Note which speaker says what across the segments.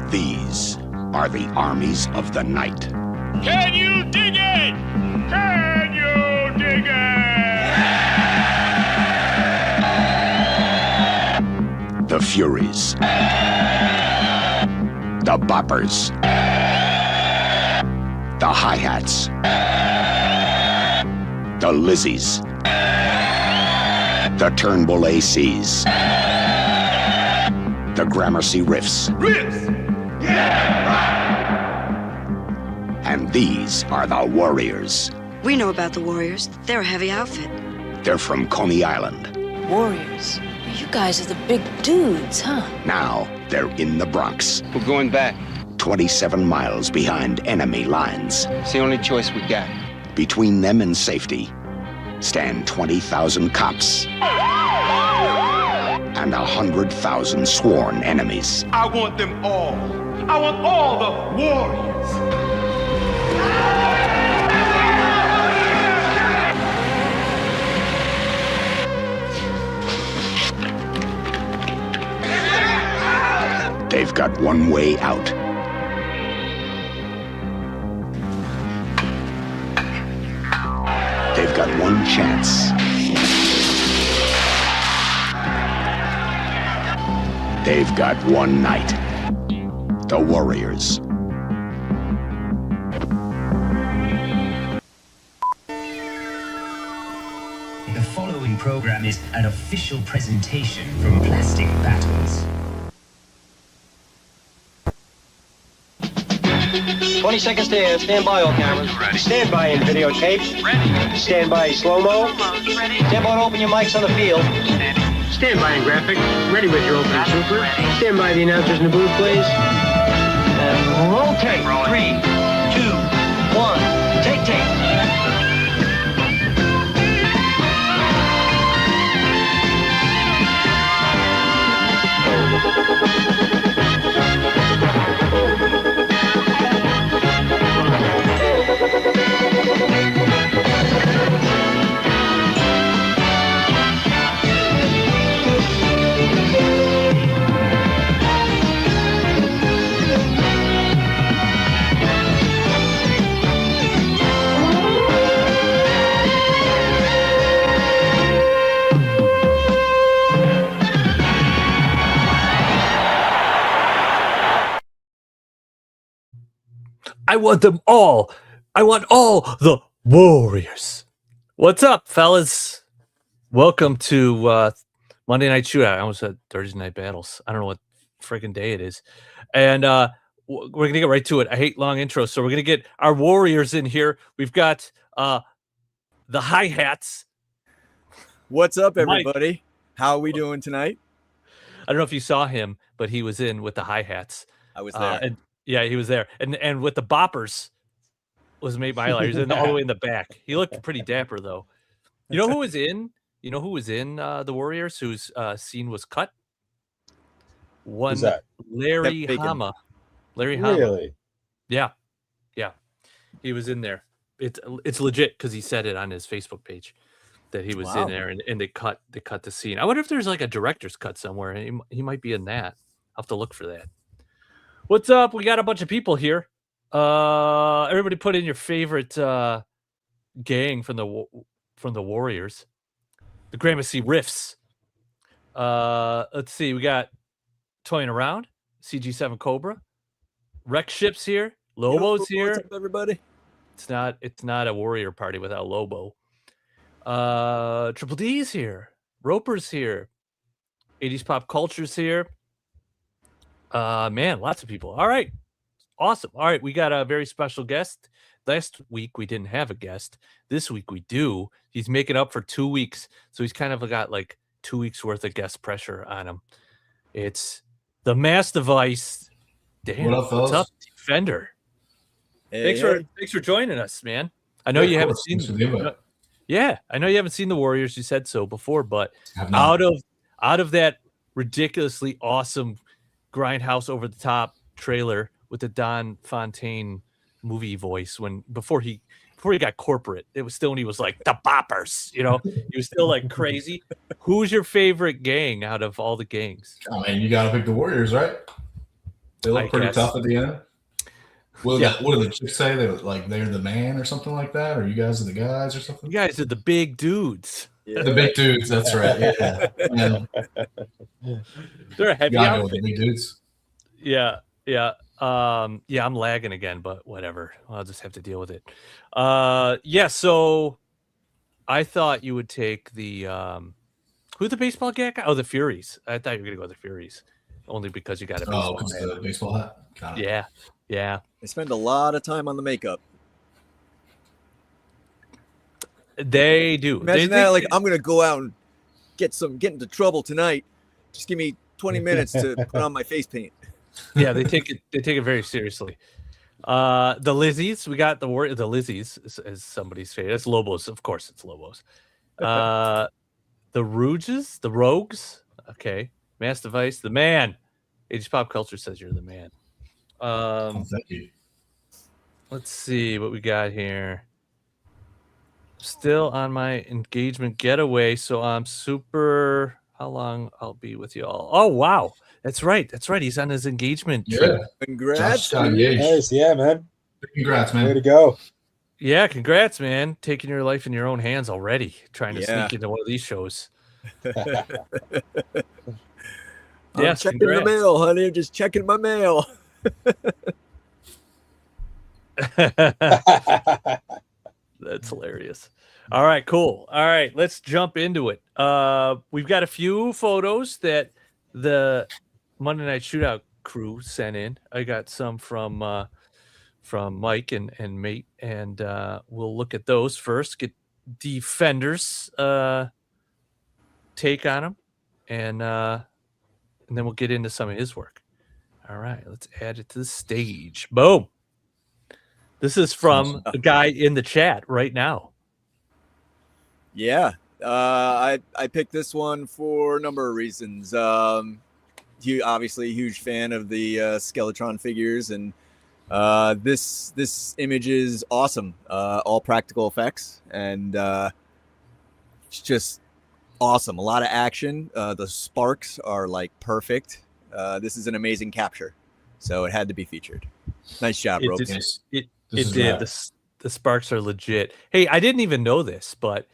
Speaker 1: These are the armies of the night.
Speaker 2: Can you dig it? Can you dig it?
Speaker 1: The Furies. The Boppers. The Hi-Hats. The Lizzies. The Turnbull ACs. The Gramercy Riffs.
Speaker 2: Riffs! Yeah, right!
Speaker 1: And these are the Warriors.
Speaker 3: We know about the Warriors. They're a heavy outfit.
Speaker 1: They're from Coney Island.
Speaker 4: Warriors. You guys are the big dudes, huh?
Speaker 1: Now they're in the Bronx.
Speaker 5: We're going back.
Speaker 1: 27 miles behind enemy lines.
Speaker 5: It's the only choice we got.
Speaker 1: Between them and safety stand 20,000 cops and 100,000 sworn enemies.
Speaker 2: I want them all. I want all the Warriors.
Speaker 1: They've got one way out. They've got one chance. They've got one night. The Warriors.
Speaker 6: The following program is an official presentation from Plastic Battles.
Speaker 7: 20 seconds to air. Stand by, all cameras.
Speaker 8: Ready.
Speaker 7: Stand by in videotape.
Speaker 8: Ready.
Speaker 7: Stand by slow-mo.
Speaker 8: Ready.
Speaker 7: Stand by to open your mics on the field.
Speaker 8: Steady.
Speaker 7: Stand by in graphic. Ready with your opening super.
Speaker 8: Ready.
Speaker 7: Stand by the announcers in the booth, please. And roll tape.
Speaker 8: Rolling.
Speaker 7: 3, 2, 1. Take tape.
Speaker 9: I want them all. I want all the Warriors. What's up, fellas? Welcome to Monday Night Shootout. I almost said Thursday Night Battles. I don't know what freaking day it is. And we're going to get right to it. I hate long intros, so we're going to get our Warriors in here. We've got the Hi-Hats.
Speaker 10: What's up, everybody? How are we doing tonight?
Speaker 9: I don't know if you saw him, but he was in with the Hi-Hats.
Speaker 10: I was there.
Speaker 9: Yeah, he was there. And with the Boppers was made by He was in all the way in the back. He looked pretty dapper, though. You know who was in? You know who was in the Warriors whose scene was cut?
Speaker 11: Who's that?
Speaker 9: Larry Hama. Larry Hama.
Speaker 11: Really?
Speaker 9: Yeah. He was in there. It's legit because he said it on his Facebook page that he was in there, and they cut the scene. I wonder if there's like a director's cut somewhere. He might be in that. I'll have to look for that. What's up? We got a bunch of people here. Everybody put in your favorite gang from the Warriors. The Gramercy Riffs. Let's see. We got Toying Around, CG7 Cobra, Wreck Ships here, Lobo's here.
Speaker 10: What's up, everybody?
Speaker 9: It's not a Warrior party without Lobo. Triple D's here, Roper's here, 80s Pop Culture's here. Man, lots of people. All right. Awesome. All right. We got a very special guest. Last week, we didn't have a guest. This week, we do. He's making up for 2 weeks. So he's kind of got like 2 weeks worth of guest pressure on him. It's the Mass Device. Dan, what's up, Defender?
Speaker 10: Hey,
Speaker 9: Thanks for joining us, man. I know you haven't seen. Yeah, I know you haven't seen the Warriors. You said so before, but out of that ridiculously awesome grindhouse over the top trailer with the Don Fontaine movie voice before he got corporate, it was still when he was like the Boppers, he was still like crazy. Who's your favorite gang out of all the gangs?
Speaker 11: Oh man, you gotta pick the Warriors, right? They look
Speaker 9: I
Speaker 11: pretty
Speaker 9: guess.
Speaker 11: tough at the end. What do the chicks say? They're the man or something like that, or you guys are the guys or something.
Speaker 9: You guys are the big dudes.
Speaker 10: Yeah.
Speaker 11: The big dudes. That's right. Yeah.
Speaker 9: They're a heavy
Speaker 11: Gotta go with
Speaker 9: outfit.
Speaker 11: the big dudes.
Speaker 9: Yeah. I'm lagging again, but whatever. I'll just have to deal with it. So I thought you would take the who's the baseball guy? Oh, the Furies. I thought you were gonna go with the Furies, only because you got a baseball
Speaker 11: because
Speaker 9: hat.
Speaker 11: the baseball hat. Got it.
Speaker 9: Yeah.
Speaker 10: They spend a lot of time on the makeup.
Speaker 9: They do.
Speaker 10: Imagine that. Like, I'm gonna go out and get into trouble tonight. Just give me 20 minutes to put on my face paint.
Speaker 9: Yeah, they take it very seriously. The Lizzies, we got the Lizzies as somebody's favorite. It's Lobos, of course. It's Lobos. The Rouges, the Rogues. Okay, Mass Device, the man. Age Pop Culture says you're the man.
Speaker 11: Thank you.
Speaker 9: Let's see what we got here. Still on my engagement getaway, so I'm super. How long I'll be with y'all? Oh wow, that's right. He's on his engagement trip.
Speaker 10: Congrats!
Speaker 5: Nice, yeah, man.
Speaker 11: Congrats, man.
Speaker 5: Way to go.
Speaker 9: Yeah, congrats, man. Taking your life in your own hands already. Trying to sneak into one of these shows.
Speaker 10: Yes, checking the mail, honey. Just checking my mail.
Speaker 9: That's hilarious. All right, cool. All right, let's jump into it. We've got a few photos that the Monday Night Shootout crew sent in. I got some from Mike and Mate, and we'll look at those first. Get Defender's take on them, and then we'll get into some of his work. All right, let's add it to the stage. Boom. This is from a guy in the chat right now.
Speaker 10: Yeah, I picked this one for a number of reasons. Obviously a huge fan of the Skeletron figures, and this image is awesome. All practical effects, and it's just awesome. A lot of action. The sparks are like perfect. This is an amazing capture, so it had to be featured. Nice job, Rope.
Speaker 9: It did. The sparks are legit. Hey, I didn't even know this, but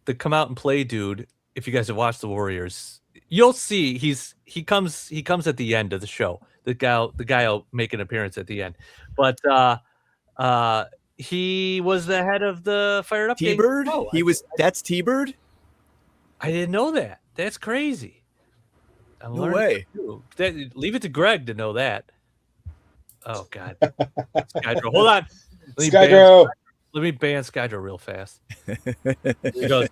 Speaker 9: the come out and play dude, if you guys have watched the Warriors, you'll see he comes at the end of the show. The guy will make an appearance at the end. But he was the head of the Fired Up
Speaker 10: T-Bird?
Speaker 9: Oh,
Speaker 10: That's T-Bird?
Speaker 9: I didn't know that. That's crazy.
Speaker 10: No way.
Speaker 9: Leave it to Greg to know that. Oh God. Skydro. Hold on. Let me ban Skydro real fast. He goes,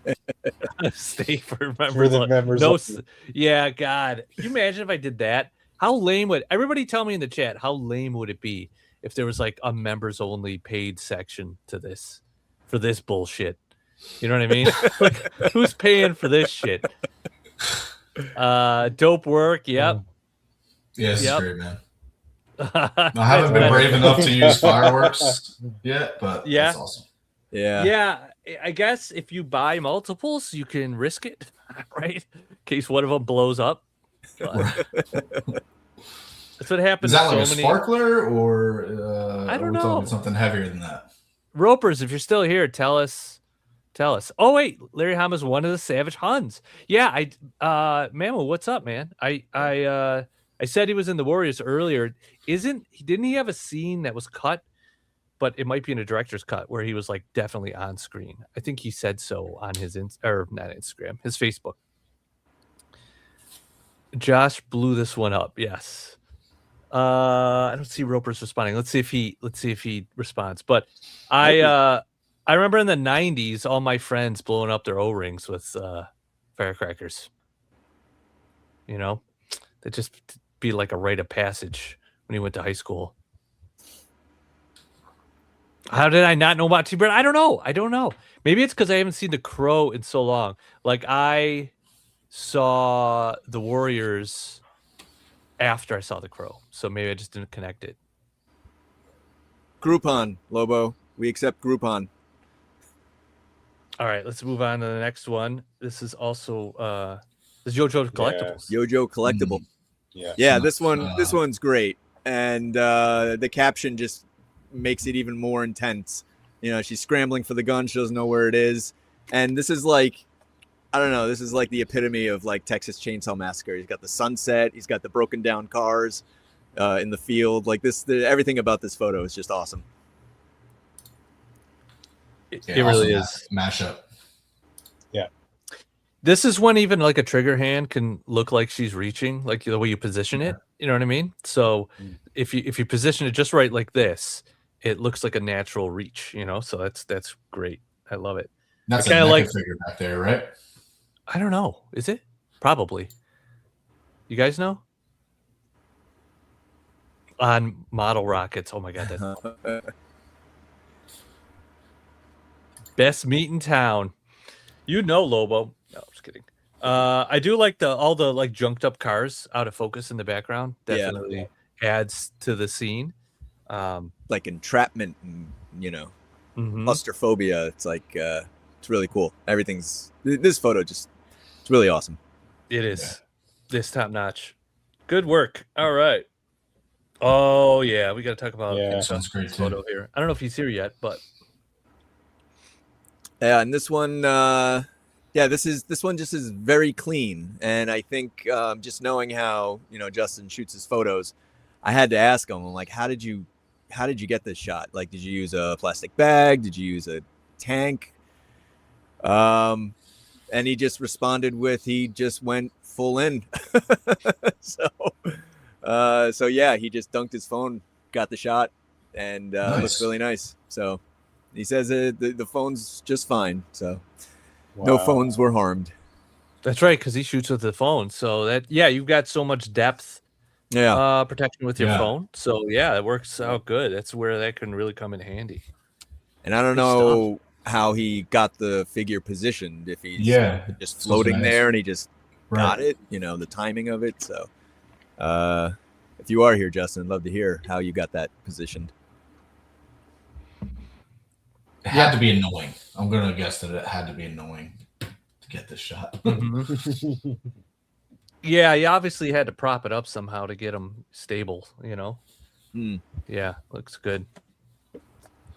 Speaker 9: stay for members. Yeah, God. Can you imagine if I did that? How lame would everybody tell me in the chat? How lame would it be if there was like a members only paid section to this for this bullshit? You know what I mean? Like, who's paying for this shit? Dope work. Yep.
Speaker 11: Yeah, this is great, man. I haven't been brave enough to use fireworks yet, but that's awesome.
Speaker 9: Yeah. I guess if you buy multiples, you can risk it, right? In case one of them blows up. That's what happens.
Speaker 11: Is that like a sparkler, or
Speaker 9: I don't know,
Speaker 11: something heavier than that?
Speaker 9: Ropers, if you're still here, tell us. Oh wait, Larry Hama's one of the Savage Huns. Yeah, Mamo, what's up, man? I said he was in the Warriors earlier. Didn't he have a scene that was cut, but it might be in a director's cut where he was like definitely on screen? I think he said so on his not Instagram, his Facebook. Josh blew this one up. Yes. I don't see Roper's responding. Let's see if he responds. But I remember in the 90s, all my friends blowing up their O-rings with firecrackers. You know, that just be like a rite of passage when he went to high school. How did I not know about T-Bird? I don't know. Maybe it's because I haven't seen The Crow in so long. Like, I saw the Warriors after I saw The Crow, so maybe I just didn't connect it.
Speaker 10: Groupon, Lobo. We accept Groupon.
Speaker 9: All right, let's move on to the next one. This is also this JoJo Collectibles.
Speaker 10: JoJo Collectible. Yeah, this one's great. and the caption just makes it even more intense. You know, she's scrambling for the gun. She doesn't know where it is. And this is like, I don't know, this is like the epitome of like Texas Chainsaw Massacre. He's got the sunset. He's got the broken down cars in the field. Like everything about this photo is just awesome.
Speaker 9: It really is.
Speaker 11: Mashup.
Speaker 5: Yeah.
Speaker 9: This is when even like a trigger hand can look like she's reaching, like the way you position it. You know what I mean? So if you position it just right like this, it looks like a natural reach, you know? So that's great. I love it.
Speaker 11: That's
Speaker 9: kind of like
Speaker 11: figure back there, right?
Speaker 9: I don't know. Is it? Probably. You guys know? On model rockets. Oh my god, that's best meat in town. You know, Lobo. No, I'm just kidding. I do like all the like junked up cars out of focus in the background. Definitely adds to the scene.
Speaker 10: Like entrapment and, you know, claustrophobia. It's like it's really cool. This photo it's really awesome.
Speaker 9: It is. This top notch. Good work. All right. Oh yeah, we got to talk about
Speaker 11: sounds great
Speaker 9: photo here. I don't know if he's here yet, but
Speaker 10: yeah, and this one, this one just is very clean. And I think just knowing how, you know, Justin shoots his photos, I had to ask him, like, how did you get this shot? Like, did you use a plastic bag? Did you use a tank? And he just responded with, he just went full in. So yeah, he just dunked his phone, got the shot, and looks really nice. So he says the phone's just fine. So no phones were harmed.
Speaker 9: That's right, because he shoots with the phone. So you've got so much depth protection with your phone. So yeah, it works out good. That's where that can really come in handy.
Speaker 10: And I don't know how he got the figure positioned, if he's just floating there and he just got it, you know, the timing of it. So if you are here, Justin, I'd love to hear how you got that positioned.
Speaker 11: It had to be annoying. I'm going to guess that it had to be annoying to get this shot.
Speaker 9: Yeah, you obviously had to prop it up somehow to get him stable, you know? Yeah, looks good.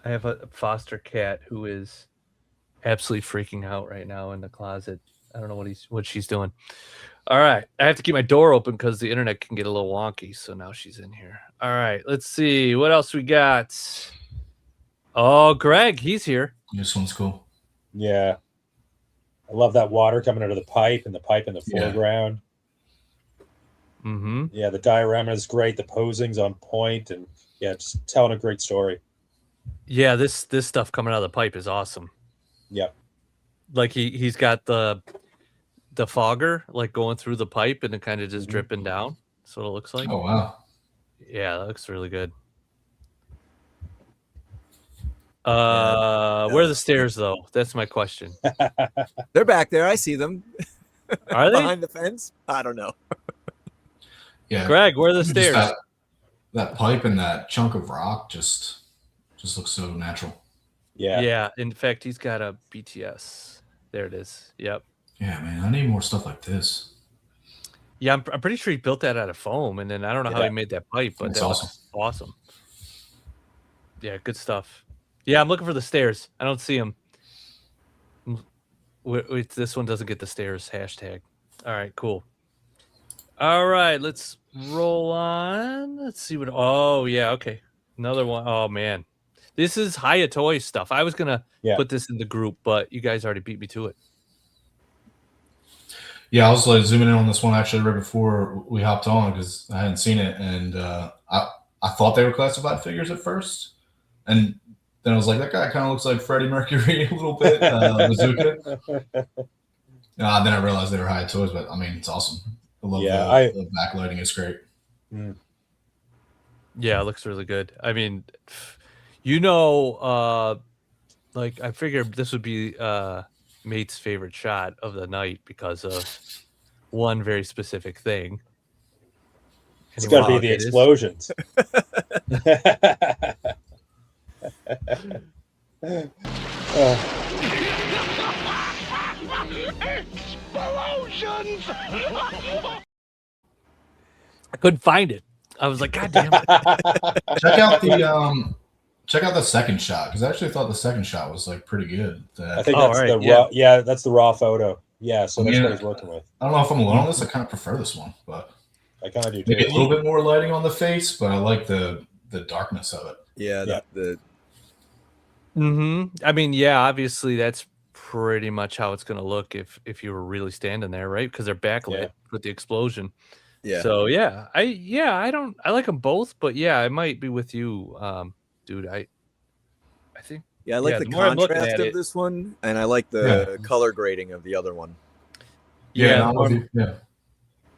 Speaker 9: I have a foster cat who is absolutely freaking out right now in the closet. I don't know what she's doing. All right, I have to keep my door open because the internet can get a little wonky. So now she's in here. All right, let's see what else we got. Oh, Greg, he's here.
Speaker 11: This one's cool.
Speaker 5: Yeah, I love that water coming out of the pipe and the pipe in the foreground. Yeah, the diorama is great. The posing's on point, and just telling a great story.
Speaker 9: Yeah, this stuff coming out of the pipe is awesome.
Speaker 5: Yep.
Speaker 9: Like he's got the fogger like going through the pipe and it kind of just dripping down. That's what it looks like.
Speaker 11: Oh wow.
Speaker 9: Yeah, that looks really good. Where are the stairs though? That's my question.
Speaker 10: They're back there. I see them.
Speaker 9: Are they
Speaker 10: behind the fence? I don't know.
Speaker 11: Yeah,
Speaker 9: Greg, where are the stairs?
Speaker 11: That pipe and that chunk of rock just looks so natural.
Speaker 9: Yeah. In fact, he's got a BTS. There it is. Yep.
Speaker 11: Yeah, man, I need more stuff like this.
Speaker 9: Yeah, I'm pretty sure he built that out of foam, and then I don't know how he made that pipe, but
Speaker 11: that's
Speaker 9: looks awesome. Yeah, good stuff. Yeah, I'm looking for the stairs. I don't see them. Wait, this one doesn't get the stairs hashtag. All right, cool. All right, let's roll on. Let's see what. Oh yeah, okay, another one. Oh man, this is Hiya Toys stuff. I was gonna put this in the group, but you guys already beat me to it.
Speaker 11: Yeah, I was like zooming in on this one actually right before we hopped on because I hadn't seen it, and I thought they were classified figures at first, and then I was like, that guy kind of looks like Freddie Mercury a little bit, Bazooka. Then I realized they were Hiya Toys, but I mean, it's awesome. I love the backlighting. It's great.
Speaker 9: Yeah, it looks really good. I mean, you know, like I figured this would be Mate's favorite shot of the night because of one very specific thing.
Speaker 5: It's got to be the explosions.
Speaker 2: Explosions!
Speaker 9: I couldn't find it. I was like, God damn it.
Speaker 11: Check out the second shot, because I actually thought the second shot was like pretty good.
Speaker 5: I think that's the raw. Yeah, that's the raw photo. Yeah, so that's what he's working with.
Speaker 11: I don't know if I'm alone on this. I kind of prefer this one, but
Speaker 5: I kind of do too.
Speaker 11: Maybe a little bit more lighting on the face, but I like the darkness of it.
Speaker 10: Yeah.
Speaker 9: I mean, yeah, obviously that's pretty much how it's going to look if you were really standing there, right? Because they're backlit with the explosion.
Speaker 10: Yeah.
Speaker 9: So I like them both, but yeah, I might be with you, dude. I think.
Speaker 10: Yeah, I like the contrast of this one, and I like the color grading of the other one.
Speaker 9: Yeah,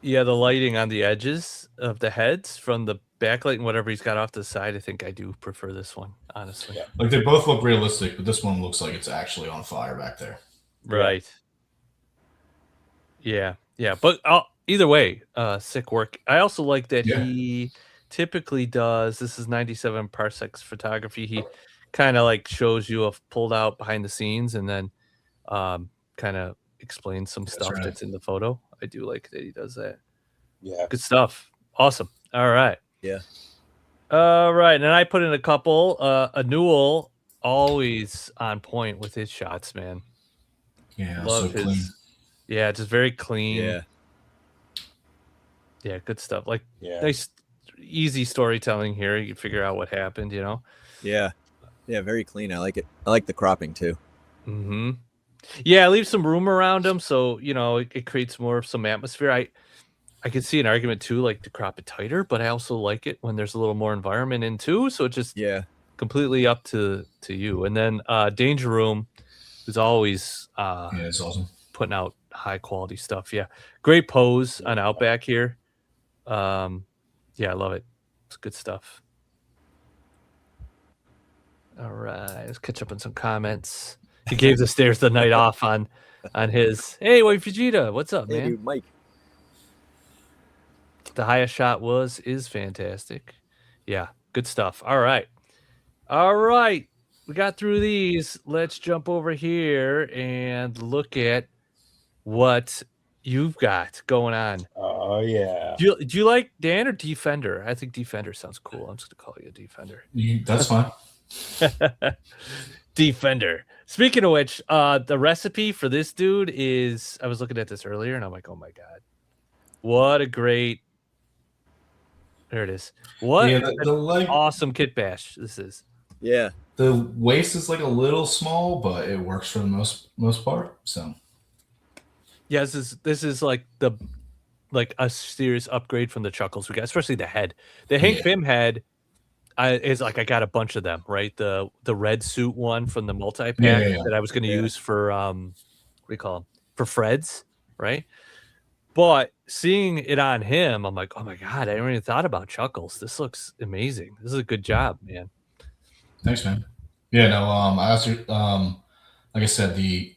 Speaker 9: the lighting on the edges of the heads from the backlight and whatever he's got off the side. I think I do prefer this one, honestly.
Speaker 11: Yeah. Like they both look realistic, but this one looks like it's actually on fire back there.
Speaker 9: Right. Yeah. But either way, sick work. I also like that he typically does. This is 97 parsecs photography. He kind of like shows you a pulled out behind the scenes and then kind of explains some stuff that's in the photo. I do like that he does that.
Speaker 5: Yeah.
Speaker 9: Good stuff. Awesome. All right.
Speaker 10: Yeah.
Speaker 9: All right. And I put in a couple. Newell always on point with his shots, man.
Speaker 11: Yeah.
Speaker 9: Love his.
Speaker 11: Clean.
Speaker 9: Yeah, just very clean.
Speaker 10: Yeah.
Speaker 9: Yeah, good stuff. Like nice, easy storytelling here. You can figure out what happened, you know?
Speaker 10: Yeah. Yeah, very clean. I like it. I like the cropping too.
Speaker 9: Mm-hmm. Yeah, leave some room around them so, you know, it creates more of some atmosphere. I could see an argument too, like to crop it tighter, but I also like it when there's a little more environment in too. So it just completely up to you. And then Danger Room is always
Speaker 11: it's awesome.
Speaker 9: Putting out high quality stuff. Yeah. Great pose on Outback here. Yeah, I love it. It's good stuff. All right. Let's catch up on some comments. He gave the stairs the night off on his. Hey, wait, Vegeta. What's up, man?
Speaker 10: Hey, Mike.
Speaker 9: The highest shot is fantastic. Yeah, good stuff. All right. We got through these. Let's jump over here and look at what you've got going on.
Speaker 5: Oh yeah.
Speaker 9: Do you like Dan or Defender? I think Defender sounds cool. I'm just gonna call you a Defender.
Speaker 11: That's fine.
Speaker 9: Defender. Speaking of which, the recipe for this dude is. I was looking at this earlier, and I'm like, oh my god, what a great. There it is. What an awesome kit bash this is.
Speaker 10: Yeah.
Speaker 11: The waist is like a little small, but it works for the most part. So.
Speaker 9: Yeah, this is like a serious upgrade from the Chuckles we got, especially the head. The Hank Pym head is like I got a bunch of them, right? The red suit one from the multi-pack that I was going to use for what do you call them? For Fred's, right? But seeing it on him, I'm like, oh my god, I never even thought about Chuckles. This looks amazing. This is a good job, man.
Speaker 11: Thanks, man. Yeah, no, I also like I said, the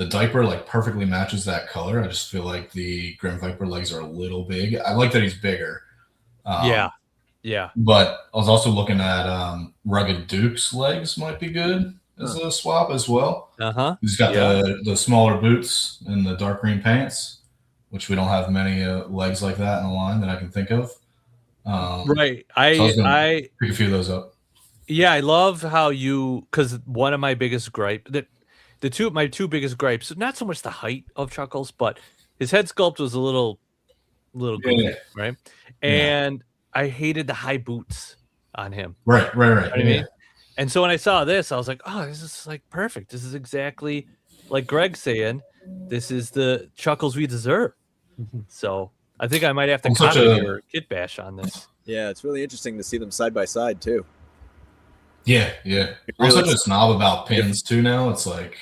Speaker 11: diaper like perfectly matches that color. I just feel like the Grim Viper legs are a little big. I like that he's bigger.
Speaker 9: Yeah.
Speaker 11: But I was also looking at Rugged Duke's legs might be good as a swap as well. He's got the smaller boots and the dark green pants, which we don't have many legs like that in the line that I can think of.
Speaker 9: Right.
Speaker 11: I pick a few of those up.
Speaker 9: Yeah, I love how because one of my biggest gripe my two biggest gripes, not so much the height of Chuckles, but his head sculpt was a little goofy, right? And I hated the high boots on him.
Speaker 11: Right.
Speaker 9: You know what I mean? And so when I saw this, I was like, oh, this is like perfect. This is exactly like Greg's saying, this is the Chuckles we deserve. So I think I might have to copy your kit bash on this.
Speaker 10: Yeah, it's really interesting to see them side by side too.
Speaker 11: Yeah. I'm such a snob about pins too now. It's like,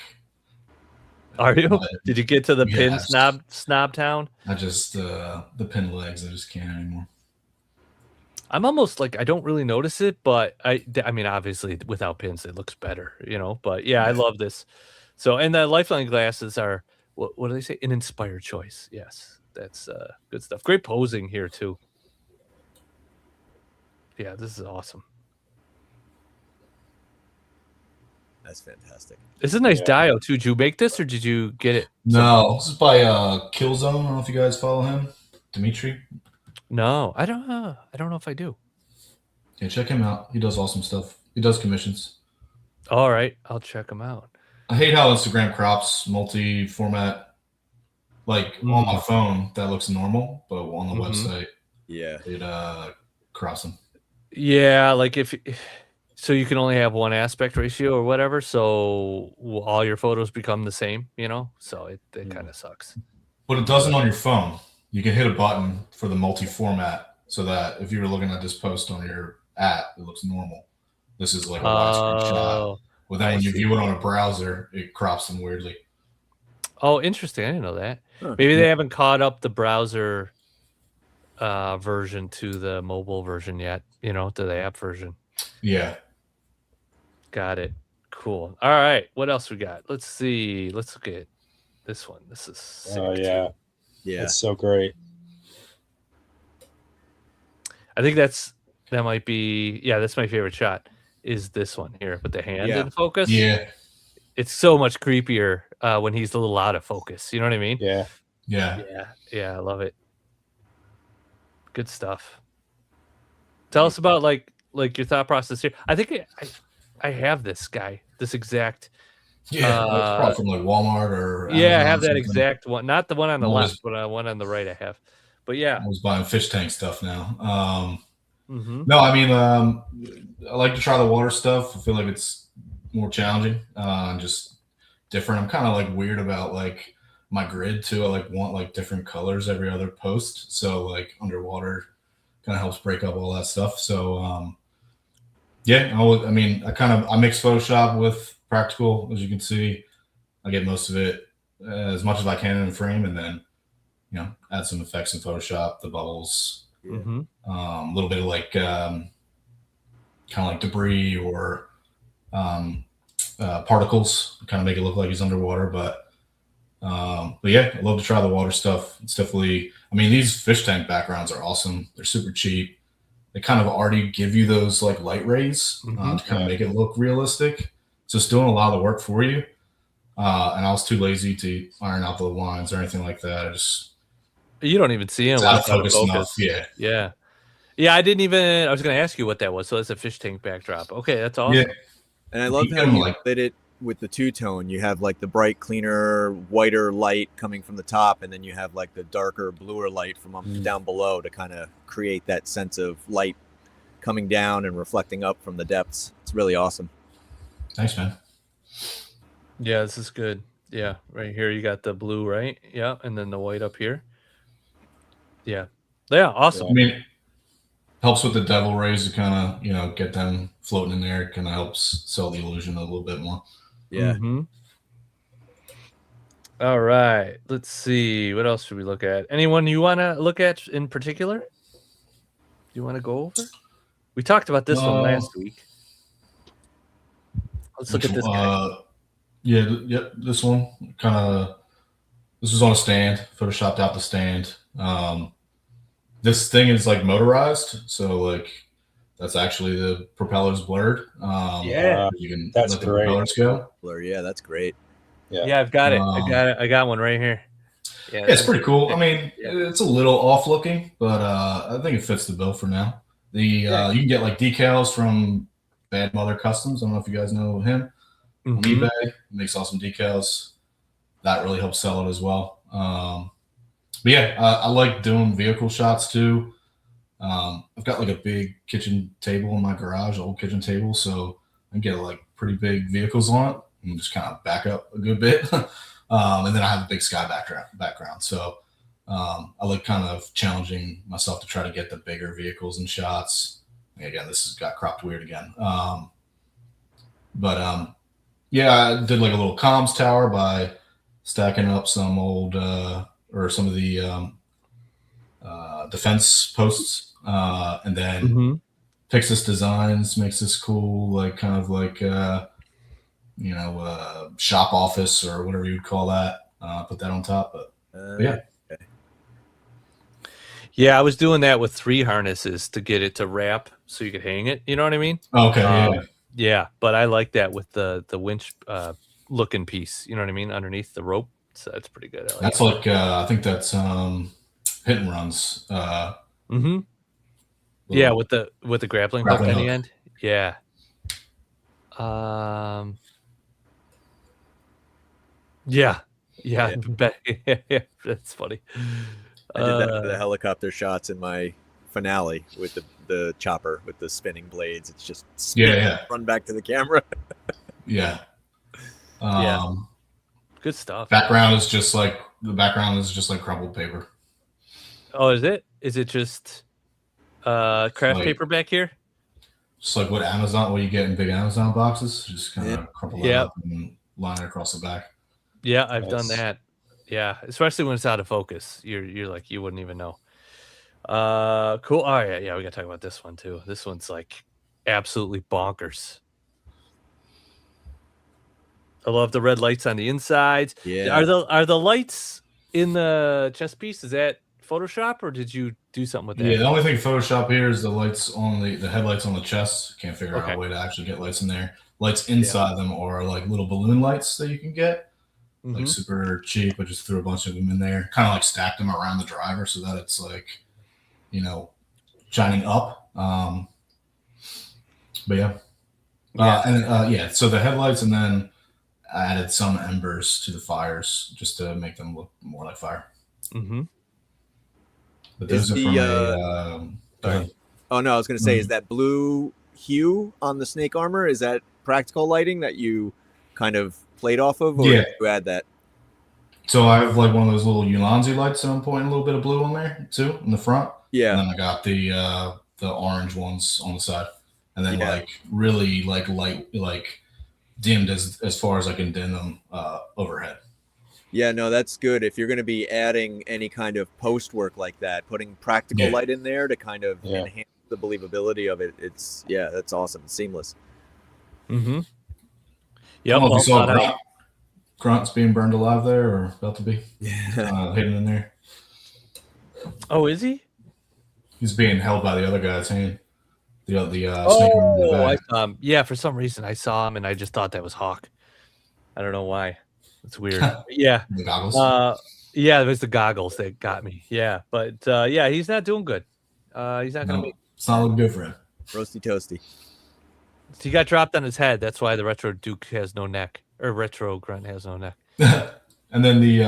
Speaker 9: are you? Did you get to the pin snob town?
Speaker 11: I just the pin legs. I just can't anymore.
Speaker 9: I'm almost like I don't really notice it, but I mean, obviously without pins it looks better, you know. But yeah, I love this. So, and the Lifeline glasses are what do they say? An inspired choice. Yes, that's good stuff. Great posing here too. Yeah, this is awesome.
Speaker 10: That's fantastic.
Speaker 9: It's a nice dio too. Did you make this or did you get it?
Speaker 11: No, this is by Killzone. I don't know if you guys follow him, Dimitri.
Speaker 9: No, I don't. I don't know if I do.
Speaker 11: Yeah, check him out. He does awesome stuff. He does commissions.
Speaker 9: All right, I'll check him out.
Speaker 11: I hate how Instagram crops multi-format. Like on my phone, that looks normal, but on the website,
Speaker 10: Yeah.
Speaker 11: it crops them.
Speaker 9: Yeah, like if so, you can only have one aspect ratio or whatever, so all your photos become the same. So it kind of sucks.
Speaker 11: But it doesn't on your phone. You can hit a button for the multi-format, so that if you were looking at this post on your app, it looks normal. This is like a widescreen shot. But then when you view it on a browser, it crops them weirdly.
Speaker 9: Oh, interesting. I didn't know that. Maybe they haven't caught up the browser version to the mobile version yet, to the app version.
Speaker 11: Yeah.
Speaker 9: Got it. Cool. All right. What else we got? Let's see. Let's look at this one. This is sick
Speaker 5: yeah.
Speaker 9: too.
Speaker 10: Yeah.
Speaker 5: It's so great.
Speaker 9: I think that might be, that's my favorite shot, is this one here with the hand in focus.
Speaker 11: Yeah.
Speaker 9: It's so much creepier when he's a little out of focus. You know what I mean?
Speaker 5: Yeah.
Speaker 11: Yeah.
Speaker 9: Yeah, I love it. Good stuff. Tell us about like your thought process here. I think I have this exact.
Speaker 11: Yeah, it's probably from like Walmart or
Speaker 9: Amazon. I have that
Speaker 11: something.
Speaker 9: exact one, not the one on the left, but one on the right. I have, but yeah,
Speaker 11: I was buying fish tank stuff now.
Speaker 9: Mm-hmm.
Speaker 11: No, I mean, I like to try the water stuff. I feel like it's more challenging and just different. I'm kind of like weird about like my grid too. I like want like different colors every other post. So like underwater kind of helps break up all that stuff. So yeah, I mix Photoshop with practical, as you can see. I get most of it as much as I can in frame, and then add some effects in Photoshop, the bubbles,
Speaker 9: Mm-hmm.
Speaker 11: a little bit of like kind of like debris or particles, kind of make it look like he's underwater. But yeah, I love to try the water stuff. It's definitely, these fish tank backgrounds are awesome. They're super cheap. They kind of already give you those like light rays to kind of make it look realistic. So it's doing a lot of the work for you. And I was too lazy to iron out the lines or anything like that.
Speaker 9: You don't even see him.
Speaker 11: Out of focus enough.
Speaker 9: Yeah. I didn't even. I was going to ask you what that was. So it's a fish tank backdrop. Okay, that's awesome.
Speaker 11: Yeah.
Speaker 10: And I love how you did it with the two-tone. You have like the bright, cleaner, whiter light coming from the top, and then you have like the darker, bluer light from down below to kind of create that sense of light coming down and reflecting up from the depths. It's really awesome.
Speaker 11: Thanks, man.
Speaker 9: Yeah, this is good. Yeah, right here you got the blue, right? Yeah, and then the white up here. Yeah, awesome.
Speaker 11: Helps with the devil rays to kind of get them floating in there. It kind of helps sell the illusion a little bit more.
Speaker 10: Yeah.
Speaker 9: Mm-hmm. All right, let's see. What else should we look at? Anyone you want to look at in particular? You want to go over? We talked about this one last week. Let's look at this guy.
Speaker 11: This one this was on a stand, photoshopped out the stand. This thing is like motorized, so like that's actually the propellers blurred. You can
Speaker 5: that's
Speaker 11: let the
Speaker 5: great.
Speaker 11: propellers go.
Speaker 10: Blur, yeah, that's great.
Speaker 9: Yeah, I've got it. I got one right here. Yeah,
Speaker 11: it's pretty cool. It's a little off looking, but I think it fits the bill for now. You can get like decals from Bad Mother Customs. I don't know if you guys know him. On eBay, he makes awesome decals. That really helps sell it as well. But yeah, I like doing vehicle shots too. I've got like a big kitchen table in my garage, old kitchen table, so I can get like pretty big vehicles on it and just kind of back up a good bit. And then I have a big sky background. So I like kind of challenging myself to try to get the bigger vehicles and shots. Again, this has got cropped weird again. Yeah, I did like a little comms tower by stacking up some old or some of the defense posts, and then Pixis Designs makes this cool, like kind of like shop office or whatever you'd call that. Put that on top, but yeah.
Speaker 9: Yeah, I was doing that with 3 harnesses to get it to wrap so you could hang it. You know what I mean?
Speaker 11: Okay.
Speaker 9: Yeah, but I like that with the winch looking piece. You know what I mean? Underneath the rope. So that's pretty good.
Speaker 11: That's like I think that's Hit and Runs
Speaker 9: Mm-hmm. Yeah, with the grappling hook on the end. Yeah. Yeah. Yeah. Yeah. That's funny.
Speaker 10: I did that for the helicopter shots in my finale with the chopper with the spinning blades. It's just run back to the camera.
Speaker 11: Yeah.
Speaker 9: Yeah. Good stuff.
Speaker 11: Background is just like crumpled paper.
Speaker 9: Oh, is it? Is it just craft paper back here?
Speaker 11: Just like what you get in big Amazon boxes. Just kind of crumple it up and line it across the back.
Speaker 9: Yeah, I've done that. Yeah, especially when it's out of focus. You're like, you wouldn't even know. Cool. Oh yeah, we gotta talk about this one too. This one's like absolutely bonkers. I love the red lights on the insides.
Speaker 10: Yeah.
Speaker 9: Are the lights in the chest piece? Is that Photoshop or did you do something with that?
Speaker 11: Yeah, the only thing Photoshop here is the lights on the headlights on the chest. Can't figure out a way to actually get lights in there. Lights inside them are like little balloon lights that you can get. Like super cheap. I just threw a bunch of them in there, kind of like stacked them around the driver so that it's like, shining up. But yeah. So the headlights, and then I added some embers to the fires just to make them look more like fire.
Speaker 9: Mm-hmm.
Speaker 11: But those are from
Speaker 10: sorry. Oh no, I was going to say, is that blue hue on the snake armor? Is that practical lighting that you kind of played off of, or did you add that?
Speaker 11: So I have like one of those little Ulanzi lights that I'm pointing a little bit of blue on there too in the front.
Speaker 10: Yeah.
Speaker 11: And then I got the orange ones on the side, and then like really like light, like dimmed as far as I can dim them overhead.
Speaker 10: Yeah, no, that's good. If you're going to be adding any kind of post work like that, putting practical light in there to kind of enhance the believability of it, that's awesome. It's seamless.
Speaker 9: Mm-hmm.
Speaker 11: Yeah, you saw Grunt's being burned alive there, or about to be hidden in there.
Speaker 9: Oh, is he?
Speaker 11: He's being held by the other guy's hand. The
Speaker 9: snake. Yeah, for some reason I saw him and I just thought that was Hawk. I don't know why. It's weird. Yeah.
Speaker 11: The goggles.
Speaker 9: Yeah, it was the goggles that got me. Yeah, but yeah, he's not doing good. He's not going to be.
Speaker 11: It's not looking good for him.
Speaker 10: Roasty toasty.
Speaker 11: So
Speaker 9: he got dropped on his head. That's why the Retro Duke has no neck, or Retro Grunt has no neck.
Speaker 11: And then the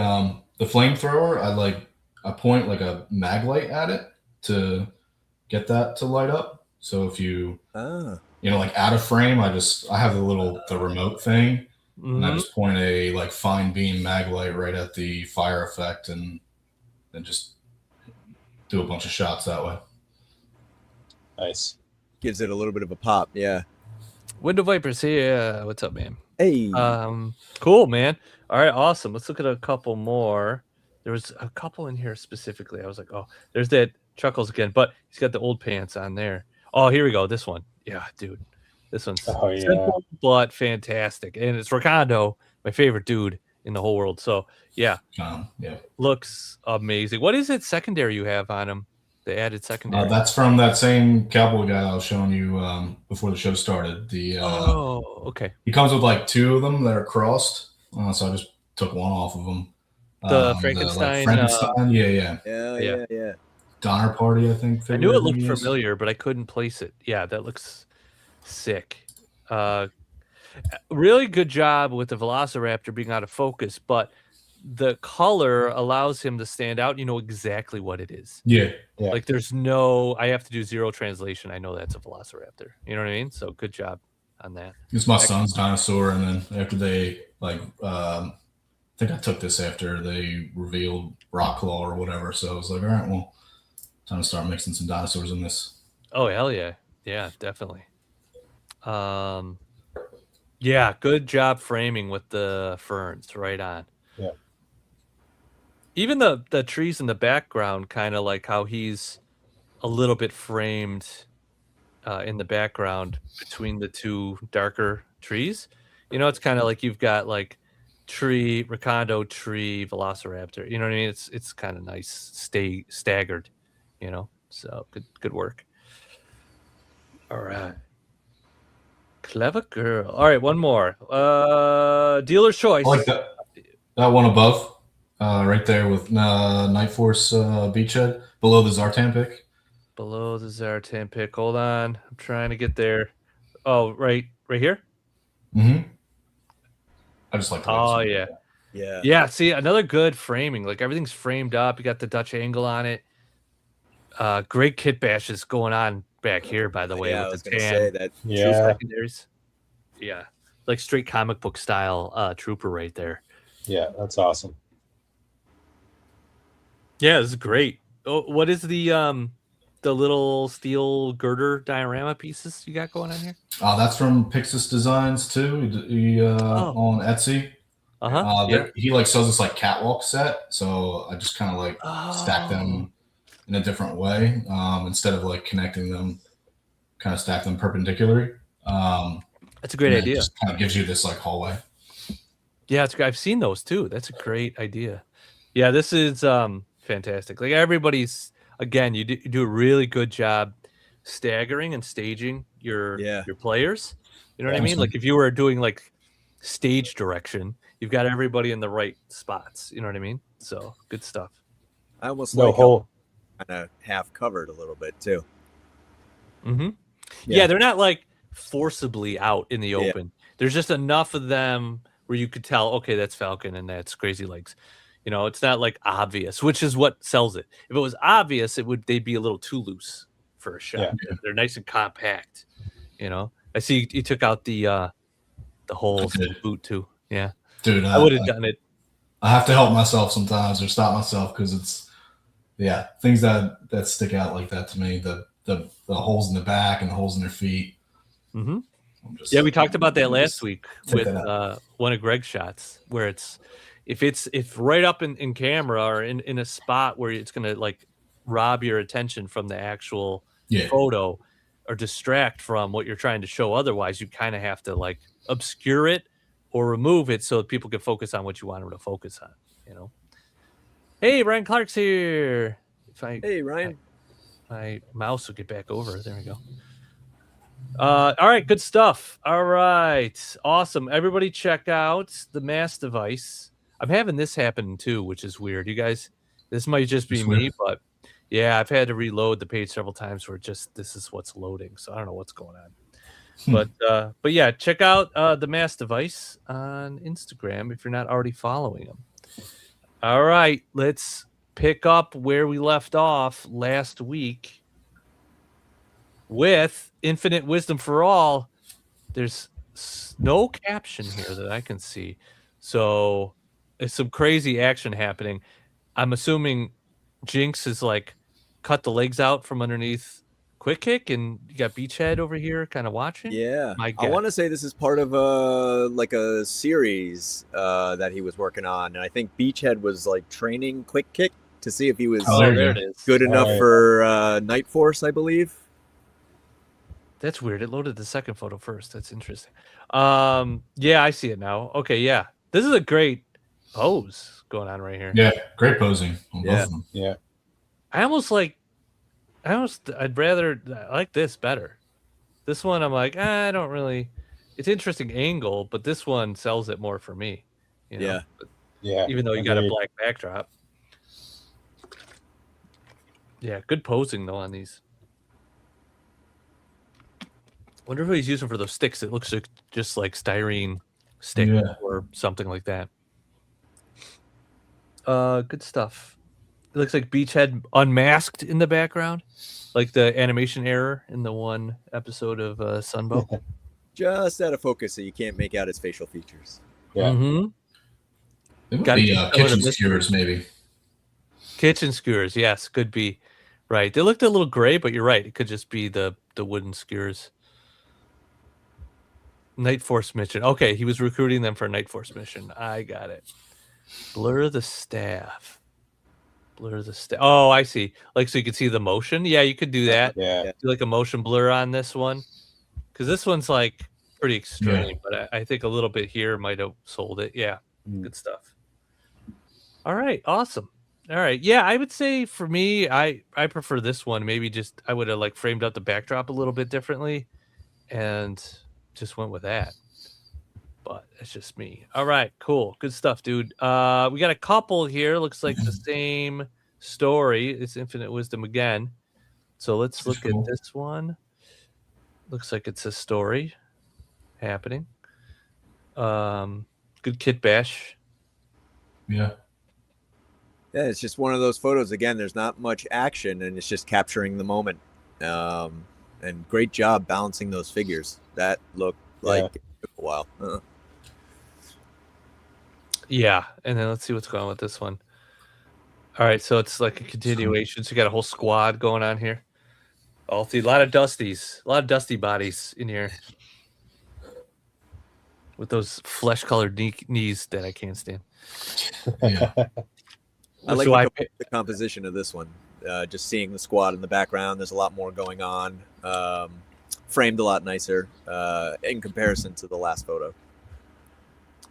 Speaker 11: flamethrower, I point like a mag light at it to get that to light up. So if you like out of frame, I have the remote thing, and I just point a like fine beam mag light right at the fire effect, and then just do a bunch of shots that way.
Speaker 5: Nice.
Speaker 10: Gives it a little bit of a pop. Yeah.
Speaker 9: Window Vipers here. What's up, man?
Speaker 10: Hey.
Speaker 9: Cool, man. All right, awesome. Let's look at a couple more. There was a couple in here specifically. I was like, oh, there's that Chuckles again, but he's got the old pants on there. Oh, here we go. This one. Yeah, dude. This one's simple but fantastic. And it's Ricardo, my favorite dude in the whole world. So, yeah. Looks amazing. What is it secondary you have on him? The added secondary.
Speaker 11: That's from that same cowboy guy I was showing you before the show started.
Speaker 9: Okay.
Speaker 11: He comes with like two of them that are crossed. So I just took one off of them.
Speaker 9: The Frankenstein.
Speaker 11: Frankenstein.
Speaker 10: Yeah.
Speaker 11: Donner Party, I think.
Speaker 9: I knew it looked familiar, but I couldn't place it. Yeah, that looks sick. Really good job with the Velociraptor being out of focus, but the color allows him to stand out. You know exactly what it is.
Speaker 11: Yeah.
Speaker 9: Like there's I have to do zero translation. I know that's a Velociraptor. You know what I mean? So good job on that.
Speaker 11: It's my son's dinosaur, and then after they I think I took this after they revealed Rockclaw or whatever. So I was like, all right, well, time to start mixing some dinosaurs in this.
Speaker 9: Oh hell yeah, yeah, definitely. Yeah, good job framing with the ferns. Right on.
Speaker 5: Yeah.
Speaker 9: Even the trees in the background, kind of like how he's a little bit framed in the background between the two darker trees. You know, it's kind of like you've got like tree, Ricardo, tree, Velociraptor. You know what I mean? It's kind of nice, staggered. You know, so good work. All right. Clever girl. All right, one more. Dealer's choice.
Speaker 11: I like that one above, right there with Night Force Beachhead below the Zartan pick.
Speaker 9: Below the Zartan pick. Hold on. I'm trying to get there. Oh, right here?
Speaker 11: Mm-hmm. I just like the way
Speaker 9: Oh,
Speaker 11: it's
Speaker 9: yeah.
Speaker 10: Yeah.
Speaker 9: Yeah, see, another good framing. Like, everything's framed up. You got the Dutch angle on it. Great kit bashes going on back here, by the way,
Speaker 10: Yeah, I was
Speaker 9: with the
Speaker 10: gonna
Speaker 9: tan
Speaker 10: say that.
Speaker 5: Yeah.
Speaker 9: secondaries. Yeah. Like straight comic book style trooper right there.
Speaker 5: Yeah, that's awesome.
Speaker 9: Yeah, this is great. Oh, what is the little steel girder diorama pieces you got going on here?
Speaker 11: That's from Pixis Designs too. He on Etsy.
Speaker 9: Yeah.
Speaker 11: He like sells this like catwalk set, so I just kind of like stack them in a different way instead of like connecting them, kind of stack them perpendicularly.
Speaker 9: That's a great idea.
Speaker 11: It just kind of gives you this like hallway.
Speaker 9: Yeah, it's I've seen those too. That's a great idea. Yeah, this is fantastic. Like everybody's again, you do a really good job staggering and staging your players. You know what I mean? Like if you were doing like stage direction, you've got everybody in the right spots. You know what I mean? So good stuff.
Speaker 10: I almost
Speaker 5: No
Speaker 10: like
Speaker 5: hole.
Speaker 10: kind of half covered a little bit too.
Speaker 9: Mm-hmm. Yeah, they're not like forcibly out in the open. There's just enough of them where you could tell, okay, that's Falcon and that's Crazy Legs. You know, it's not like obvious, which is what sells it. If it was obvious, they'd be a little too loose for a shot.
Speaker 5: Yeah.
Speaker 9: They're nice and compact. You know, I see he took out the holes in the boot too. Yeah,
Speaker 11: dude,
Speaker 9: I would have done it.
Speaker 11: I have to help myself sometimes or stop myself because it's things that stick out like that to me. The holes in the back and the holes in their feet.
Speaker 9: Mm-hmm. Yeah, we talked about that last week with one of Greg's shots where if right up in camera or in a spot where it's gonna like rob your attention from the actual photo or distract from what you're trying to show. Otherwise, you kind of have to like obscure it or remove it so that people can focus on what you want them to focus on. You know. Hey, Ryan Clark's here.
Speaker 10: Hey, Ryan.
Speaker 9: My mouse will get back over. There we go. All right, good stuff. All right, awesome. Everybody check out the mass device. I'm having this happen too, which is weird. You guys, this might just be me, but yeah, I've had to reload the page several times where this is what's loading. So I don't know what's going on. But yeah, check out the mass device on Instagram if you're not already following them. All right, let's pick up where we left off last week with Infinite Wisdom for All. There's no caption here that I can see. So it's some crazy action happening. I'm assuming Jinx is like cut the legs out from underneath Quick Kick, and you got Beachhead over here kind of watching.
Speaker 10: Yeah, I want to say this is part of a series that he was working on, and I think Beachhead was like training Quick Kick to see if he was good enough for Night Force, I believe.
Speaker 9: That's weird. It loaded the second photo first. That's interesting. Yeah, I see it now. Okay, yeah. This is a great pose going on right here.
Speaker 11: Yeah, great posing on both of them.
Speaker 5: Yeah.
Speaker 9: I'd rather I like this better. This one I'm like, I don't really, it's interesting angle, but this one sells it more for me. You know?
Speaker 5: Yeah.
Speaker 9: Even though you got a black backdrop. Yeah, good posing though on these. Wonder what he's using for those sticks. It looks like just like styrene stick or something like that. Good stuff. It looks like Beachhead unmasked in the background, like the animation error in the one episode of Sunbow.
Speaker 10: Just out of focus, so you can't make out his facial features.
Speaker 5: Yeah.
Speaker 9: Mm-hmm.
Speaker 11: It would be kitchen skewers, maybe.
Speaker 9: Kitchen skewers, yes, could be. Right. They looked a little gray, but you're right. It could just be the wooden skewers. Night Force mission. Okay, he was recruiting them for a Night Force mission. I got it. Blur the staff. Blur the staff. Oh, I see. Like, so you can see the motion. Yeah, you could do that.
Speaker 5: Yeah.
Speaker 9: Do like a motion blur on this one. Because this one's like pretty extreme, but I think a little bit here might have sold it. Yeah, good stuff. All right, awesome. All right, yeah, I would say for me, I prefer this one. Maybe just I would have like framed out the backdrop a little bit differently, and just went with that. But it's just me. All right, cool, good stuff, dude. We got a couple here. Looks like the same story. It's Infinite Wisdom again. So let's look
Speaker 11: cool.
Speaker 9: at this one. Looks like it's a story happening. Good kit bash.
Speaker 11: Yeah.
Speaker 10: Yeah, it's just one of those photos. Again, there's not much action, and it's just capturing the moment. And great job balancing those figures. That looked like it took a while.
Speaker 9: Yeah, and then let's see what's going on with this one. All right, so it's like a continuation. So you got a whole squad going on here. A lot of dusties, a lot of dusty bodies in here with those flesh-colored knees that I can't stand.
Speaker 11: Yeah.
Speaker 10: I like the composition of this one. Just seeing the squad in the background. There's a lot more going on. Framed a lot nicer in comparison to the last photo.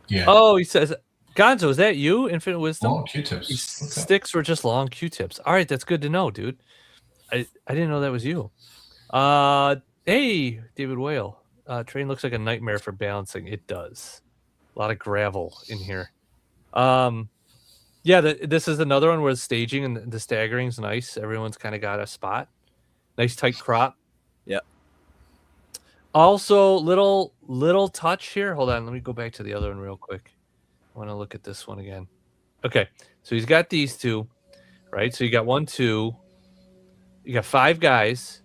Speaker 11: Yeah.
Speaker 9: Oh, he says, Gonzo, is that you? Infinite Wisdom?
Speaker 11: Long Q-tips.
Speaker 9: These sticks were just long Q-tips. All right, that's good to know, dude. I didn't know that was you. Hey, David Whale. Train looks like a nightmare for balancing. It does. A lot of gravel in here. Yeah, this is another one where the staging and the staggering is nice. Everyone's kind of got a spot. Nice tight crop.
Speaker 10: Yep.
Speaker 9: Also, little touch here. Hold on, let me go back to the other one real quick. I want to look at this one again. Okay, so he's got these two, right? So you got 1, 2. You got 5 guys,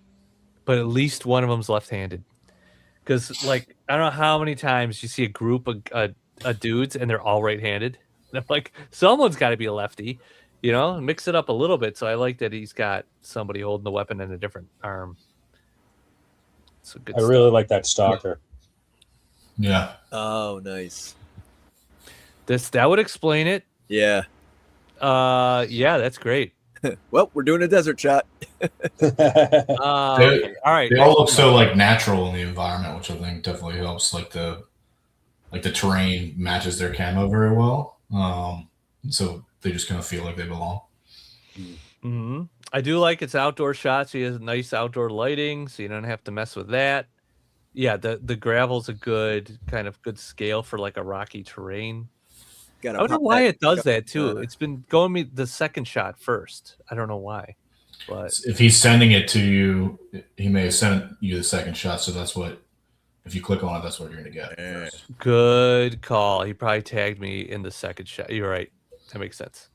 Speaker 9: but at least one of them's left-handed. Because, like, I don't know how many times you see a group of dudes and they're all right-handed. And I'm like, someone's got to be a lefty, you know? Mix it up a little bit. So I like that he's got somebody holding the weapon in a different arm. So good.
Speaker 5: I really like that stalker.
Speaker 11: Yeah.
Speaker 10: Oh, nice.
Speaker 9: That would explain it.
Speaker 10: Yeah.
Speaker 9: Yeah, that's great.
Speaker 10: Well, we're doing a desert shot.
Speaker 9: All right.
Speaker 11: They all look so like natural in the environment, which I think definitely helps. Like the terrain matches their camo very well. So they just kind of feel like they belong.
Speaker 9: Mm-hmm. I do like its outdoor shots. He has nice outdoor lighting, so you don't have to mess with that. Yeah, the gravel's a good scale for like a rocky terrain. I don't know why it does that too. It's been going me the second shot first. I don't know why, but
Speaker 11: if he's sending it to you, he may have sent you the second shot. So that's what, if you click on it, that's what you're going to get. First.
Speaker 9: Good call. He probably tagged me in the second shot. You're right. That makes sense.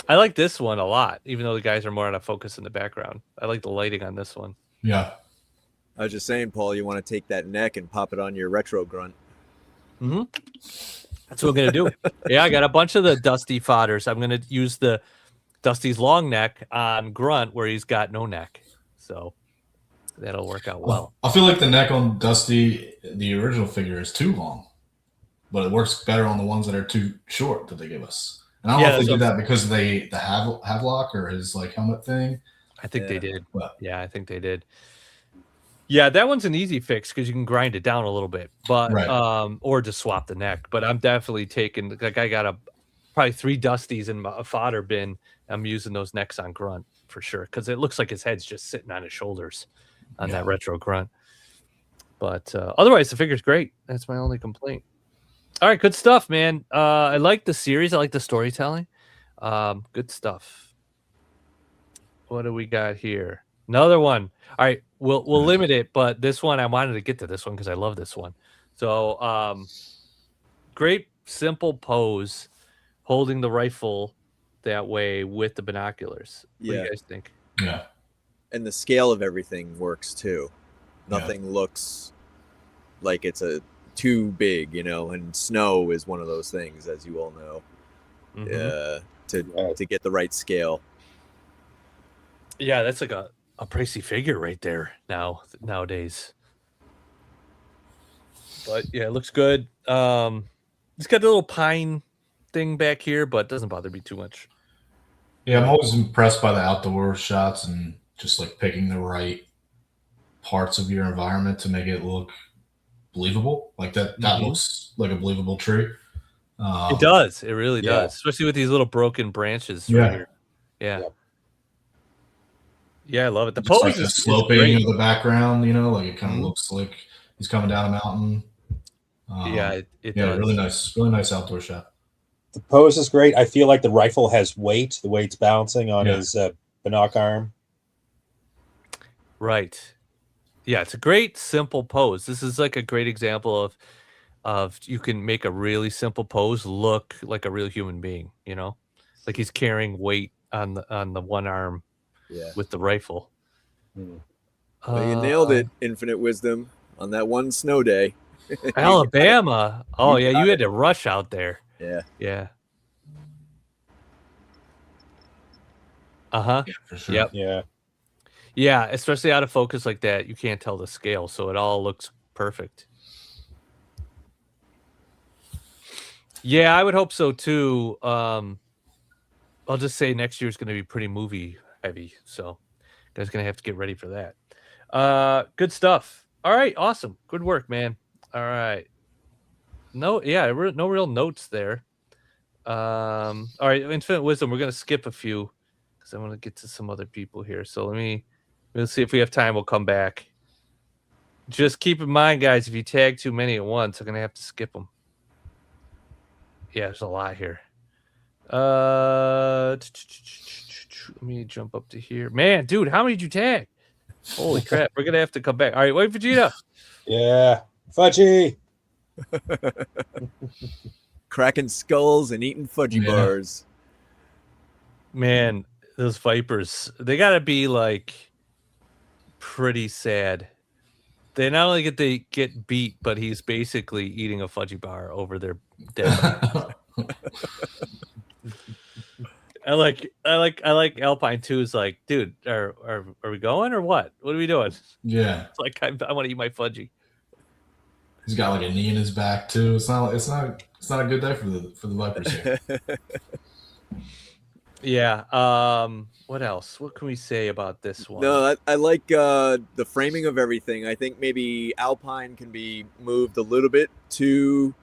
Speaker 9: I like this one a lot, even though the guys are more on a focus in the background. I like the lighting on this one.
Speaker 11: Yeah.
Speaker 10: I was just saying, Paul, you want to take that neck and pop it on your retro grunt.
Speaker 9: Mm-hmm. That's what I'm going to do. Yeah, I got a bunch of the Dusty fodders. I'm going to use the Dusty's long neck on Grunt where he's got no neck. So that'll work out well.
Speaker 11: I feel like the neck on Dusty, the original figure, is too long. But it works better on the ones that are too short that they give us. And I don't know if they did that because the Havelock or his like helmet thing.
Speaker 9: I think they did.
Speaker 11: But,
Speaker 9: yeah, I think they did. Yeah, that one's an easy fix because you can grind it down a little bit, but or just swap the neck. But I'm definitely taking, like, I got probably 3 Dusties in my fodder bin. I'm using those necks on Grunt for sure because it looks like his head's just sitting on his shoulders on that retro Grunt. But otherwise, the figure's great. That's my only complaint. All right, good stuff, man. I like the series. I like the storytelling. Good stuff. What do we got here? Another one. All right, we'll limit it, but this one I wanted to get to this one because I love this one. So, great simple pose, holding the rifle that way with the binoculars. What do you guys think?
Speaker 11: Yeah,
Speaker 10: and the scale of everything works too. Nothing looks like it's too big, you know. And snow is one of those things, as you all know, to get the right scale.
Speaker 9: Yeah, that's like a pricey figure right there nowadays. But yeah, it looks good. It's got the little pine thing back here, but it doesn't bother me too much.
Speaker 11: Yeah, I'm always impressed by the outdoor shots and just like picking the right parts of your environment to make it look believable. Like that looks like a believable tree.
Speaker 9: It does. It really does, especially with these little broken branches right here. Yeah. Yeah, I love it. The pose
Speaker 11: like the sloping of the background, you know, like it kind of looks like he's coming down a mountain.
Speaker 9: It does.
Speaker 11: really nice outdoor shot.
Speaker 5: The pose is great. I feel like the rifle has weight. The way it's balancing on his binoc arm.
Speaker 9: Right. Yeah, it's a great simple pose. This is like a great example of you can make a really simple pose look like a real human being, you know? Like he's carrying weight on the one arm
Speaker 10: Yeah.
Speaker 9: with the rifle.
Speaker 10: Well, you nailed it, Infinite Wisdom, on that one snow day.
Speaker 9: Alabama. Oh yeah,
Speaker 10: got
Speaker 9: you had
Speaker 10: it.
Speaker 9: to rush out there.
Speaker 10: Yeah.
Speaker 9: Yeah. Uh-huh.
Speaker 11: Yeah, for sure.
Speaker 9: Yep.
Speaker 5: Yeah.
Speaker 9: Yeah, especially out of focus like that, you can't tell the scale, so it all looks perfect. Yeah, I would hope so too. I'll just say next year's going to be pretty movie heavy, so guys going to have to get ready for that. Good stuff. All right, awesome. Good work, man. All right. No, yeah, no real notes there. All right, Infinite Wisdom, we're going to skip a few because I want to get to some other people here. So we'll see if we have time. We'll come back. Just keep in mind, guys, if you tag too many at once, I'm going to have to skip them. Yeah, there's a lot here. Let me jump up to here. Man, dude, how many did you tag? Holy crap, we're gonna have to come back. All right, wait, Vegeta.
Speaker 5: Yeah. Fudgy.
Speaker 10: Cracking skulls and eating fudgy bars.
Speaker 9: Man, those Vipers, they gotta be like pretty sad. They not only get beat, but he's basically eating a fudgy bar over their dead body. I like Alpine too. Is like, dude, are we going or what? What are we doing?
Speaker 11: Yeah.
Speaker 9: It's like I want to eat my fudgy.
Speaker 11: He's got like a knee in his back too. It's not a good day for the Vipers here.
Speaker 9: Yeah. What else? What can we say about this one?
Speaker 10: No, I like the framing of everything. I think maybe Alpine can be moved a little bit to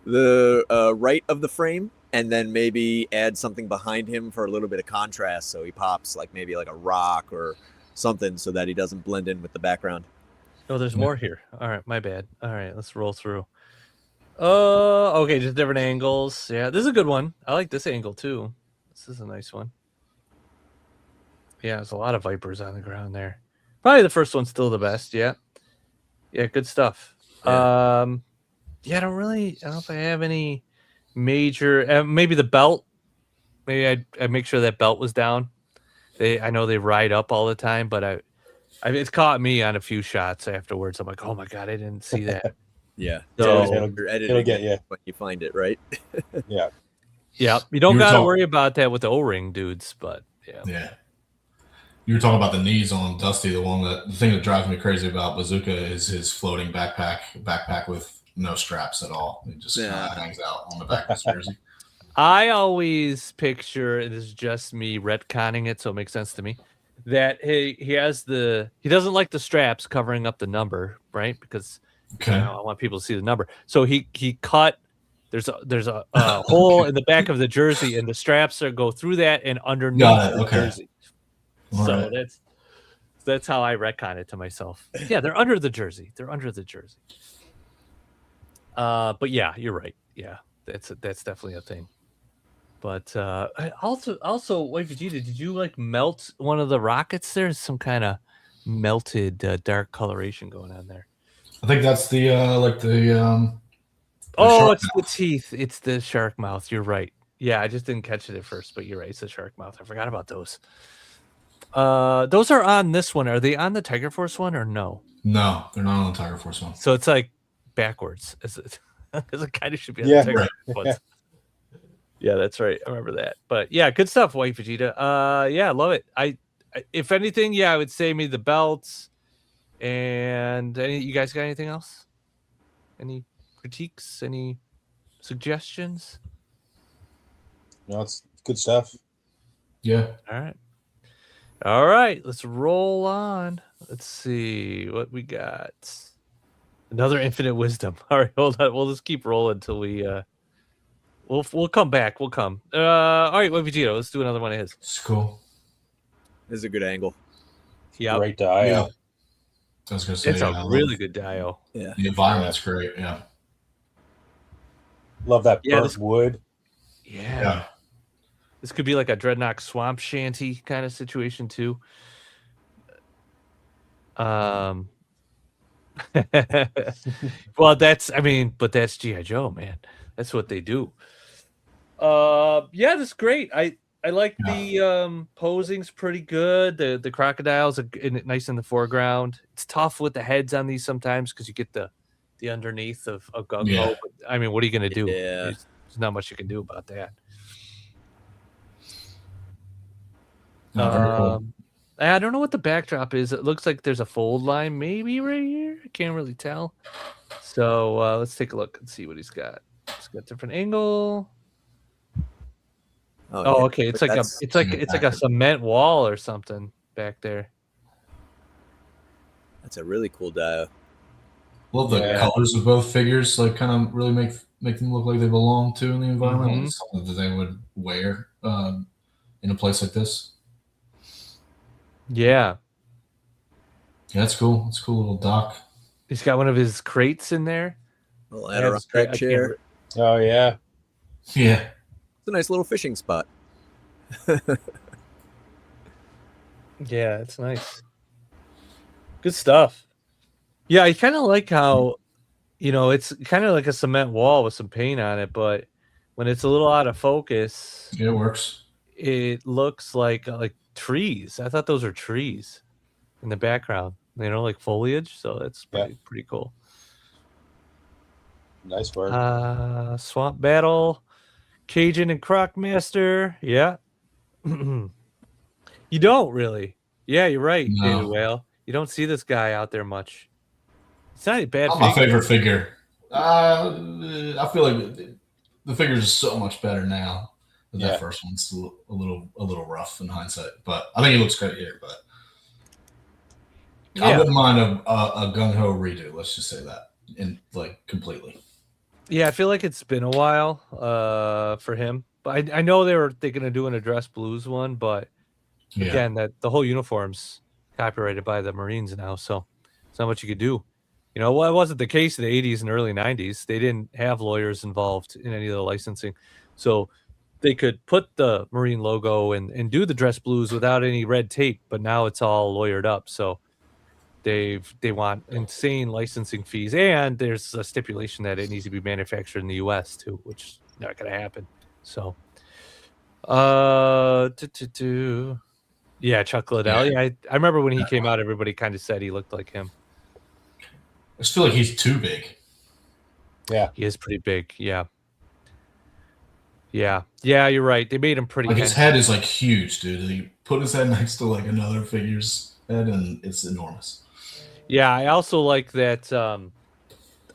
Speaker 10: the right of the frame, and then maybe add something behind him for a little bit of contrast, so he pops like maybe like a rock or something, so that he doesn't blend in with the background.
Speaker 9: Oh, there's more here. All right, my bad. All right, let's roll through. Okay, just different angles. Yeah, this is a good one. I like this angle too. This is a nice one. Yeah, there's a lot of Vipers on the ground there. Probably the first one's still the best. Yeah. Yeah, good stuff.
Speaker 10: Yeah.
Speaker 9: Yeah, I don't know if I have any major. Maybe the belt. Maybe I make sure that belt was down. I know they ride up all the time, but it's caught me on a few shots afterwards. I'm like, oh my god, I didn't see that.
Speaker 10: Yeah.
Speaker 9: So
Speaker 5: it'll get you
Speaker 10: when you find it, right?
Speaker 5: Yeah.
Speaker 9: Yeah, you don't gotta worry about that with the O-ring dudes, but yeah.
Speaker 11: Yeah. You were talking about the knees on Dusty. The thing that drives me crazy about Bazooka is his floating backpack with no straps at all. It just kind of hangs out on the back of his jersey.
Speaker 9: I always picture, it is just me retconning it, so it makes sense to me, that he doesn't like the straps covering up the number, right? Because I want people to see the number. So he cut. There's a hole in the back of the jersey, and the straps go through that and underneath the jersey.
Speaker 11: All
Speaker 9: so
Speaker 11: right.
Speaker 9: that's how I retcon it to myself. Yeah, they're under the jersey. But yeah, you're right. Yeah, that's definitely a thing. But also, wait, Vegeta, did you like melt one of the rockets? There's some kind of melted dark coloration going on there.
Speaker 11: I think that's the
Speaker 9: it's the teeth. It's the shark mouth. You're right. Yeah, I just didn't catch it at first, but you're right. It's the shark mouth. I forgot about those. Those are on this one. Are they on the Tiger Force one or no?
Speaker 11: No, they're not on the Tiger Force one.
Speaker 9: So it's like backwards. It kind of should be on the Tiger Force one. Yeah, that's right. I remember that. But yeah, good stuff, White Vegeta. Yeah, love it. I if anything, I would say maybe the belts. And you guys got anything else? Any critiques? Any suggestions?
Speaker 5: No, it's good stuff.
Speaker 11: Yeah.
Speaker 9: All right. Let's roll on. Let's see what we got. Another Infinite Wisdom. All right, hold on. We'll just keep rolling until we we'll come back. We'll come. All right, White Vegeta. Let's do another one of his.
Speaker 11: It's cool.
Speaker 10: This is a good angle.
Speaker 9: Yeah.
Speaker 5: Great dial.
Speaker 11: Yeah. I was gonna say
Speaker 9: it's a really good dial.
Speaker 10: Yeah.
Speaker 11: The environment's great. Yeah.
Speaker 5: Love that burnt wood.
Speaker 9: Yeah. This could be like a Dreadnought swamp shanty kind of situation too. Um, well, but that's G.I. Joe, man. That's what they do. Yeah, that's great. I like the posing's pretty good. The crocodiles are nice in the foreground. It's tough with the heads on these sometimes because you get the underneath of gung ho.
Speaker 11: Yeah.
Speaker 9: But I mean, what are you gonna do?
Speaker 10: Yeah.
Speaker 9: There's not much you can do about that.
Speaker 11: No, very cool.
Speaker 9: I don't know what the backdrop is. It looks like there's a fold line, maybe right here. I can't really tell. So let's take a look and see what he's got. He's got different angle. Oh,
Speaker 10: yeah.
Speaker 9: okay. It's
Speaker 10: But
Speaker 9: like
Speaker 10: that's-
Speaker 9: it's like a cement wall or something back there.
Speaker 10: That's a really cool dial.
Speaker 11: Well, the
Speaker 9: Yeah.
Speaker 11: colors of both figures like kind of really make them look like they belong to in the environment.
Speaker 9: Mhm.
Speaker 11: Like something that they would wear in a place like this.
Speaker 9: Yeah.
Speaker 11: Yeah, that's cool. It's a cool little dock.
Speaker 9: He's got one of his crates in there.
Speaker 10: Little
Speaker 9: I have his crate-
Speaker 10: Adirondack
Speaker 9: I can't
Speaker 10: chair.
Speaker 9: re-
Speaker 5: Oh yeah.
Speaker 11: Yeah.
Speaker 10: It's a nice little fishing spot.
Speaker 9: Yeah, it's nice. Good stuff. Yeah, I kind of like how, it's kind of like a cement wall with some paint on it, but when it's a little out of focus,
Speaker 11: Yeah, it works.
Speaker 9: it looks like trees. I thought those were trees in the background, like foliage. So that's pretty cool.
Speaker 5: Nice work.
Speaker 9: Swamp Battle, Cajun and Crocmaster. Yeah. You don't really. Yeah, you're right,
Speaker 11: No.
Speaker 9: David Whale. You don't see this guy out there much. It's not a bad
Speaker 11: Not
Speaker 9: figure.
Speaker 11: my favorite figure. I feel like the figures are so much better now. That first one's a little rough in hindsight, but I think he looks great here. But I wouldn't mind a gung ho redo. Let's just say that, completely.
Speaker 9: Yeah, I feel like it's been a while for him, but I know they're going to do an Address Blues one, but again, that the whole uniform's copyrighted by the Marines now, so it's not much you could do. It wasn't the case in the 80s and early 90s. They didn't have lawyers involved in any of the licensing, so they could put the Marine logo and do the Dress Blues without any red tape. But now it's all lawyered up, so they want insane licensing fees, and there's a stipulation that it needs to be manufactured in the U.S. too, which is not going to happen. So, yeah, Chuck Liddell. Yeah, I remember when he came out, everybody kind of said he looked like him.
Speaker 11: I just feel like he's too big.
Speaker 5: Yeah,
Speaker 9: he is pretty big. Yeah, you're right. They made him pretty.
Speaker 11: Like his head is like huge, dude. He put his head next to like another figure's head, and it's enormous.
Speaker 9: Yeah, I also like that.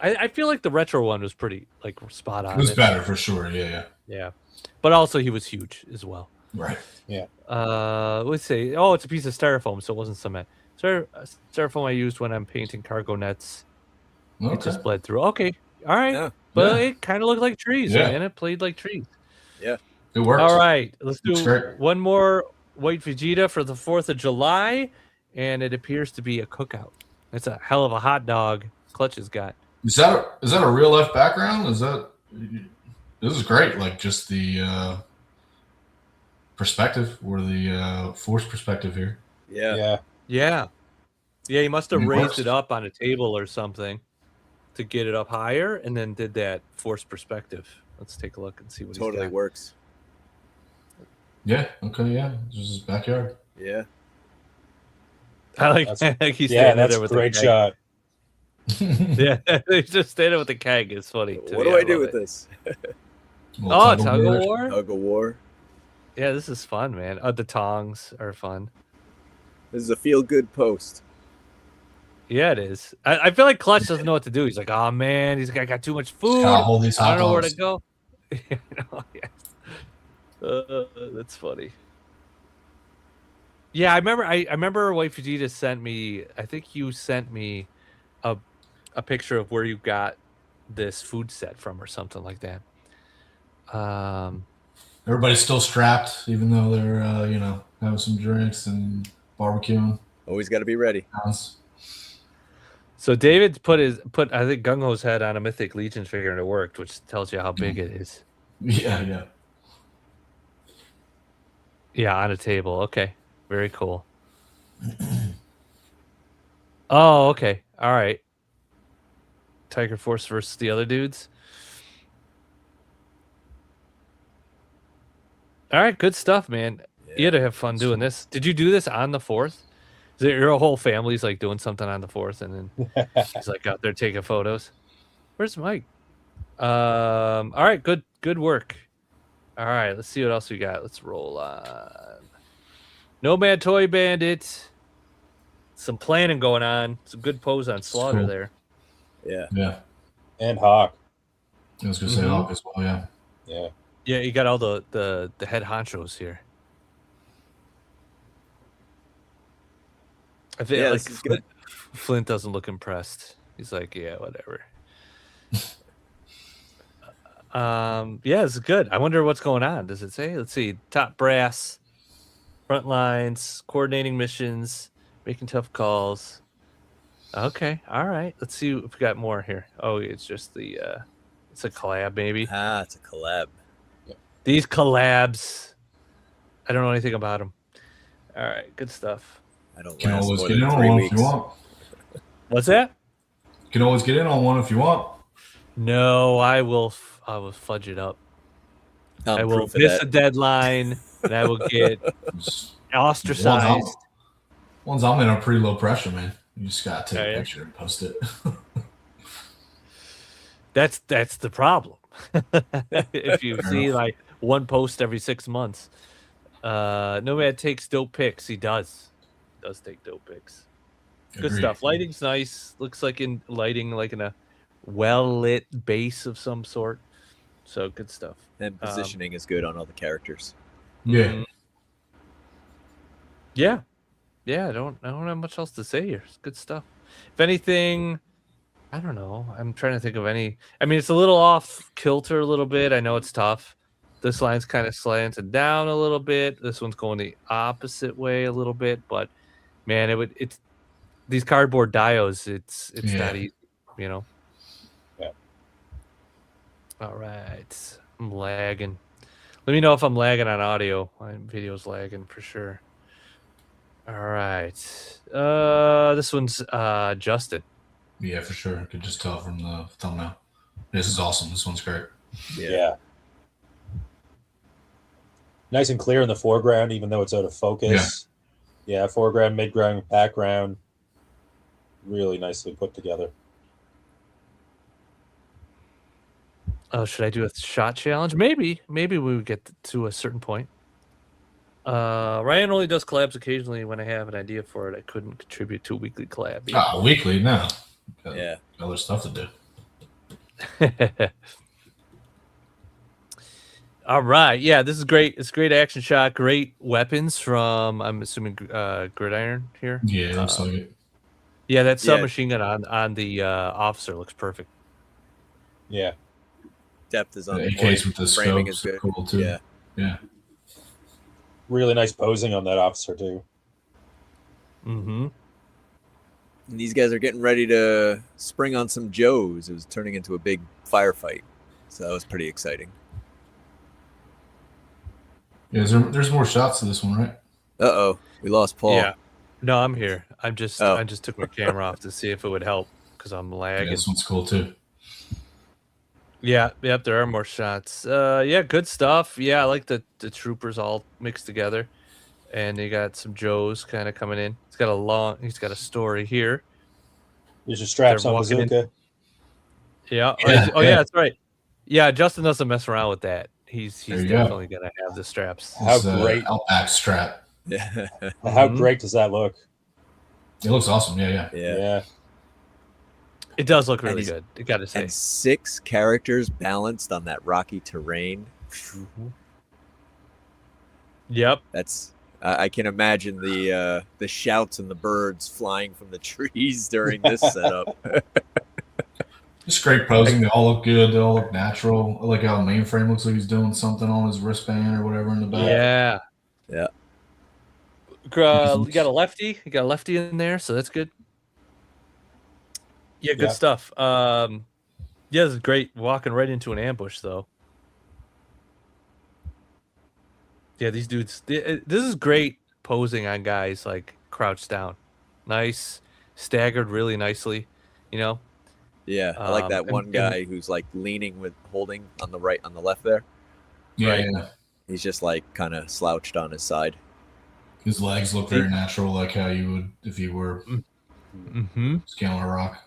Speaker 9: I feel like the retro one was pretty spot on.
Speaker 11: It was better for sure. Yeah.
Speaker 9: But also he was huge as well.
Speaker 11: Right.
Speaker 5: Yeah.
Speaker 9: Let's say, it's a piece of styrofoam, so it wasn't cement. Styrofoam I used when I'm painting cargo nets.
Speaker 11: Okay.
Speaker 9: It just bled through. Okay, all right,
Speaker 10: Yeah.
Speaker 9: but it kind of looked like trees,
Speaker 11: Yeah.
Speaker 9: man. It played like trees.
Speaker 10: Yeah.
Speaker 11: It works.
Speaker 9: All right, let's
Speaker 11: Looks
Speaker 9: do
Speaker 11: great.
Speaker 9: one more White Vegeta for the 4th of July, and it appears to be a cookout. It's a hell of a hot dog Clutch has got.
Speaker 11: Is that a real life background? This is great. Like just the perspective or the force perspective here.
Speaker 10: Yeah.
Speaker 9: Yeah. He must have
Speaker 11: It
Speaker 9: raised
Speaker 11: works.
Speaker 9: it up on a table or something to get it up higher, and then did that forced perspective. Let's take a look and see what
Speaker 10: Totally
Speaker 9: he's got.
Speaker 10: works.
Speaker 11: Yeah. Okay. Yeah. This is his backyard.
Speaker 10: Yeah.
Speaker 9: I like he's standing
Speaker 5: that's
Speaker 9: there
Speaker 5: a
Speaker 9: with
Speaker 5: great
Speaker 9: the keg.
Speaker 5: shot.
Speaker 9: Yeah, he's just standing with the keg. It's funny.
Speaker 10: What do I do with this?
Speaker 9: Oh, tug of war.
Speaker 10: Tug of war.
Speaker 9: Yeah, this is fun, man. The tongs are fun.
Speaker 10: This is a feel-good post.
Speaker 9: Yeah, it is. I feel like Clutch doesn't know what to do. He's like, oh man, he's got too much food.
Speaker 11: Gotta hold these
Speaker 9: I
Speaker 11: hot
Speaker 9: don't know where
Speaker 11: dogs.
Speaker 9: to go. That's funny. Yeah, I remember. I remember White Vegeta sent me. I think you sent me a picture of where you got this food set from, or something like that.
Speaker 11: Everybody's still strapped, even though they're having some drinks and barbecuing.
Speaker 10: Always got to be ready.
Speaker 9: So David put I think Gung Ho's head on a Mythic Legion figure, and it worked, which tells you how big it is.
Speaker 11: Yeah.
Speaker 9: Yeah, on a table. Okay, very cool. Oh, okay. All right. Tiger Force versus the other dudes. All right, good stuff, man. You had to have fun doing this. Did you do this on the 4th? Is it your whole family's like doing something on the 4th, and then he's like out there taking photos? Where's Mike? All right, good work. All right, let's see what else we got. Let's roll on. Nomad Toy Bandit. Some planning going on. Some good pose on Slaughter
Speaker 11: cool.
Speaker 9: there.
Speaker 11: Yeah.
Speaker 5: And Hawk.
Speaker 11: I was gonna say Hawk as well. Yeah.
Speaker 5: Yeah.
Speaker 9: Yeah, you got all the head honchos here. I feel like
Speaker 10: this is good.
Speaker 9: Flint doesn't look impressed. He's like, yeah, whatever. Yeah, it's good. I wonder what's going on. Does it say? Let's see. Top brass, front lines, coordinating missions, making tough calls. Okay, all right. Let's see if we got more here. Oh, it's just the it's a collab, maybe.
Speaker 10: Ah, it's a collab.
Speaker 9: These collabs, I don't know anything about them. All right, good stuff.
Speaker 10: I don't
Speaker 11: Can
Speaker 10: last
Speaker 11: always
Speaker 10: more
Speaker 11: get in
Speaker 10: than
Speaker 11: on
Speaker 10: 3
Speaker 11: one
Speaker 10: weeks.
Speaker 11: if you want.
Speaker 9: What's that?
Speaker 11: Can always get in on one if you want.
Speaker 9: No, I will fudge it up.
Speaker 10: I'm
Speaker 9: I will
Speaker 10: proof of
Speaker 9: miss
Speaker 10: that.
Speaker 9: a deadline, and I will get ostracized.
Speaker 11: Ones I'm in are pretty low pressure, man. You just gotta take
Speaker 9: Oh,
Speaker 11: a
Speaker 9: yeah?
Speaker 11: picture and post it.
Speaker 9: That's the problem. If you see like one post every 6 months, Nomad takes dope pics. He does take dope pics. Good
Speaker 11: Agreed.
Speaker 9: stuff. Lighting's nice. Looks like in lighting, like in a well lit base of some sort. So good stuff.
Speaker 10: And positioning is good on all the characters.
Speaker 11: Yeah.
Speaker 9: Yeah. I don't have much else to say here. It's good stuff. If anything, I don't know. I'm trying to think of any. I mean, it's a little off kilter a little bit. I know it's tough. This line's kind of slanted down a little bit. This one's going the opposite way a little bit, but man, it's these cardboard diodes. It's not easy, you know.
Speaker 5: Yeah.
Speaker 9: All right. I'm lagging. Let me know if I'm lagging on audio. My video's lagging for sure. All right. This one's Justin.
Speaker 11: Yeah, for sure. I could just tell from the thumbnail. This is awesome. This one's great.
Speaker 5: Yeah. Nice and clear in the foreground, even though it's out of focus. Yeah, foreground, midground, background. Really nicely put together.
Speaker 9: Oh, should I do a shot challenge? Maybe we would get to a certain point. Ryan only does collabs occasionally when I have an idea for it. I couldn't contribute to a weekly collab.
Speaker 11: Weekly? No.
Speaker 10: Yeah.
Speaker 11: Other stuff to do.
Speaker 9: All right. Yeah, this is great. It's a great action shot. Great weapons from, I'm assuming, Gridiron here.
Speaker 11: Yeah, looks like it.
Speaker 9: Yeah, that submachine gun on the officer looks perfect.
Speaker 5: Yeah.
Speaker 10: Depth is on
Speaker 11: The
Speaker 10: the
Speaker 11: AKs
Speaker 10: point.
Speaker 11: with the
Speaker 10: Framing
Speaker 11: scopes
Speaker 10: is good.
Speaker 11: are cool too. Yeah.
Speaker 5: Really nice posing on that officer, too.
Speaker 9: Mm-hmm.
Speaker 10: And these guys are getting ready to spring on some Joes. It was turning into a big firefight. So that was pretty exciting.
Speaker 11: Yeah, there's more shots to this one, right?
Speaker 10: Uh-oh. We lost Paul.
Speaker 9: Yeah. No, I'm here. I just took my camera off to see if it would help because I'm lagging.
Speaker 11: Yeah, this one's cool too.
Speaker 9: Yeah, yep, there are more shots. Yeah, good stuff. Yeah, I like the troopers all mixed together. And they got some Joes kind of coming in. He's got a story here.
Speaker 5: There's your straps
Speaker 9: They're
Speaker 5: on
Speaker 9: walking in.
Speaker 5: bazooka.
Speaker 9: Yeah.
Speaker 11: Yeah,
Speaker 9: Oh, yeah, that's right. Yeah, Justin doesn't mess around with that. He's
Speaker 11: There you
Speaker 9: definitely gonna have the straps.
Speaker 5: How
Speaker 11: It's,
Speaker 5: great.
Speaker 11: Outback strap.
Speaker 10: Yeah.
Speaker 5: How great does that look?
Speaker 11: It looks awesome. Yeah.
Speaker 5: Yeah.
Speaker 9: It does look
Speaker 10: And
Speaker 9: really
Speaker 10: he's-
Speaker 9: good. I gotta say.
Speaker 10: And 6 characters balanced on that rocky terrain.
Speaker 9: Yep.
Speaker 10: That's I can imagine the shouts and the birds flying from the trees during this setup.
Speaker 11: Just great posing. They all look good. They all look natural. I like how Mainframe looks like he's doing something on his wristband or whatever in the back.
Speaker 9: Yeah.
Speaker 10: Yeah.
Speaker 9: You got a lefty. You got a lefty in there, so that's good. Yeah, good
Speaker 5: Yeah.
Speaker 9: stuff. Yeah, this is great. Walking right into an ambush, though. Yeah, these dudes. This is great posing on guys like crouched down. Nice, staggered really nicely, you know.
Speaker 10: Yeah, I like that one
Speaker 9: and
Speaker 10: guy who's like leaning with holding on the right, on the left there.
Speaker 11: Yeah,
Speaker 9: Right.
Speaker 11: yeah.
Speaker 10: He's just like kind of slouched on his side.
Speaker 11: His legs look very natural, like how you would if you were scaling a rock.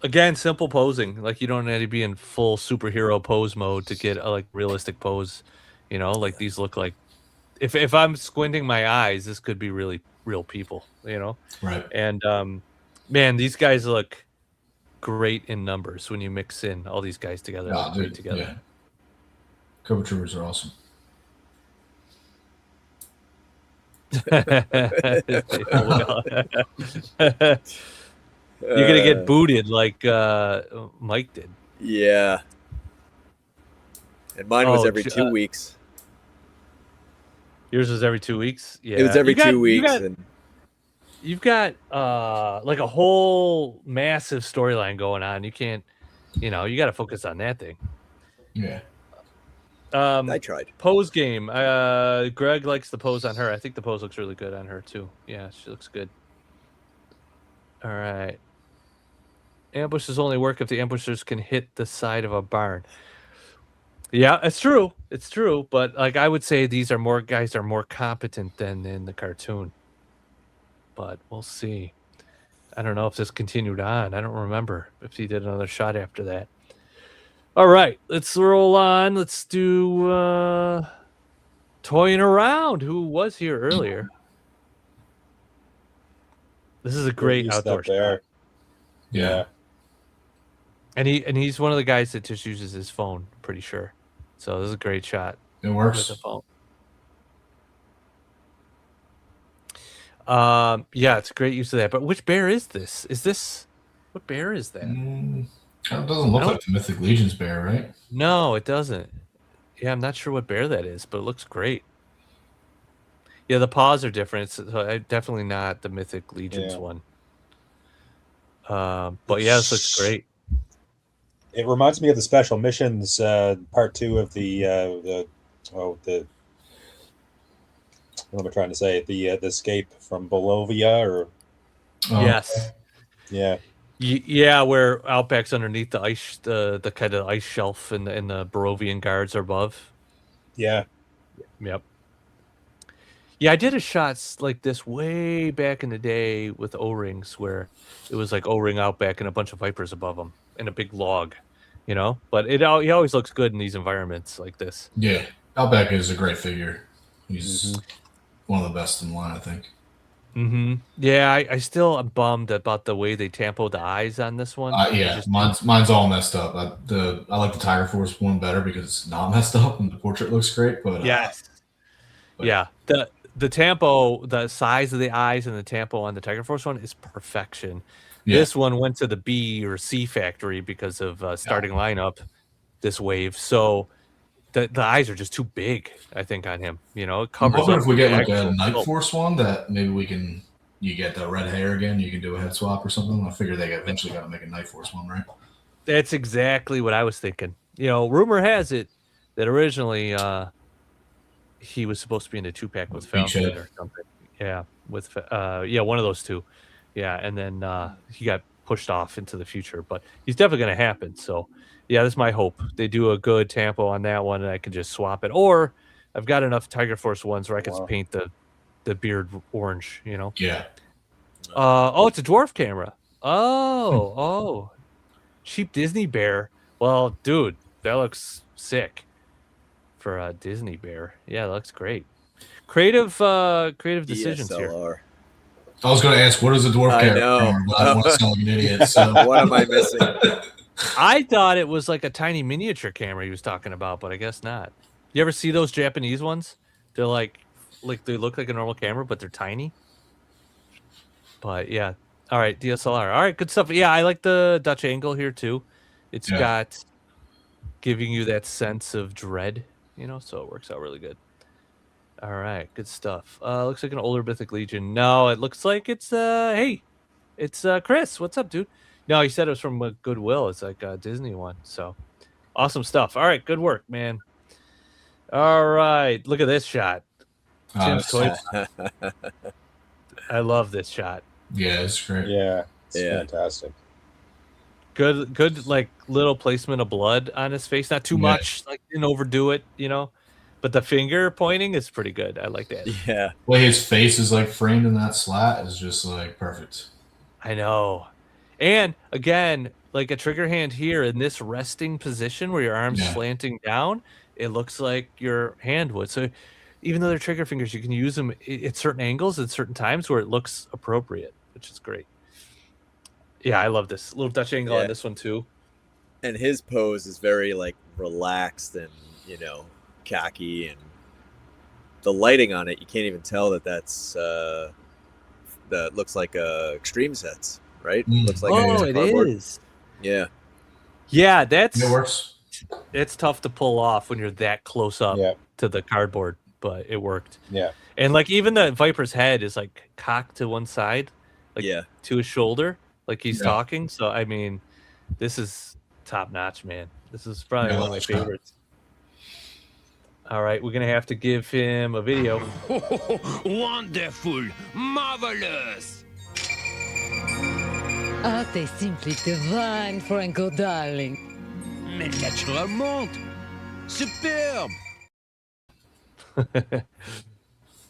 Speaker 9: Again, simple posing. Like you don't need to be in full superhero pose mode to get a like realistic pose. You know, like these look like if I'm squinting my eyes, this could be really real people. You know,
Speaker 11: Right.
Speaker 9: and man, these guys look great in numbers when you mix in all these guys together. They look great together.
Speaker 11: Yeah. Cobra Troopers are awesome.
Speaker 9: You're gonna get booted like Mike did.
Speaker 10: Yeah. And mine was every 2 weeks.
Speaker 9: Yours was every 2 weeks. Yeah,
Speaker 10: It was every 2 weeks.
Speaker 9: You've got like a whole massive storyline going on. You can't, you know, you got to focus on that thing.
Speaker 11: Yeah.
Speaker 10: I tried.
Speaker 9: Pose game. Greg likes the pose on her. I think the pose looks really good on her too. Yeah, she looks good. All right. Ambushes only work if the ambushers can hit the side of a barn. Yeah, it's true. It's true. But like I would say these are more guys are more competent than in the cartoon. But we'll see. I don't know if this continued on. I don't remember if he did another shot after that. All right, let's roll on. Let's do Toying Around, who was here earlier. This is a great outdoor shot.
Speaker 11: Yeah.
Speaker 9: And he's one of the guys that just uses his phone, pretty sure. So this is a great shot.
Speaker 11: It works.
Speaker 9: With the phone. Yeah, it's a great use of that. But which bear is this? What bear is that?
Speaker 11: It doesn't look like the Mythic Legion's bear, right?
Speaker 9: No, it doesn't. Yeah, I'm not sure what bear that is, but it looks great. Yeah, the paws are different. So definitely not the Mythic Legion's one. But yeah, this looks great.
Speaker 5: It reminds me of the Special Missions part 2 of the what am I trying to say? The escape from Bolovia, or
Speaker 9: yes,
Speaker 5: yeah,
Speaker 9: yeah, where Outback's underneath the ice, the kind of ice shelf, and the Barovian guards are above.
Speaker 5: Yeah,
Speaker 9: yep. Yeah, I did a shot like this way back in the day with O-rings, where it was like O-ring Outback and a bunch of Vipers above them and a big log, you know. But he always looks good in these environments like this.
Speaker 11: Yeah, Outback is a great figure. He's one of the best in line, I think.
Speaker 9: Yeah, I still am bummed about the way they tampoed the eyes on this one.
Speaker 11: Yeah, mine's all messed up. I like the Tiger Force one better because it's not messed up and the portrait looks great. But
Speaker 9: yes, yeah, the tampo, the size of the eyes and the tampo on the Tiger Force one is perfection. Yeah. This one went to the B or C factory because of starting lineup this wave. So the eyes are just too big, I think, on him. You know, it covers.
Speaker 11: I'm hoping if we get like a Night Force one, that maybe you get the red hair again. You can do a head swap or something. I figure they eventually got to make a Night Force one, right?
Speaker 9: That's exactly what I was thinking. You know, rumor has it that originally he was supposed to be in a 2-pack with Falcon or something. Yeah, with one of those two. Yeah, and then he got pushed off into the future, but he's definitely going to happen. So, yeah, that's my hope. They do a good tampo on that one, and I can just swap it. Or I've got enough Tiger Force ones where I can paint the beard orange. You know.
Speaker 11: Yeah.
Speaker 9: Oh, it's a dwarf camera. Oh, cheap Disney bear. Well, dude, that looks sick for a Disney bear. Yeah, that looks great. Creative decisions here.
Speaker 11: I was going to ask, what is a dwarf camera? But I don't want to sound like an idiot. So
Speaker 10: what am I missing?
Speaker 9: I thought it was like a tiny miniature camera he was talking about, but I guess not. You ever see those Japanese ones? They're like they look like a normal camera, but they're tiny. But yeah, all right, DSLR. All right, good stuff. Yeah, I like the Dutch angle here too. It's got giving you that sense of dread, you know, so it works out really good. All right, good stuff. Looks like an older Mythic Legion. No, it looks like it's it's Chris. What's up, dude? No, he said it was from Goodwill. It's like a Disney one. So awesome stuff. All right, good work, man. All right, look at this shot. Tim's toy. I love this shot.
Speaker 11: Yeah, it's great.
Speaker 5: Yeah, It's fantastic.
Speaker 9: Good, like little placement of blood on his face. Not too much, like didn't overdo it, you know. But the finger pointing is pretty good. I like that.
Speaker 10: Yeah.
Speaker 11: The way his face is like framed in that slat is just like perfect.
Speaker 9: I know. And again, like a trigger hand here in this resting position where your arm's slanting down, it looks like your hand would. So even though they're trigger fingers, you can use them at certain angles at certain times where it looks appropriate, which is great. Yeah, I love this little Dutch angle on this one too.
Speaker 10: And his pose is very like relaxed and, you know, cocky, and the lighting on it, you can't even tell that that's that looks like extreme sets, right? Looks like
Speaker 9: it is.
Speaker 10: Yeah.
Speaker 9: Yeah, that's
Speaker 11: it works.
Speaker 9: It's tough to pull off when you're that close up to the cardboard, but it worked.
Speaker 5: Yeah.
Speaker 9: And like even the Viper's head is like cocked to one side, like to his shoulder, like he's talking. So I mean, this is top notch, man. This is probably one of my favorites. All right, we're gonna have to give him a video.
Speaker 2: Wonderful, marvelous.
Speaker 8: Ah, t'es simply divine, Franco, darling.
Speaker 2: Mais naturellement, superbe.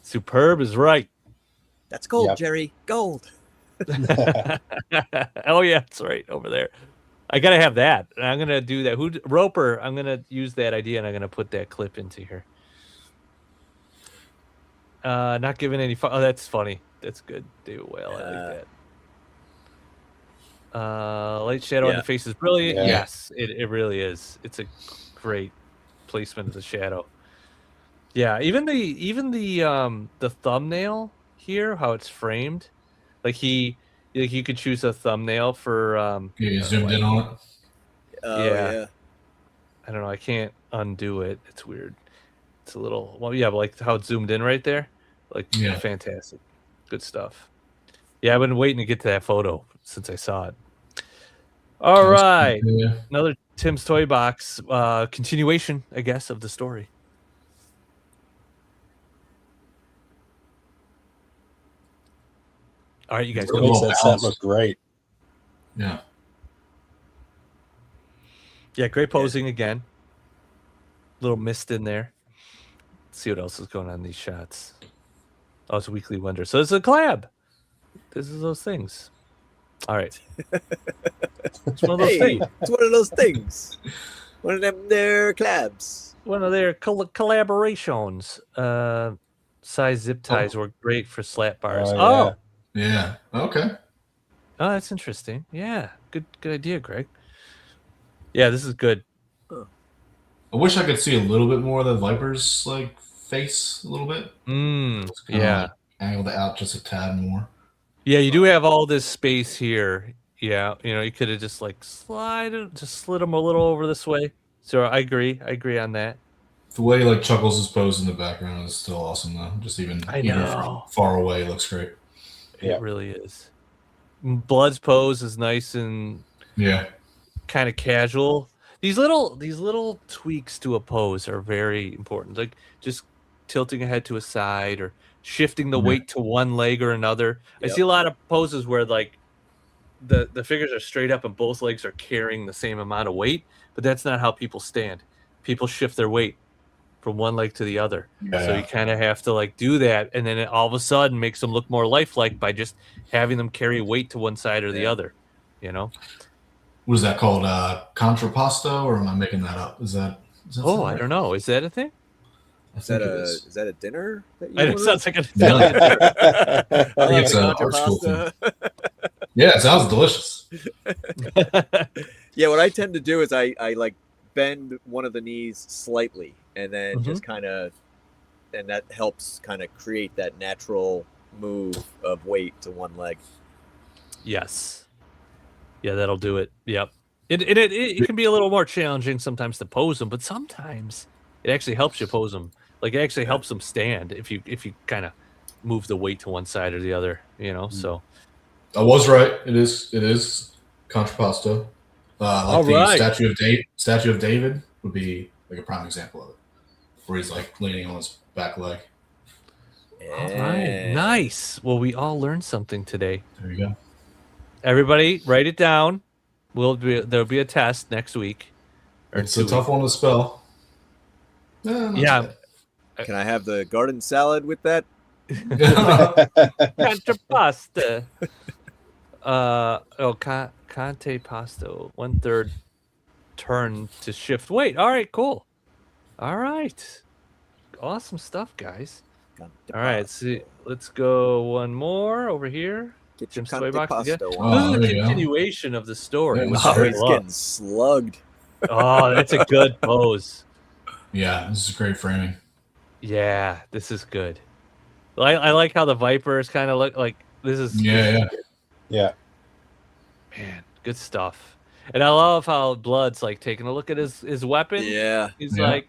Speaker 9: Superb is right.
Speaker 10: That's gold, Jerry. Gold.
Speaker 9: Oh yeah, that's right over there. I gotta have that. And I'm gonna do that. Roper? I'm gonna use that idea and I'm gonna put that clip into here. Not giving any. Oh, that's funny. That's good. Do well. I like that. Light shadow on the face is brilliant.
Speaker 5: Yeah.
Speaker 9: Yes, it really is. It's a great placement of the shadow. Yeah, even the thumbnail here, how it's framed, like you could choose a thumbnail for
Speaker 11: you zoomed in on it.
Speaker 10: Yeah.
Speaker 9: I don't know. I can't undo it. It's weird. It's a little but like how it's zoomed in right there, like fantastic, good stuff. Yeah, I've been waiting to get to that photo since I saw it. All right, another Tim's Toy Box continuation, I guess, of the story. All right, you guys.
Speaker 5: It makes that set look great.
Speaker 11: Yeah.
Speaker 9: Yeah, great posing again. Little mist in there. Let's see what else is going on in these shots. Oh, it's Weekly Wonder. So it's a collab. This is those things. All right. It's one of those things.
Speaker 10: It's one of those things. One of them their collabs.
Speaker 9: One of their collaborations. Size zip ties were great for slat bars.
Speaker 11: Yeah. Okay.
Speaker 9: Oh, that's interesting. Yeah. Good idea, Greg. Yeah, this is good.
Speaker 11: I wish I could see a little bit more of the Viper's like face a little bit.
Speaker 9: Yeah.
Speaker 11: Angled it out just a tad more.
Speaker 9: Yeah, you do have all this space here. Yeah, you could have just like slid them a little over this way. So I agree on that.
Speaker 11: The way like Chuckles is posed in the background is still awesome though. Just even from far away looks great.
Speaker 9: It really is. Blood's pose is nice and kind of casual. These little tweaks to a pose are very important. Like just tilting a head to a side or shifting the weight to one leg or another. I see a lot of poses where like the figures are straight up and both legs are carrying the same amount of weight, but that's not how people stand. People shift their weight from one leg to the other. So you kind of have to like do that, and then it all of a sudden makes them look more lifelike by just having them carry weight to one side or the other.
Speaker 11: What is that called? Contrapposto, or am I making that up? Is that
Speaker 9: I don't know. Is that a thing?
Speaker 10: Is that a dinner?
Speaker 9: It sounds like a
Speaker 11: dinner. I think it's an art school thing. Yeah, it sounds delicious.
Speaker 10: Yeah, what I tend to do is I like bend one of the knees slightly, and then just kind of, and that helps kind of create that natural move of weight to one leg.
Speaker 9: Yes. Yeah, that'll do it. Yep. It can be a little more challenging sometimes to pose them, but sometimes it actually helps you pose them. Like it actually helps them stand if you kind of move the weight to one side or the other. So.
Speaker 11: I was right. It is contrapposto. Statue of David would be like a prime example of it, where he's like leaning on his back leg.
Speaker 9: All right, nice. Well, we all learned something today.
Speaker 11: There you go.
Speaker 9: Everybody, write it down. There'll be a test next week.
Speaker 11: It's a tough one to spell.
Speaker 9: Yeah.
Speaker 10: Can I have the garden salad with that?
Speaker 9: Contrapasta. Conte pasto. 1/3 turn to shift weight. All right, cool. All right. Awesome stuff, guys. All right, let's go one more over here.
Speaker 10: Get
Speaker 9: Jim's
Speaker 10: your
Speaker 9: toy box again.
Speaker 11: Oh,
Speaker 9: This is
Speaker 11: there
Speaker 9: a
Speaker 11: you go.
Speaker 9: continuation of the story.
Speaker 11: Yeah,
Speaker 9: which
Speaker 11: oh,
Speaker 9: I
Speaker 10: He's
Speaker 9: love.
Speaker 10: getting slugged.
Speaker 9: Oh, that's a good pose.
Speaker 11: Yeah, this is great framing.
Speaker 9: Yeah, this is good. I like how the Vipers kind of look like this is.
Speaker 11: Yeah.
Speaker 9: Man, good stuff. And I love how Blood's like taking a look at his weapon.
Speaker 10: Yeah.
Speaker 9: He's like,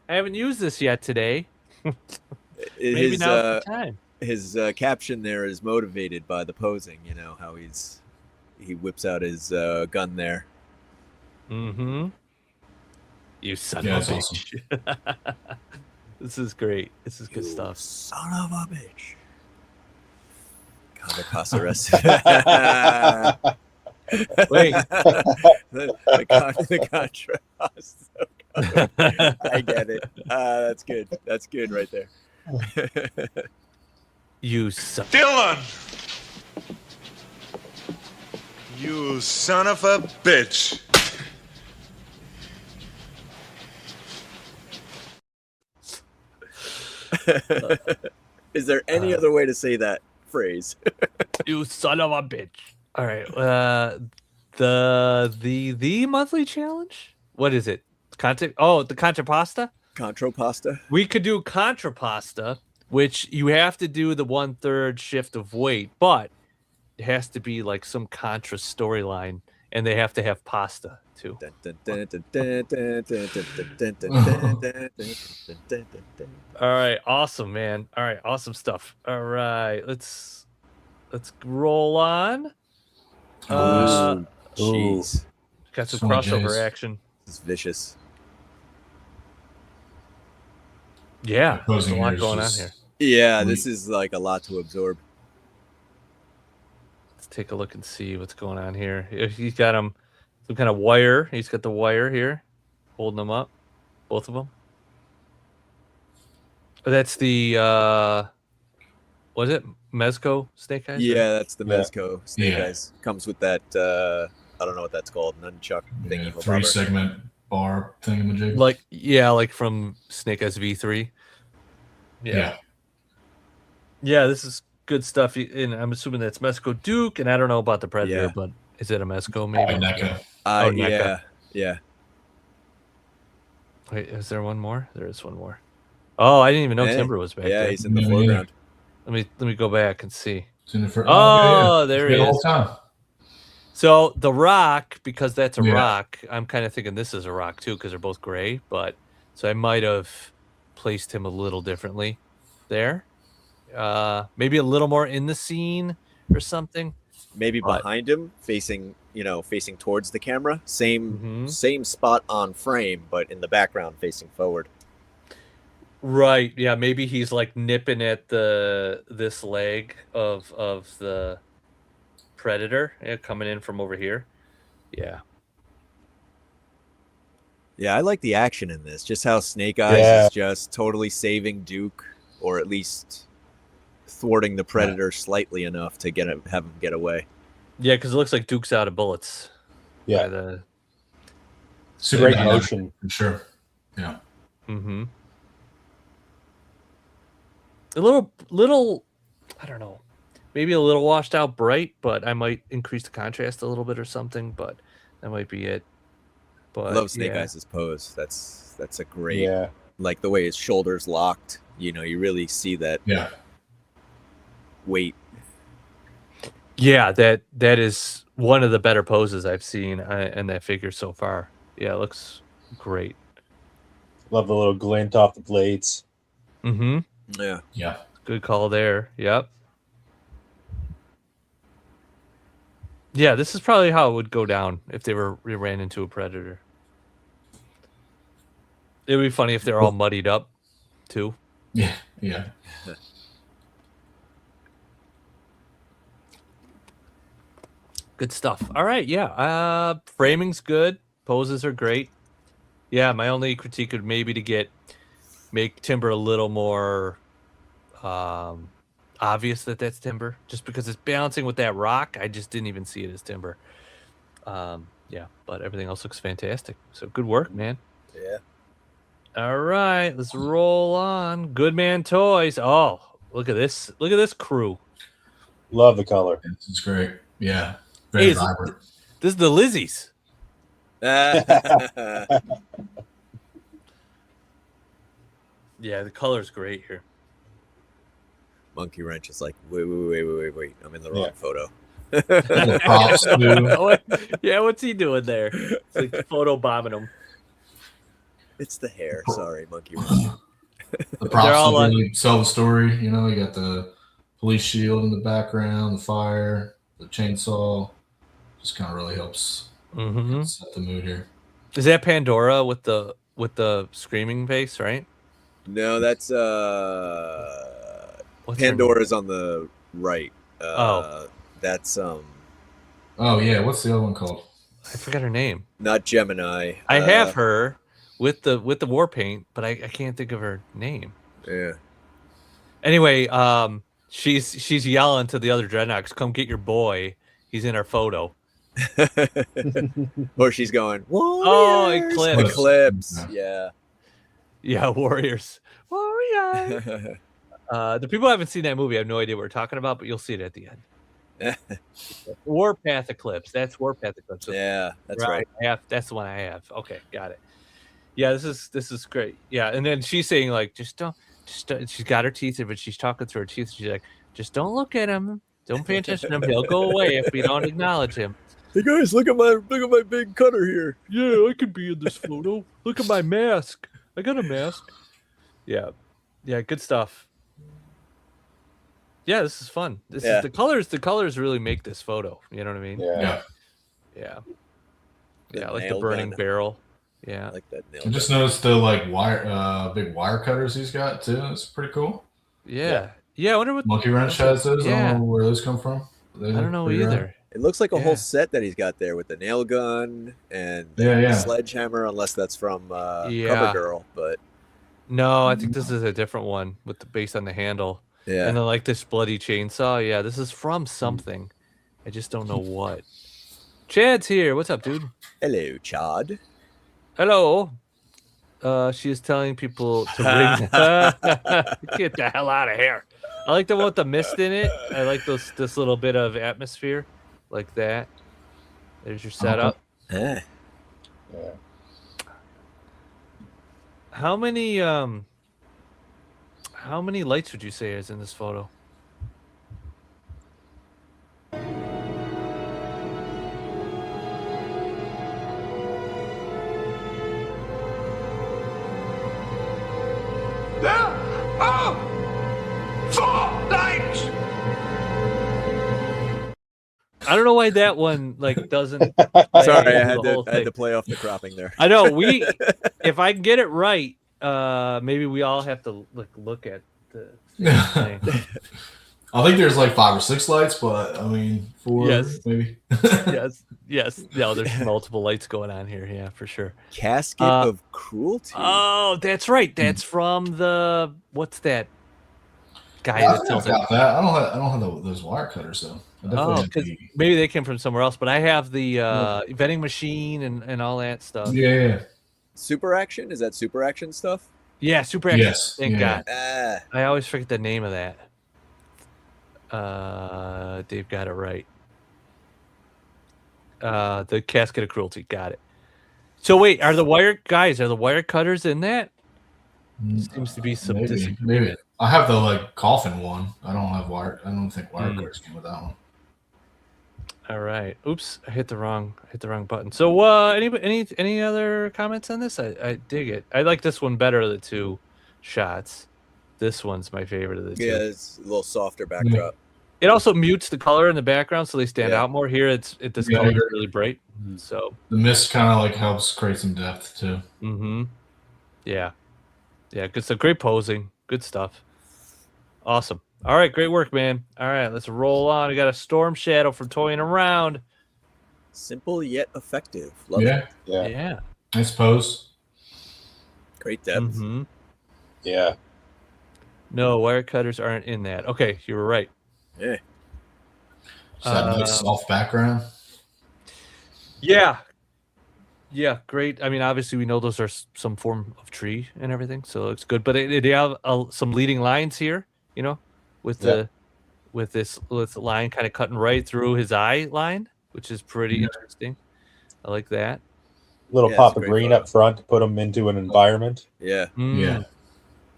Speaker 9: I haven't used this yet today. Maybe now's the time.
Speaker 10: His caption there is motivated by the posing. You know how he whips out his gun there.
Speaker 9: Mm-hmm. You son
Speaker 11: Yeah,
Speaker 9: of a
Speaker 11: that's
Speaker 9: bitch. This is great. This is good stuff.
Speaker 10: Son of a bitch. God, the Casa recipe.
Speaker 9: Wait.
Speaker 10: the contrast. I get it. That's good. That's good right there.
Speaker 9: You son.
Speaker 2: Dylan! You son of a bitch.
Speaker 10: Is there any other way to say that phrase?
Speaker 9: You son of a bitch. All right. The monthly challenge? What is it? The contrapasta?
Speaker 10: Contrapasta?
Speaker 9: We could do contrapasta, which you have to do the 1/3 shift of weight, but it has to be like some contra storyline, and they have to have pasta too. All right, awesome, man. All right, awesome stuff. All right, let's roll on.
Speaker 10: Jeez.
Speaker 9: Got some
Speaker 11: So many
Speaker 9: crossover
Speaker 11: J's.
Speaker 9: action.
Speaker 10: It's vicious.
Speaker 9: Yeah, there's a
Speaker 11: Opposing
Speaker 9: lot
Speaker 11: here is
Speaker 9: going on
Speaker 11: just-
Speaker 9: here.
Speaker 10: Yeah, this is like a lot to absorb.
Speaker 9: Let's take a look and see what's going on here. If he's got him some kind of wire. He's got the wire here, holding them up, both of them. That's the was it Mezco Snake Eyes?
Speaker 10: Yeah, that's the
Speaker 5: Yeah.
Speaker 10: Mezco Snake
Speaker 11: Yeah.
Speaker 10: Eyes. Comes with that I don't know what that's called, nunchuck thingy.
Speaker 11: Yeah, 3-segment bar thingamajig.
Speaker 9: Like from Snake Eyes V3.
Speaker 11: Yeah.
Speaker 9: Yeah, this is good stuff. And I'm assuming that's Mezco Duke, and I don't know about the Predator,
Speaker 10: Yeah.
Speaker 9: but is it a Mezco maybe?
Speaker 11: NECA.
Speaker 9: Oh,
Speaker 10: yeah, yeah.
Speaker 9: Wait, is there one more? There is one more. Oh, I didn't even know
Speaker 10: Hey,
Speaker 9: Timber was back
Speaker 10: yeah,
Speaker 9: there.
Speaker 10: he's in the
Speaker 11: Yeah,
Speaker 10: foreground.
Speaker 9: Let me go back and see.
Speaker 11: It's in the fir-
Speaker 9: Oh,
Speaker 11: yeah.
Speaker 9: there
Speaker 11: It's
Speaker 9: he
Speaker 11: the whole
Speaker 9: is.
Speaker 11: time.
Speaker 9: So the rock, because that's a
Speaker 11: Yeah.
Speaker 9: rock, I'm kind of thinking this is a rock too, because they're both gray. But so I might have placed him a little differently there. Maybe a little more in the scene or something.
Speaker 10: Maybe
Speaker 9: But-
Speaker 10: behind him, facing towards the camera.
Speaker 9: Mhm.
Speaker 10: Same spot on frame, but in the background facing forward.
Speaker 9: Right. Yeah. Maybe he's like nipping at this leg of the Predator, coming in from over here. Yeah.
Speaker 10: Yeah, I like the action in this. Just how Snake Eyes
Speaker 5: Yeah.
Speaker 10: is just totally saving Duke, or at least thwarting the Predator slightly enough to have him get away.
Speaker 9: Yeah, because it looks like Duke's out of bullets.
Speaker 5: Yeah.
Speaker 9: By the...
Speaker 11: Super
Speaker 5: Great
Speaker 11: dynamic,
Speaker 5: motion.
Speaker 11: for sure. Yeah.
Speaker 9: Mm-hmm. A little, I don't know, maybe a little washed out bright, but I might increase the contrast a little bit or something, but that might be it. But
Speaker 10: I love Snake
Speaker 9: yeah.
Speaker 10: Eyes' pose. That's a great,
Speaker 5: Yeah.
Speaker 10: like the way his shoulders locked. You really see that
Speaker 11: Yeah.
Speaker 10: weight.
Speaker 9: Yeah, that is one of the better poses I've seen in that figure so far. Yeah, it looks great.
Speaker 5: Love the little glint off the blades.
Speaker 9: Mm-hmm.
Speaker 10: Yeah.
Speaker 11: Yeah.
Speaker 9: Good call there. Yep. Yeah, this is probably how it would go down if they ran into a Predator. It would be funny if they're all muddied up, too.
Speaker 11: Yeah. Yeah.
Speaker 9: Good stuff. All right, yeah. Framing's good. Poses are great. Yeah, my only critique would maybe to make timber a little more obvious that that's timber, just because it's balancing with that rock. I just didn't even see it as timber. Yeah, but everything else looks fantastic. So good work, man.
Speaker 10: Yeah.
Speaker 9: All right, let's roll on. Good Man Toys. Oh, look at this. Look at this crew.
Speaker 5: Love the color.
Speaker 11: This is great. Yeah. Very
Speaker 9: Hey,
Speaker 11: vibrant.
Speaker 9: This is the Lizzies. Yeah, the color's great here.
Speaker 10: Monkey Wrench is like, wait. I'm in the wrong photo.
Speaker 11: Props, too.
Speaker 9: Yeah, what's he doing there? It's like photo bombing him.
Speaker 10: It's the hair. Sorry, Monkey Wrench.
Speaker 11: The props really sell the story. You know, you got the police shield in the background, the fire, the chainsaw. Just kind of really helps set the mood here.
Speaker 9: Is that Pandora with the screaming face, right?
Speaker 10: No, that's Pandora's on the right. That's
Speaker 11: Oh yeah, what's the other one called?
Speaker 9: I forgot her name.
Speaker 10: Not Gemini.
Speaker 9: I have her with the war paint, but I can't think of her name.
Speaker 10: Yeah.
Speaker 9: Anyway, she's yelling to the other Dreadnoks, "Come get your boy. He's in our photo."
Speaker 10: Or she's going, Warriors!
Speaker 9: Oh, Eclipse.
Speaker 10: Yeah,
Speaker 9: Warriors. Warriors. The people who haven't seen that movie have no idea what we're talking about, but you'll see it at the end. Warpath Eclipse. That's Warpath Eclipse.
Speaker 10: Yeah, that's right.
Speaker 9: That's the one I have. Okay, got it. Yeah, this is great. Yeah, and then she's saying like, just don't. She's got her teeth in, but she's talking through her teeth. She's like, just don't look at him. Don't pay attention to him. He'll go away if we don't acknowledge him.
Speaker 10: Hey guys, look at my big cutter here.
Speaker 9: Yeah, I could be in this photo. Look at my mask. I got a mask. Yeah, good stuff. Yeah, this is fun. This is the colors. The colors really make this photo. You know what I mean? Yeah. I like the burning barrel. Yeah,
Speaker 10: I like that nail.
Speaker 11: I just noticed the big wire cutters he's got too. It's pretty cool.
Speaker 9: Yeah. I wonder what
Speaker 11: Monkey Wrench has those. I don't know where those come from.
Speaker 9: I don't know either.
Speaker 10: It looks like a whole set that he's got there with the nail gun and the sledgehammer, unless that's from CoverGirl. But
Speaker 9: no, I think this is a different one with the base on the handle.
Speaker 10: Yeah,
Speaker 9: and then like this bloody chainsaw. Yeah, this is from something. I just don't know what. Chad's here. What's up, dude?
Speaker 10: Hello, Chad.
Speaker 9: Hello. She is telling people to ring. Get the hell out of here. I like the one with the mist in it. I like this little bit of atmosphere, like that. There's your setup.
Speaker 10: Yeah.
Speaker 9: How many lights would you say is in this photo?
Speaker 2: There are 4 lights.
Speaker 9: I don't know why that one doesn't.
Speaker 10: Sorry, I had to play off the cropping there.
Speaker 9: I know if I get it right, maybe we all have to look at the thing.
Speaker 11: I think there's 5 or 6 lights, but I mean 4 maybe.
Speaker 9: yes. No, there's multiple lights going on here. Yeah, for sure.
Speaker 10: Casket of Cruelty.
Speaker 9: Oh, that's right. That's from the what's that guy that tells it.
Speaker 11: I don't have those wire cutters though.
Speaker 9: Oh, because maybe they came from somewhere else. But I have the vending machine and all that stuff.
Speaker 11: Yeah.
Speaker 10: Super Action? Is that Super Action stuff?
Speaker 9: Yeah, Super Action.
Speaker 11: Yes.
Speaker 9: Thank God. I always forget the name of that. Dave got it right. The Casket of Cruelty. Got it. So wait, are the wire cutters in that? Seems to be some
Speaker 11: maybe. I have the coffin one. I don't think wire cutters came with that one.
Speaker 9: All right. Oops, I hit the wrong button. So any other comments on this? I dig it. I like this one better of the 2 shots. This one's my favorite of the 2.
Speaker 10: Yeah, it's a little softer backdrop.
Speaker 9: It also mutes the color in the background so they stand out more. Here this color is really bright. So
Speaker 11: the mist kind of helps create some depth too.
Speaker 9: Yeah, good stuff. Great posing. Good stuff. Awesome. All right, great work, man. All right, let's roll on. We got a Storm Shadow from Toying Around.
Speaker 10: Simple yet effective. Love
Speaker 11: Yeah.
Speaker 10: it.
Speaker 5: Yeah.
Speaker 9: Yeah.
Speaker 11: Nice pose.
Speaker 10: Great depth.
Speaker 9: Mm-hmm.
Speaker 5: Yeah.
Speaker 9: No, wire cutters aren't in that. Okay, you were right.
Speaker 10: Yeah.
Speaker 11: Just that nice soft background.
Speaker 9: Yeah. Yeah, great. I mean, obviously, we know those are some form of tree and everything, so it's good. But they have some leading lines here, you know, with this line kind of cutting right through his eye line, which is pretty interesting. I like that.
Speaker 5: Little
Speaker 10: Yeah,
Speaker 5: pop
Speaker 10: it's a
Speaker 5: of
Speaker 10: great
Speaker 5: green
Speaker 10: photo.
Speaker 5: up front to put them into an environment.
Speaker 10: Yeah.
Speaker 11: Yeah.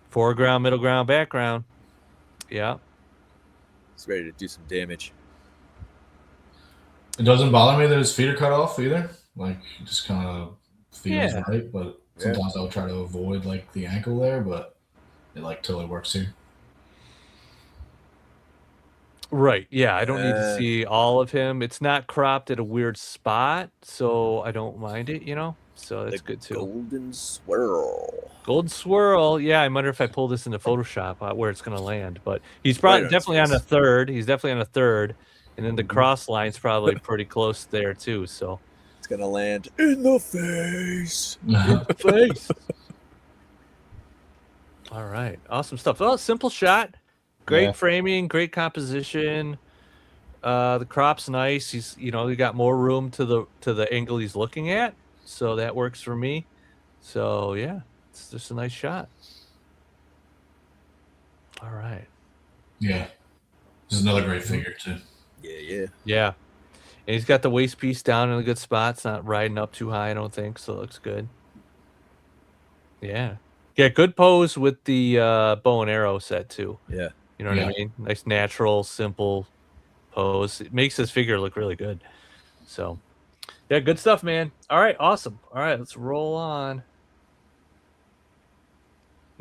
Speaker 9: Foreground, middle ground, background. Yeah.
Speaker 10: He's ready to do some damage.
Speaker 11: It doesn't bother me that his feet are cut off either. Like, it just kind of feels
Speaker 9: Yeah.
Speaker 11: right. But sometimes I would try to avoid like the ankle there, but it like totally works here.
Speaker 9: Right. Yeah, I don't need to see all of him. It's not cropped at a weird spot, so I don't mind it, you know? So that's good too.
Speaker 10: Golden swirl.
Speaker 9: Golden swirl. Yeah, I wonder if I pull this into Photoshop where it's going to land. But he's probably definitely on a third. He's definitely on a third. And then the cross line's probably pretty close there too. So
Speaker 10: it's going to land in the face.
Speaker 9: In the face. All right. Awesome stuff. Well, simple shot. Great framing, great composition. The crop's nice. He's, you got more room to the angle he's looking at, so that works for me. So yeah, it's just a nice shot. All right.
Speaker 11: Yeah, this is another great figure too.
Speaker 9: Yeah. And he's got the waist piece down in a good spot. It's not riding up too high, I don't think. So it looks good. Yeah. Yeah, good pose with the bow and arrow set too.
Speaker 10: Yeah.
Speaker 9: You know what I mean? Nice, natural, simple pose. It makes this figure look really good. So, yeah, good stuff, man. All right, awesome. All right, let's roll on.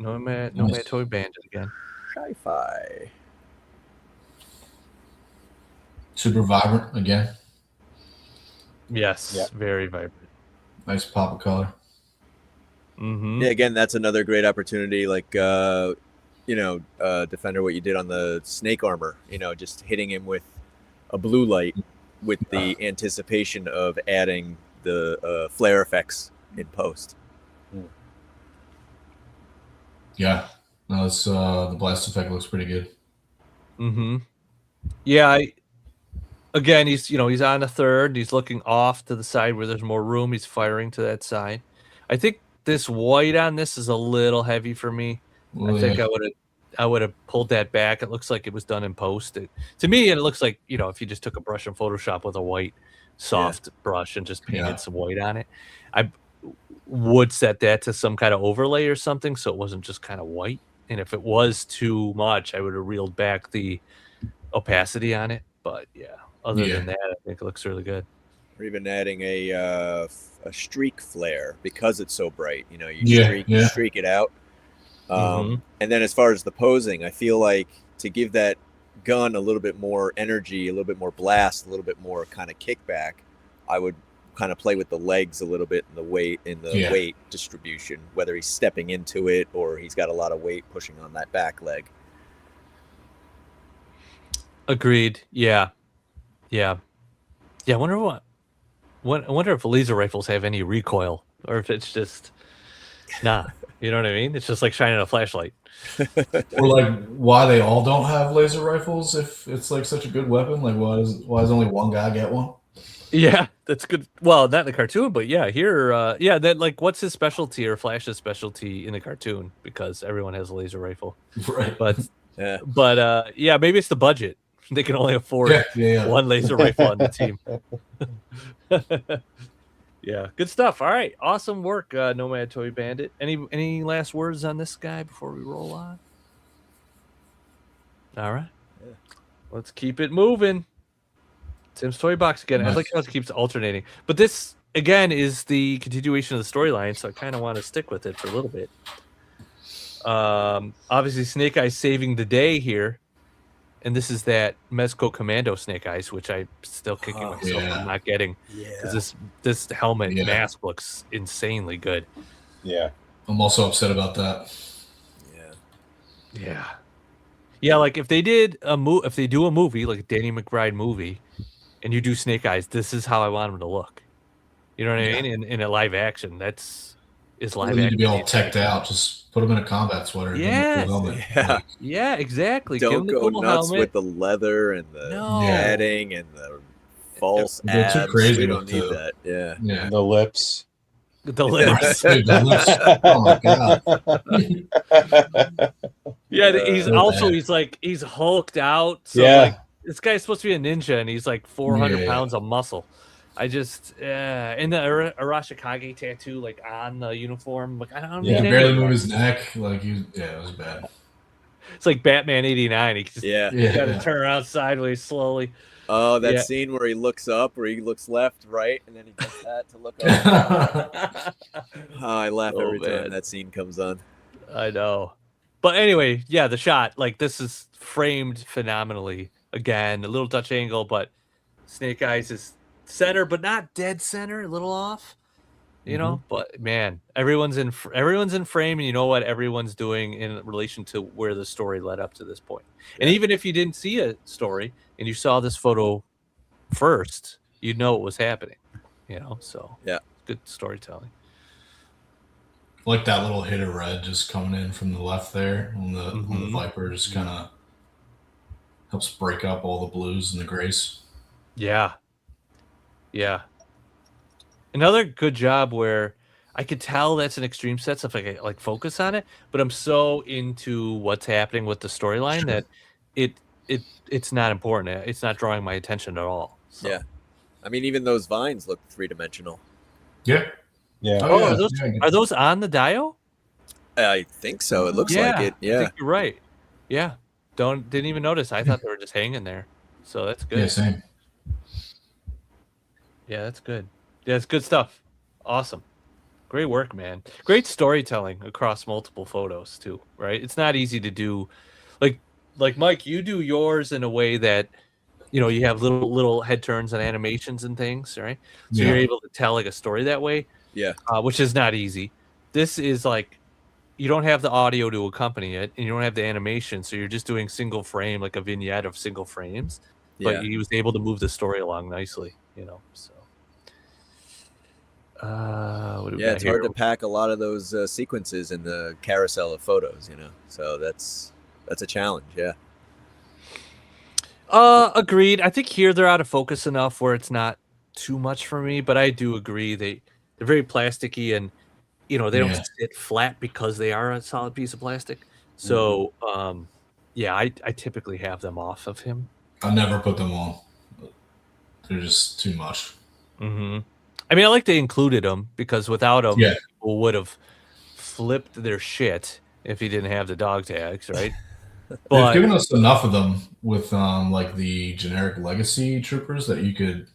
Speaker 9: Nomad Toy Bandit again.
Speaker 10: Sci-fi.
Speaker 11: Super vibrant again.
Speaker 9: Yes, very vibrant.
Speaker 11: Nice pop of color.
Speaker 10: Yeah, again, that's another great opportunity. Like, Defender, what you did on the snake armor, just hitting him with a blue light with the anticipation of adding the flare effects in post.
Speaker 11: Yeah, no, it's the blast effect looks pretty good.
Speaker 9: Mm-hmm. Yeah, again, he's on a third. He's looking off to the side where there's more room. He's firing to that side. I think this white on this is a little heavy for me. I think I would have pulled that back. It looks like it was done in post. To me, it looks like, if you just took a brush in Photoshop with a white soft brush and just painted some white on it, I would set that to some kind of overlay or something so it wasn't just kind of white. And if it was too much, I would have reeled back the opacity on it. But yeah, other than that, I think it looks really good.
Speaker 10: Or even adding a streak flare because it's so bright. You streak it out. And then as far as the posing, I feel like to give that gun a little bit more energy, a little bit more blast, a little bit more kind of kickback, I would kind of play with the legs a little bit in the weight distribution, whether he's stepping into it or he's got a lot of weight pushing on that back leg.
Speaker 9: Agreed. Yeah. I wonder if laser rifles have any recoil or if it's just nah. You know what I mean? It's just like shining a flashlight.
Speaker 11: Or like why they all don't have laser rifles if it's like such a good weapon. Like why does only one guy get one?
Speaker 9: Yeah, that's good. Well, not in the cartoon, but yeah, here, that like what's his specialty or Flash's specialty in the cartoon? Because everyone has a laser rifle,
Speaker 11: right?
Speaker 9: But maybe it's the budget. They can only afford one laser rifle on the team. Yeah, good stuff. All right, awesome work, Nomad Toy Bandit. Any last words on this guy before we roll on? All right, let's keep it moving. Tim's Toy Box again. I like how it keeps alternating. But this, again, is the continuation of the storyline, so I kind of want to stick with it for a little bit. Obviously, Snake Eyes saving the day here. And this is that Mezco Commando Snake Eyes, which I'm still kicking myself for not getting. Because this helmet mask looks insanely good.
Speaker 5: Yeah.
Speaker 11: I'm also upset about that.
Speaker 9: Yeah, like if they did if they do a movie, like a Danny McBride movie, and you do Snake Eyes, this is how I want him to look. You know what I mean? In a live action, is live
Speaker 11: You need
Speaker 9: action.
Speaker 11: to be all teched out. Just put him in a combat sweater. Give him a
Speaker 9: Yes.
Speaker 11: cool helmet.
Speaker 10: Yeah.
Speaker 11: Like,
Speaker 9: Yeah, exactly. Give
Speaker 10: Don't
Speaker 9: him the
Speaker 10: go
Speaker 9: cool
Speaker 10: nuts
Speaker 9: helmet.
Speaker 10: with the leather and the
Speaker 9: No.
Speaker 10: padding and the false
Speaker 11: They're too
Speaker 10: abs.
Speaker 11: crazy
Speaker 10: We don't
Speaker 11: with
Speaker 10: need
Speaker 11: the-
Speaker 10: that. Yeah.
Speaker 11: yeah.
Speaker 5: The lips.
Speaker 9: The lips.
Speaker 11: Dude, the lips. Oh my god.
Speaker 9: Yeah, he's
Speaker 11: so
Speaker 9: also
Speaker 11: bad.
Speaker 9: he's hulked out. So
Speaker 5: Yeah.
Speaker 9: like this guy's supposed to be a ninja, and he's like 400
Speaker 11: Yeah.
Speaker 9: pounds of muscle. I just and the Arashikage tattoo like on the uniform. Like I don't
Speaker 11: Yeah,
Speaker 9: need
Speaker 11: he
Speaker 9: any
Speaker 11: barely
Speaker 9: of
Speaker 11: move
Speaker 9: that.
Speaker 11: his neck. Like it was bad.
Speaker 9: It's like Batman '89. He just
Speaker 10: Yeah.
Speaker 9: got to turn around sideways slowly.
Speaker 10: Oh, that
Speaker 9: Yeah.
Speaker 10: scene where he looks up, where he looks left, right, and then he does that to look up. Oh, I laugh
Speaker 9: Oh,
Speaker 10: every
Speaker 9: man.
Speaker 10: time that scene comes on.
Speaker 9: I know. But anyway, yeah, the shot, like this is framed phenomenally. Again, a little Dutch angle, but Snake Eyes is center, but not dead center, a little off. You know, but man, everyone's in frame, and you know what everyone's doing in relation to where the story led up to this point. And even if you didn't see a story and you saw this photo first, you'd know what was happening. You know, so
Speaker 10: Yeah.
Speaker 9: good storytelling.
Speaker 11: Like that little hit of red just coming in from the left there on the
Speaker 9: Mhm.
Speaker 11: Viper just kind of helps break up all the blues and the grays.
Speaker 9: Yeah. Yeah. Another good job where I could tell that's an extreme set stuff, like I like focus on it, but I'm so into what's happening with the storyline
Speaker 11: Sure.
Speaker 9: that it's not important. It's not drawing my attention at all. So.
Speaker 10: Yeah. I mean, even those vines look three-dimensional.
Speaker 11: Yeah.
Speaker 5: Yeah.
Speaker 9: Oh,
Speaker 11: yeah.
Speaker 9: are those on the Dio?
Speaker 10: I think so. It looks like it.
Speaker 9: I
Speaker 10: Yeah.
Speaker 9: think you're right. Yeah. Didn't even notice. I thought they were just hanging there. So that's good.
Speaker 11: Yeah, same.
Speaker 9: Yeah, that's good. Yeah, it's good stuff. Awesome. Great work, man. Great storytelling across multiple photos too, right? It's not easy to do. Like Mike, you do yours in a way that you have little head turns and animations and things, right? So you're able to tell like a story that way.
Speaker 10: Yeah.
Speaker 9: Which is not easy. This is like you don't have the audio to accompany it, and you don't have the animation, so you're just doing single frame, like a vignette of single frames.
Speaker 10: Yeah.
Speaker 9: But he was able to move the story along nicely, So what do we
Speaker 10: Yeah,
Speaker 9: got
Speaker 10: it's
Speaker 9: here?
Speaker 10: hard to pack a lot of those sequences in the carousel of photos, So that's a challenge. Yeah.
Speaker 9: Agreed. I think here they're out of focus enough where it's not too much for me, but I do agree they're very plasticky, and they don't sit flat because they are a solid piece of plastic. So I typically have them off of him.
Speaker 11: I never put them on. They're just too much.
Speaker 9: Mm-hmm. I mean, I like they included them because without them,
Speaker 11: Yeah.
Speaker 9: people would have flipped their shit if he didn't have the dog tags, right?
Speaker 11: They've given us enough of them with like the generic legacy troopers that you could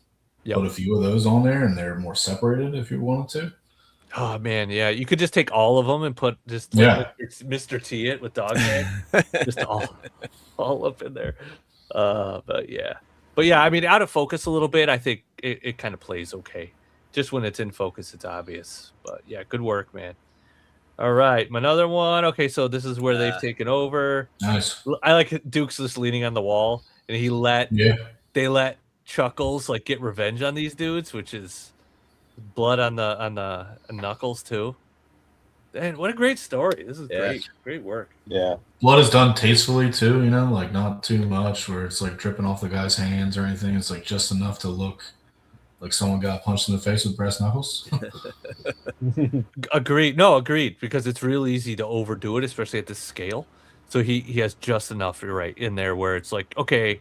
Speaker 11: put a few of those on there, and they're more separated if you wanted to.
Speaker 9: Oh man, yeah, you could just take all of them and put just it's Mr. T it with dog tag, just all up in there. But yeah, I mean, out of focus a little bit. I think it kind of plays okay. Just when it's in focus, it's obvious. But yeah, good work, man. All right, another one. Okay, so this is where they've taken over.
Speaker 11: Nice.
Speaker 9: I like Duke's just leaning on the wall, and they let Chuckles like get revenge on these dudes, which is blood on the knuckles too. And what a great story! This is great work.
Speaker 5: Yeah,
Speaker 11: blood is done tastefully too. Like not too much where it's like dripping off the guy's hands or anything. It's like just enough to look like someone got punched in the face with brass knuckles.
Speaker 9: Agreed. Because it's real easy to overdo it, especially at this scale. So he has just enough, you're right, in there where it's like, okay,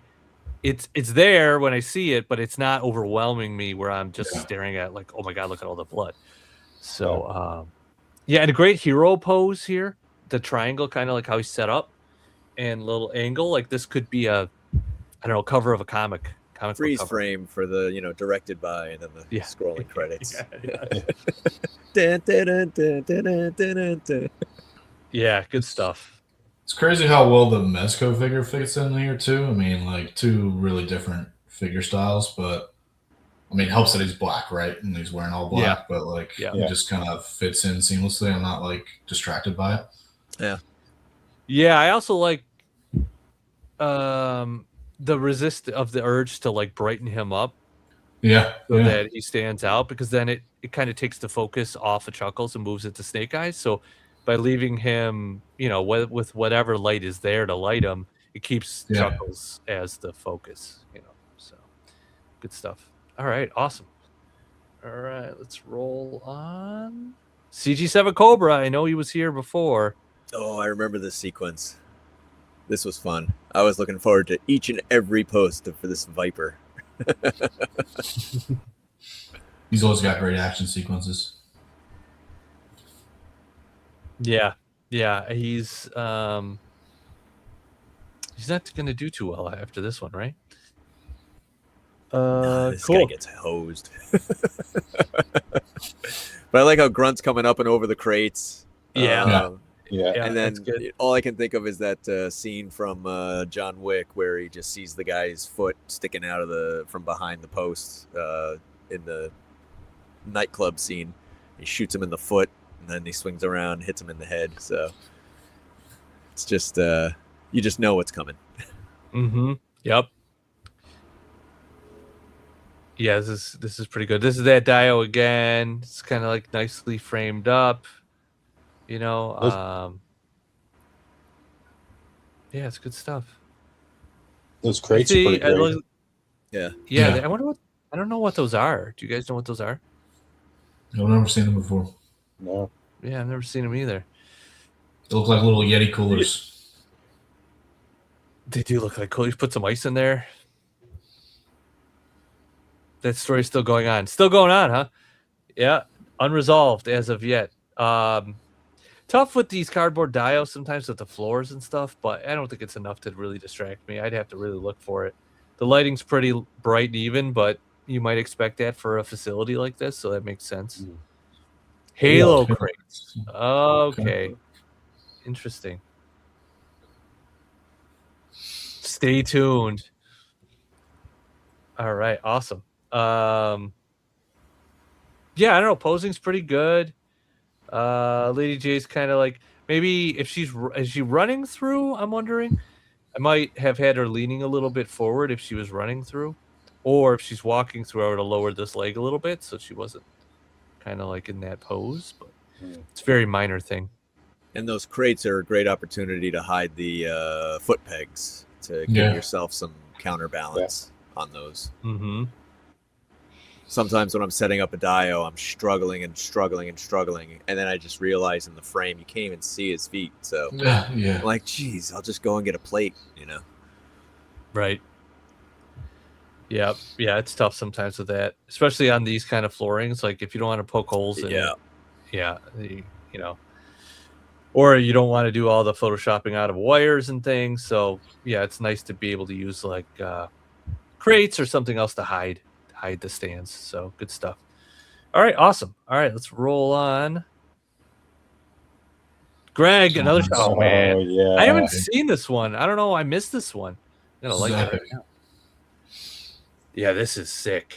Speaker 9: it's there when I see it, but it's not overwhelming me where I'm just staring at like, oh my god, look at all the blood. So and a great hero pose here. The triangle, kind of like how he's set up, and little angle. Like this could be a, I don't know, cover of a comic
Speaker 10: freeze frame for the directed by, and then the scrolling credits.
Speaker 9: Yeah, good stuff.
Speaker 11: It's crazy how well the Mezco figure fits in here too. I mean, like two really different figure styles, but I mean, it helps that he's black, right? And he's wearing all black, but like it just kind of fits in seamlessly. I'm not like distracted by it.
Speaker 10: Yeah.
Speaker 9: Yeah, I also like the resist of the urge to like brighten him up
Speaker 11: Yeah.
Speaker 9: so
Speaker 11: yeah.
Speaker 9: that he stands out, because then it kind of takes the focus off of Chuckles and moves it to Snake Eyes. So by leaving him, with whatever light is there to light him, it keeps
Speaker 11: Yeah.
Speaker 9: Chuckles as the focus, So good stuff. All right, awesome. All right, let's roll on CG7 Cobra. I know he was here before.
Speaker 10: Oh, I remember this sequence. This was fun. I was looking forward to each and every post for this Viper.
Speaker 11: He's always got great action sequences.
Speaker 9: Yeah, he's not going to do too well after this one, right?
Speaker 10: This
Speaker 9: Cool.
Speaker 10: guy gets hosed. But I like how Grunt's coming up and over the crates.
Speaker 5: Yeah,
Speaker 10: And then
Speaker 9: that's good.
Speaker 10: all I can think of is that scene from John Wick where he just sees the guy's foot sticking out of from behind the post in the nightclub scene. He shoots him in the foot, and then he swings around, hits him in the head. So it's just you just know what's coming.
Speaker 9: Mm-hmm. Yep. Yeah, this is pretty good. This is that Dio again. It's kind of like nicely framed up. Yeah, it's good stuff.
Speaker 5: Those crates are pretty great.
Speaker 10: Yeah.
Speaker 9: I wonder I don't know what those are. Do you guys know what those are?
Speaker 11: I've never seen them before.
Speaker 5: No.
Speaker 9: Yeah, I've never seen them either.
Speaker 11: They look like little Yeti coolers.
Speaker 9: They do look like cool. You put some ice in there. That story's still going on. Still going on, huh? Yeah. Unresolved as of yet. Tough with these cardboard dios sometimes with the floors and stuff, but I don't think it's enough to really distract me. I'd have to really look for it. The lighting's pretty bright and even, but you might expect that for a facility like this, so that makes sense. Halo crates. Okay. Interesting. Stay tuned. All right, awesome. Yeah, I don't know. Posing's pretty good. Lady J's kind of like, maybe if is she running through? I'm wondering. I might have had her leaning a little bit forward if she was running through, or if she's walking through, I would have lowered this leg a little bit so she wasn't kind of like in that pose. But it's a very minor thing.
Speaker 10: And those crates are a great opportunity to hide the foot pegs to give yourself some counterbalance on those.
Speaker 9: Mm-hmm.
Speaker 10: Sometimes when I'm setting up a dio, I'm struggling, and then I just realize in the frame you can't even see his feet. So I'm like, geez, I'll just go and get a plate,
Speaker 9: Right. Yeah, it's tough sometimes with that, especially on these kind of floorings. Like if you don't want to poke holes in it, or you don't want to do all the photoshopping out of wires and things. So yeah, it's nice to be able to use like crates or something else to hide the stands. So good stuff. All right, awesome. All right, let's roll on. Greg, another shot. Oh man,
Speaker 5: yeah.
Speaker 9: I haven't seen this one. I don't know. I missed this one. I'm gonna like it right now. Yeah, this is sick.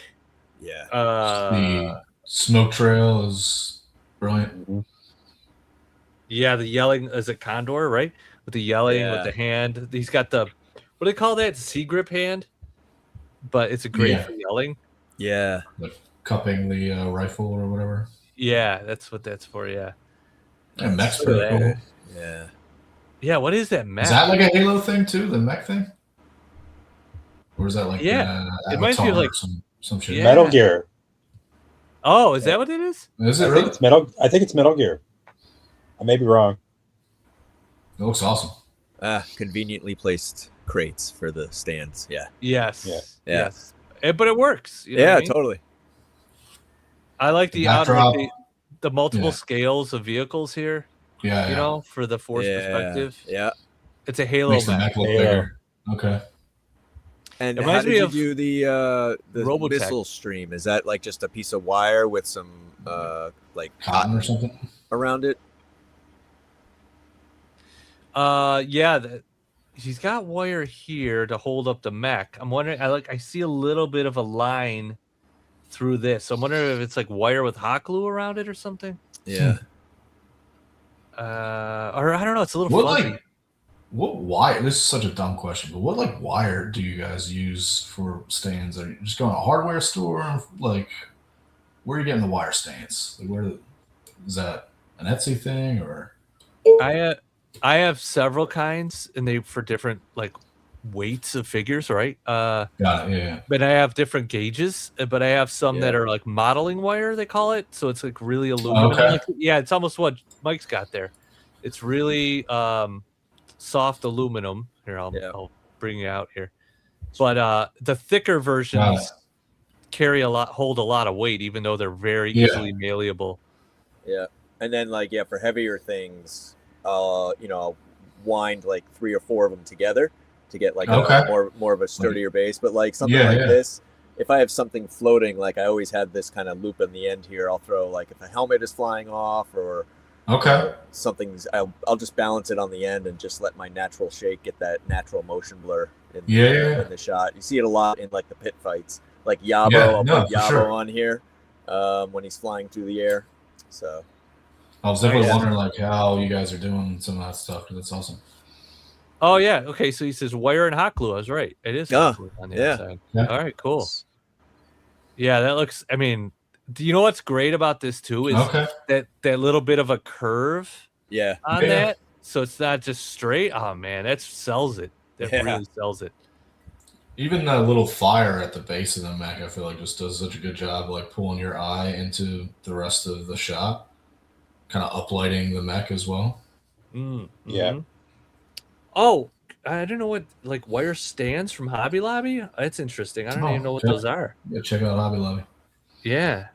Speaker 10: Yeah.
Speaker 11: The smoke trail is brilliant.
Speaker 9: Yeah, the yelling is a condor, right? With the yelling, with the hand. He's got the, what do they call that? C grip hand, but it's a great for yelling.
Speaker 10: Yeah.
Speaker 11: Like cupping the rifle or whatever.
Speaker 9: Yeah, that's what that's for. Yeah.
Speaker 11: And mech's pretty cool.
Speaker 10: Yeah.
Speaker 9: Yeah, what is that mech?
Speaker 11: Is that like a Halo thing too? The mech thing? Or is that like
Speaker 9: it might be like
Speaker 11: some shit?
Speaker 9: Yeah.
Speaker 5: Metal Gear.
Speaker 9: Oh, is that what it is?
Speaker 11: Is it
Speaker 5: I
Speaker 11: really?
Speaker 5: think it's Metal Gear. I may be wrong.
Speaker 11: It looks awesome.
Speaker 10: Conveniently placed crates for the stands. Yeah.
Speaker 9: Yes.
Speaker 10: Yeah.
Speaker 9: Yes. But it works. You know what I mean?
Speaker 10: Totally.
Speaker 9: I like the multiple
Speaker 11: Yeah.
Speaker 9: scales of vehicles here.
Speaker 11: Yeah.
Speaker 9: You know, for the force perspective.
Speaker 10: Yeah.
Speaker 9: It's a Halo
Speaker 11: Makes the
Speaker 9: mech.
Speaker 11: mech look bigger. Okay.
Speaker 10: And
Speaker 9: It
Speaker 10: how
Speaker 9: reminds
Speaker 10: did
Speaker 9: me
Speaker 10: you
Speaker 9: of
Speaker 10: do the
Speaker 9: Robotech.
Speaker 10: missile stream? Is that like just a piece of wire with some like
Speaker 11: Cotton or something?
Speaker 10: around it?
Speaker 9: He's got wire here to hold up the mech. I'm wondering. I see a little bit of a line through this. So I'm wondering if it's like wire with hot glue around it or something.
Speaker 10: Yeah.
Speaker 9: Or I don't know. It's a little fuzzy.
Speaker 11: What wire? This is such a dumb question, but what like wire do you guys use for stands? Are you just going to a hardware store? Like, where are you getting the wire stands? Like, is that an Etsy thing or?
Speaker 9: I have several kinds, and they for different like weights of figures, right?
Speaker 11: Got it. Yeah.
Speaker 9: But I have different gauges, but I have some that are like modeling wire, they call it. So it's like really aluminum.
Speaker 11: Okay.
Speaker 9: Like, yeah, it's almost what Mike's got there. It's really soft aluminum. Here, I'll bring you out here. But the thicker versions hold a lot of weight, even though they're very easily malleable.
Speaker 10: Yeah. And then like, for heavier things, I'll wind like 3 or 4 of them together to get like more of a sturdier base. But like something this, if I have something floating, like I always have this kind of loop in the end here, I'll throw like if a helmet is flying off or something's, I'll just balance it on the end and just let my natural shake get that natural motion blur in the shot. You see it a lot in like the pit fights, like Yabo. I'll put Yabo on here when he's flying through the air. So
Speaker 11: I was definitely wondering like how you guys are doing some of that stuff because it's awesome.
Speaker 9: Oh yeah, okay. So he says wire and hot glue. I was right. It is hot glue on the inside.
Speaker 11: Yeah.
Speaker 9: All right, cool. Yeah, that looks. I mean, do you know what's great about this too? Is that little bit of a curve? On that, so it's not just straight. Oh man, that sells it. That really sells it.
Speaker 11: Even that little fire at the base of the mech, I feel like just does such a good job, like pulling your eye into the rest of the shot, kind of uplighting the mech as well.
Speaker 5: Yeah.
Speaker 9: Oh, I don't know what like wire stands from Hobby Lobby. That's interesting. I don't even know what those are.
Speaker 11: Yeah, check out Hobby Lobby.
Speaker 9: Yeah.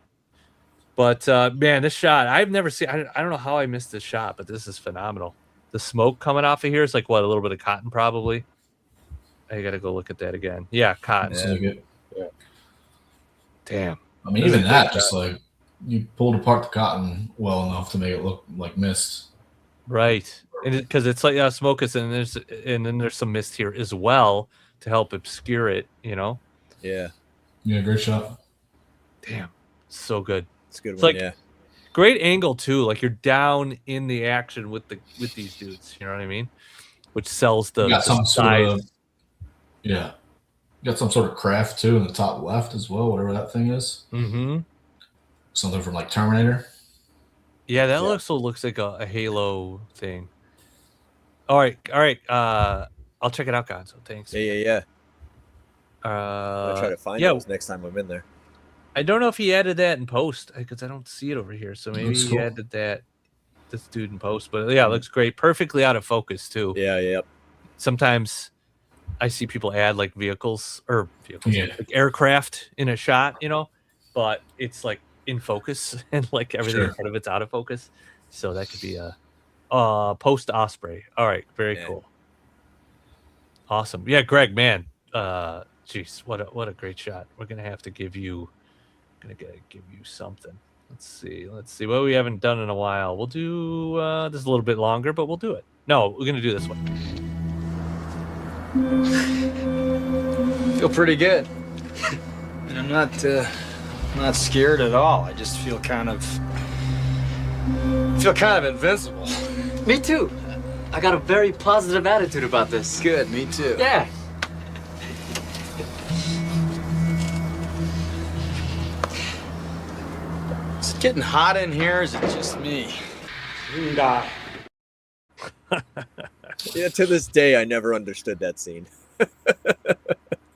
Speaker 9: But man, this shot I've never seen. I don't know how I missed this shot, but this is phenomenal. The smoke coming off of here is like what, a little bit of cotton probably. I gotta go look at that again. Yeah, cotton.
Speaker 5: Yeah.
Speaker 9: Damn.
Speaker 11: I mean, even that, just like you pulled apart the cotton well enough to make it look like mist.
Speaker 9: Right. And because it's like smoke is and then there's some mist here as well to help obscure it, you know?
Speaker 10: Yeah.
Speaker 11: Yeah, great shot.
Speaker 9: Damn. So good.
Speaker 10: It's a good
Speaker 9: one, like, great angle too. Like you're down in the action with these dudes, you know what I mean? Which sells the size.
Speaker 11: Yeah. You got some sort of craft too in the top left as well, whatever that thing is.
Speaker 9: Mm-hmm.
Speaker 11: Something from like Terminator.
Speaker 9: Yeah, that also looks like a Halo thing. All right. I'll check it out, Gonzo. Thanks.
Speaker 10: Yeah. I'll try to find those next time I'm in there.
Speaker 9: I don't know if he added that in post because I don't see it over here. So maybe he added this dude in post. But yeah, it looks great. Perfectly out of focus too.
Speaker 10: Yeah.
Speaker 9: Sometimes I see people add like vehicles, like aircraft in a shot, you know, but it's like in focus and like everything in front of it's out of focus. So that could be a post Osprey. All right, very cool. Awesome. Yeah, Greg, man. Jeez, what a great shot. We're gonna have to give you something. Let's see what we haven't done in a while. We'll do this a little bit longer, but we'll do it. No, we're gonna do this one.
Speaker 12: Feel pretty good. And I'm not scared at all. I just feel kind of invincible.
Speaker 13: Me too. I got a very positive attitude about this.
Speaker 12: Good, me too.
Speaker 13: Yeah.
Speaker 12: Is it getting hot in here, or is it just me?
Speaker 13: You can die.
Speaker 10: Yeah, to this day, I never understood that scene.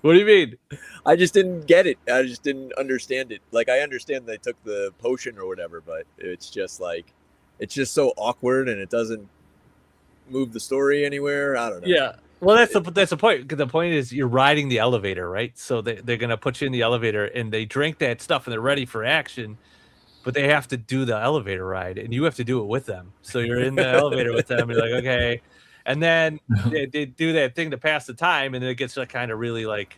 Speaker 9: What do you mean?
Speaker 10: I just didn't get it. I just didn't understand it. Like, I understand they took the potion or whatever, but it's just like, it's just so awkward and it doesn't move the story anywhere. I don't know.
Speaker 9: Yeah. Well, that's the point. The point is you're riding the elevator, right? So they're going to put you in the elevator and they drink that stuff and they're ready for action, but they have to do the elevator ride and you have to do it with them. So you're in the elevator with them. You're like, okay. And then they do that thing to pass the time, and then it gets like kind of really like,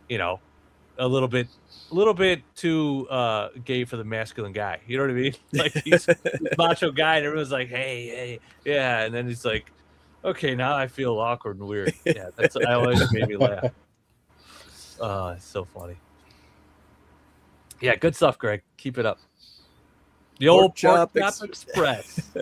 Speaker 9: you know, a little bit too gay for the masculine guy. You know what I mean? Like he's macho guy, and everyone's like, hey, yeah. And then he's like, okay, now I feel awkward and weird. Yeah, that's always made me laugh. It's so funny. Yeah, good stuff, Greg. Keep it up. The old Pork Chop Express.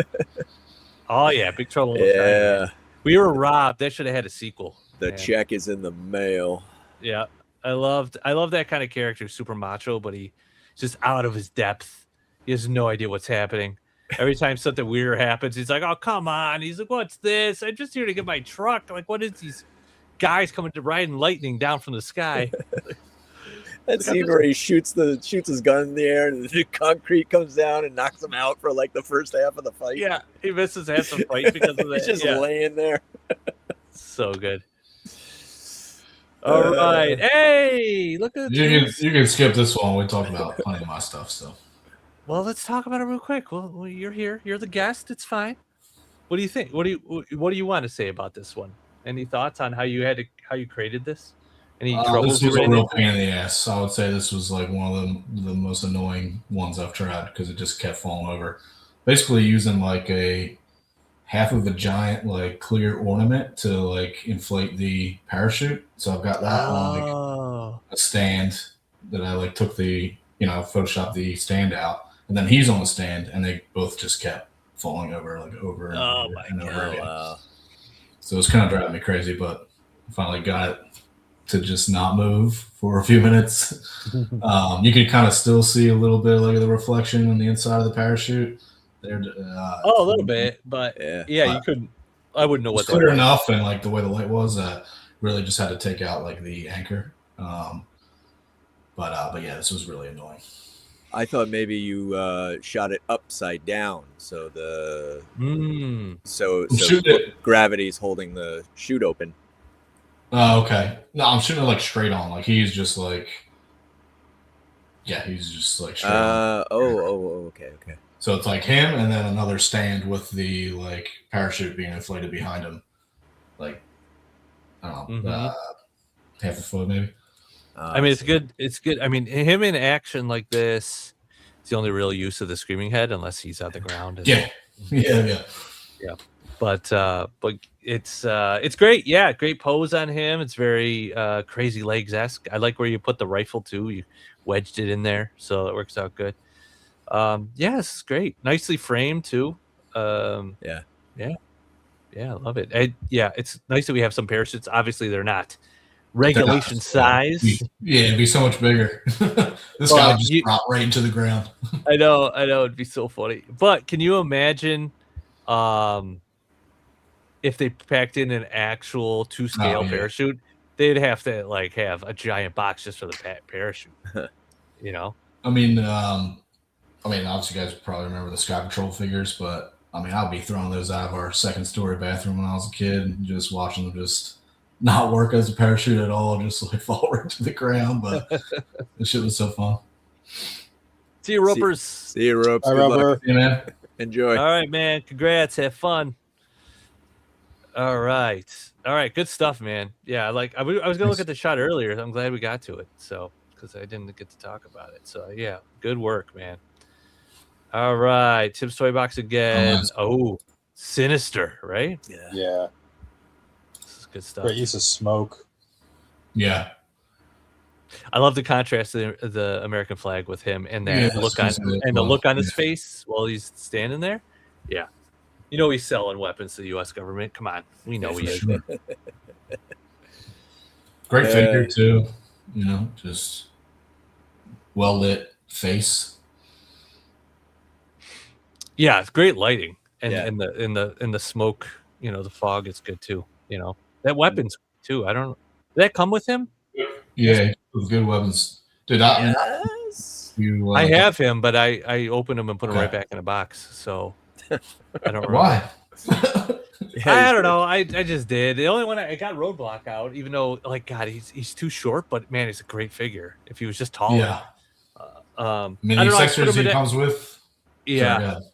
Speaker 9: Oh yeah, Big Trouble in Little China. We were robbed. That should have had a sequel.
Speaker 10: The
Speaker 9: man.
Speaker 10: check is in the mail.
Speaker 9: Yeah, I love that kind of character, super macho, but he's just out of his depth. He has no idea what's happening. Every time something weird happens, he's like, "Oh, come on!" He's like, "What's this? I'm just here to get my truck. Like, what is these guys coming to riding lightning down from the sky?"
Speaker 10: That scene where he shoots his gun in the air and the concrete comes down and knocks him out for like the first half of the fight.
Speaker 9: Yeah, he misses half the fight because of that.
Speaker 10: He's just
Speaker 9: yeah.
Speaker 10: laying there.
Speaker 9: So good. All right. Hey, look at
Speaker 11: you can skip this one. We talk about plenty of my stuff. So,
Speaker 9: well, let's talk about it real quick. Well, you're here. You're the guest. It's fine. What do you think? What do you want to say about this one? Any thoughts on how you created this? Any troubles?
Speaker 11: This was a real pain in the ass. I would say this was like one of the most annoying ones I've tried because it just kept falling over. Basically, using like a half of a giant like clear ornament to like inflate the parachute. So I've got that on like a stand that I like took the photoshopped the stand out, and then he's on the stand, and they both just kept falling over like over and over and over again. Wow. So it was kind of driving me crazy, but I finally got it to just not move for a few minutes. You could kind of still see a little bit like the reflection on the inside of the parachute. There,
Speaker 9: a little bit, but you couldn't. I wouldn't know what.
Speaker 11: Clear enough, and like the way the light was, really just had to take out like the anchor. But yeah, this was really annoying.
Speaker 10: I thought maybe you shot it upside down, so gravity's holding the chute open.
Speaker 11: Oh, okay. No, I'm shooting it like straight on. Like he's just like straight on.
Speaker 10: Okay.
Speaker 11: So it's like him and then another stand with the like parachute being inflated behind him. Like I don't know, half a foot maybe.
Speaker 9: I mean, it's good. It's good. I mean, him in action like this, it's the only real use of the screaming head, unless he's on the ground.
Speaker 11: Yeah.
Speaker 9: But it's great. Yeah, great pose on him. It's very Crazy Legs-esque. I like where you put the rifle too. You wedged it in there, so it works out good. This is great. Nicely framed too. I love it. It's nice that we have some parachutes. Obviously, they're not regulation size.
Speaker 11: It'd be so much bigger. This guy just dropped right into the ground.
Speaker 9: I know. It'd be so funny. But can you imagine if they packed in an actual 2-scale parachute? They'd have to like have a giant box just for the parachute.
Speaker 11: I mean, obviously, you guys probably remember the Sky Patrol figures, but I mean, I'd be throwing those out of our second-story bathroom when I was a kid, and just watching them just not work as a parachute at all, just like fall right to the ground. But this shit was so fun.
Speaker 9: See you, Ropers.
Speaker 10: See you, Ropes.
Speaker 11: Good luck. See you, man.
Speaker 10: Enjoy.
Speaker 9: All right, man. Congrats. Have fun. All right. Good stuff, man. Yeah, I was gonna look at the shot earlier. I'm glad we got to it. So because I didn't get to talk about it. So yeah, good work, man. All right, Tim's Toy Box again. Sinister, right?
Speaker 5: Yeah.
Speaker 9: This is good stuff.
Speaker 5: Great use of smoke.
Speaker 11: Yeah.
Speaker 9: I love the contrast of the American flag with him and that look on his face while he's standing there. Yeah. He's selling weapons to the U.S. government. Come on. We know he is.
Speaker 11: Sure. Great figure, too. Just well-lit face.
Speaker 9: Yeah, it's great lighting. And the smoke, the fog is good, too. That weapon's too. Did that come with him?
Speaker 11: Yeah, good weapons. Dude, I
Speaker 9: have him, but I opened him and put him right back in a box. So I don't remember.
Speaker 11: Why?
Speaker 9: I don't know. I just did. The only one I got Roadblock out, even though he's too short, but man, he's a great figure. If he was just taller.
Speaker 11: Yeah. Mini accessories he comes with.
Speaker 9: Yeah.
Speaker 11: Sorry,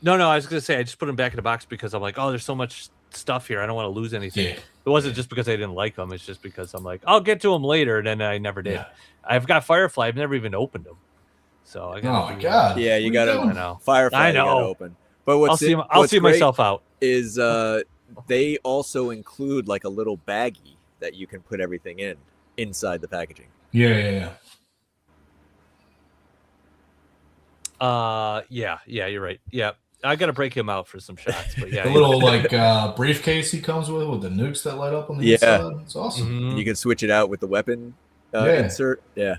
Speaker 9: no, I was gonna say I just put him back in the box because I'm like, there's so much stuff here. I don't want to lose anything.
Speaker 11: Yeah.
Speaker 9: It wasn't just because I didn't like them. It's just because I'm like, I'll get to them later, and then I never did.
Speaker 11: Yeah.
Speaker 9: I've got Firefly. I've never even opened them. So I got.
Speaker 11: Oh my god.
Speaker 10: Yeah, you got to.
Speaker 9: I know.
Speaker 10: Firefly.
Speaker 9: I know.
Speaker 10: You gotta open. But
Speaker 9: I'll see myself out.
Speaker 10: Is they also include like a little baggie that you can put everything inside the packaging.
Speaker 11: Yeah.
Speaker 9: Yeah, you're right. Yeah. I gotta break him out for some shots. But yeah,
Speaker 11: The little like briefcase he comes with the nukes that light up on the inside. It's awesome.
Speaker 9: Mhm.
Speaker 10: You can switch it out with the weapon
Speaker 11: Yeah.
Speaker 10: insert. Yeah.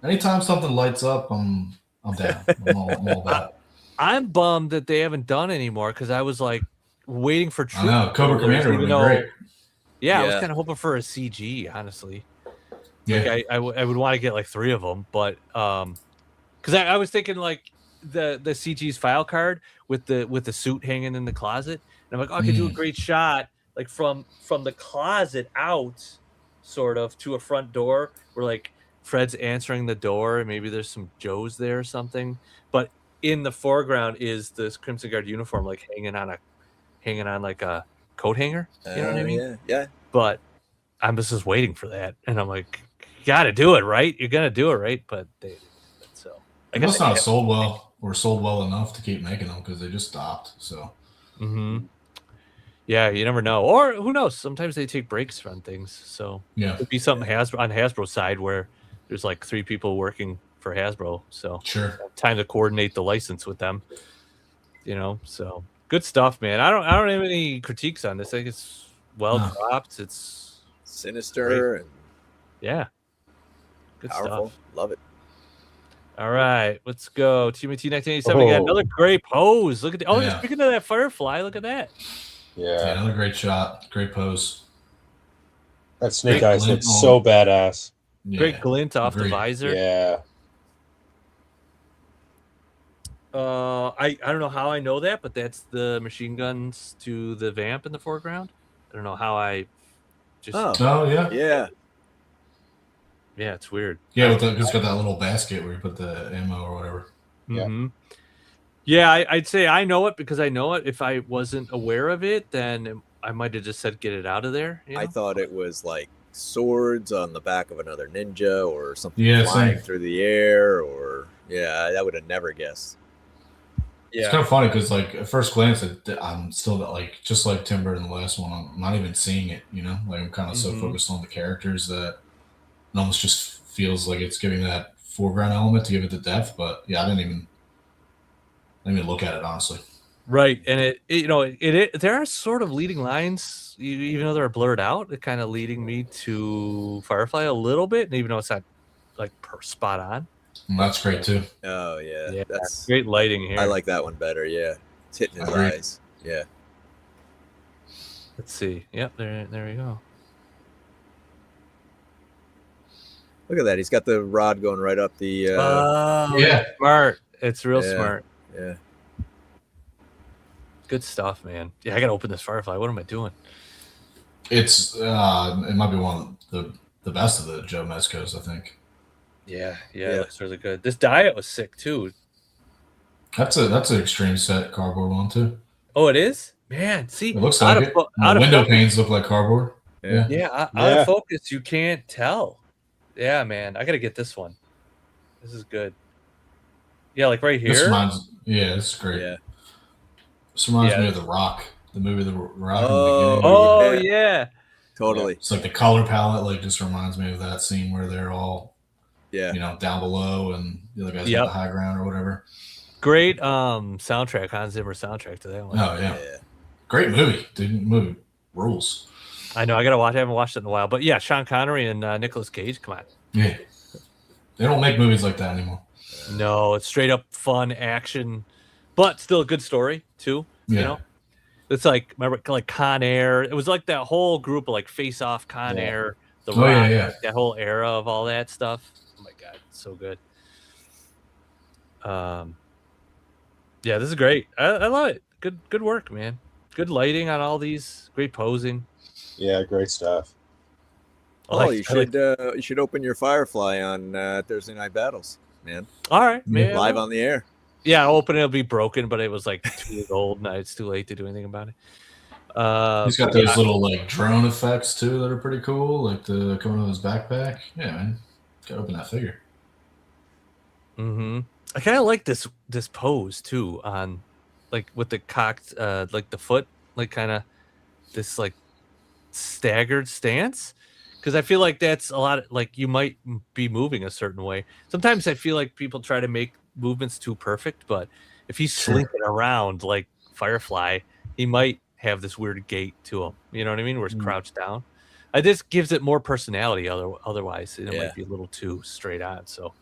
Speaker 11: Anytime something lights up, I'm down. I'm all about it.
Speaker 9: I'm bummed that they haven't done anymore because I was like waiting for
Speaker 11: I know, Cobra
Speaker 9: Troopers,
Speaker 11: Commander would
Speaker 9: even
Speaker 11: be
Speaker 9: though-
Speaker 11: great.
Speaker 9: Yeah, I was
Speaker 10: Yeah.
Speaker 9: kind of hoping for a CG, honestly.
Speaker 11: Yeah.
Speaker 9: Like I would want to get like 3 of them, but because I was thinking like the CG's file card with the suit hanging in the closet, and I'm like, oh, I could do a great shot like from the closet out, sort of to a front door where like Fred's answering the door, and maybe there's some Joes there or something, but in the foreground is this Crimson Guard uniform like hanging on like a coat hanger. You know what I mean?
Speaker 10: Yeah. Yeah.
Speaker 9: But I'm just waiting for that, and I'm like, you got to do it, right? You're gonna do it, right? But they didn't do it, so I
Speaker 11: It
Speaker 9: guess
Speaker 11: must not have sold well or sold well enough to keep making them because they just stopped. So
Speaker 9: Yeah, you never know, or who knows? Sometimes they take breaks on things, so
Speaker 11: yeah,
Speaker 9: it'd be something on Hasbro's side where there's like 3 people working for Hasbro, so
Speaker 11: sure.
Speaker 9: time to coordinate the license with them. You know, so good stuff, man. I don't have any critiques on this. I think it's well cropped. It's
Speaker 10: sinister and
Speaker 9: yeah, good
Speaker 10: powerful.
Speaker 9: stuff.
Speaker 10: Love it.
Speaker 9: All right, let's go. Team T 1987 got another great pose. Look at the speaking of that Firefly, look at that.
Speaker 11: Yeah, another great shot, great pose.
Speaker 5: That Snake Eyes looks so badass.
Speaker 9: Great glint off the visor.
Speaker 5: Yeah.
Speaker 9: I don't know how I know that, but that's the machine guns to the vamp in the foreground. I don't know how I just.
Speaker 11: Oh yeah.
Speaker 10: Yeah.
Speaker 9: Yeah, it's weird.
Speaker 11: Yeah, it's got that little basket where you put the ammo or whatever.
Speaker 9: Mm-hmm. Yeah, I'd say I know it because I know it. If I wasn't aware of it, then I might have just said, "Get it out of there." You know?
Speaker 10: I thought it was like swords on the back of another ninja or something
Speaker 11: Yeah,
Speaker 10: flying
Speaker 11: same.
Speaker 10: through the air, or I would have never guessed.
Speaker 11: It's kind of funny because, like, at first glance, I'm still like just like Timber in the last one. I'm not even seeing it. You know, like I'm kind of so focused on the characters that it almost just feels like it's giving that foreground element to give it the depth. But yeah, I didn't even look at it honestly.
Speaker 9: Right, and it there are sort of leading lines, even though they're blurred out. It kind of leading me to Firefly a little bit, and even though it's not like spot on.
Speaker 11: And that's great too.
Speaker 10: Oh yeah, that's
Speaker 9: great lighting here.
Speaker 10: I like that one better. Yeah, it's hitting his
Speaker 11: Agreed.
Speaker 10: eyes. Yeah.
Speaker 9: Let's see. Yep, there we go.
Speaker 10: Look at that. He's got the rod going right up the.
Speaker 11: Yeah.
Speaker 9: Smart. It's real smart.
Speaker 10: Yeah.
Speaker 9: Good stuff, man. Yeah, I gotta open this Firefly. What am I doing?
Speaker 11: It's it might be one of the best of the Joe Mescos, I think.
Speaker 9: Yeah, it looks really good. This diet was sick too.
Speaker 11: That's an extreme set cardboard one too.
Speaker 9: Oh, it is? Man, see,
Speaker 11: It looks like it. The window panes look like cardboard.
Speaker 9: Out of focus, you can't tell. Yeah, man, I gotta get this one. This is good. Yeah, like right here.
Speaker 11: This is great.
Speaker 10: Yeah.
Speaker 11: This reminds me of The Rock, the movie The Rock.
Speaker 9: Oh, yeah.
Speaker 10: Totally.
Speaker 11: It's like the color palette, like, just reminds me of that scene where they're all, down below, and the other guys got the high ground or whatever.
Speaker 9: Great soundtrack, Hans Zimmer soundtrack to that one.
Speaker 11: Oh yeah. Great movie, dude. Movie rules.
Speaker 9: I know. I gotta watch. I haven't watched it in a while, but yeah, Sean Connery and Nicolas Cage. Come on.
Speaker 11: Yeah. They don't make movies like that anymore.
Speaker 9: No, it's straight up fun action, but still a good story too.
Speaker 11: Yeah.
Speaker 9: You know, it's like remember like Con Air. It was like that whole group of like Face Off, Con Air, The Rock, like that whole era of all that stuff. Oh my god, it's so good. Yeah, this is great. I love it. Good work, man. Good lighting on all these. Great posing.
Speaker 5: Yeah, great stuff.
Speaker 10: You should open your Firefly on Thursday Night Battles, man.
Speaker 9: All right, man.
Speaker 10: Live on the air.
Speaker 9: Yeah, I'll open it. It'll be broken, but it was like 2 years old. Now it's too late to do anything about it.
Speaker 11: He's got those little like drone effects too that are pretty cool, like the coming out of his backpack. Yeah, man. Gotta open that figure.
Speaker 9: Mm-hmm. I kind of like this pose too, on like with the cocked like the foot, like kind of this like staggered stance, because I feel like that's a lot of, like you might be moving a certain way. Sometimes I feel like people try to make movements too perfect, but if he's
Speaker 11: Sure.
Speaker 9: slinking around like Firefly, he might have this weird gait to him. You know what I mean? Where he's crouched down. This gives it more personality. Otherwise, it might be a little too straight on. So,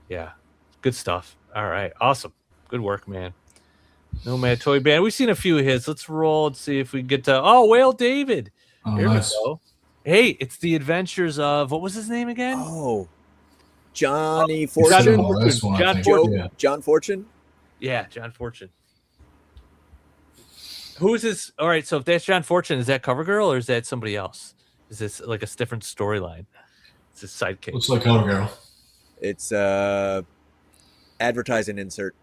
Speaker 9: yeah, good stuff. All right, awesome, good work, man. Nomad Toy Band. We've seen a few hits. Let's roll and see if we can get to. Oh, Whale David.
Speaker 11: Oh,
Speaker 9: Here
Speaker 11: nice.
Speaker 9: we go. Hey, it's the adventures of what was his name again?
Speaker 10: Oh, Johnny
Speaker 9: John
Speaker 10: Fortune.
Speaker 9: Fortune. John Fortune.
Speaker 11: Yeah.
Speaker 10: John Fortune.
Speaker 9: Yeah, John Fortune. Who is this? All right, so if that's John Fortune, is that CoverGirl or is that somebody else? Is this like a different storyline? It's a sidekick.
Speaker 11: Looks like CoverGirl.
Speaker 10: It's advertising insert.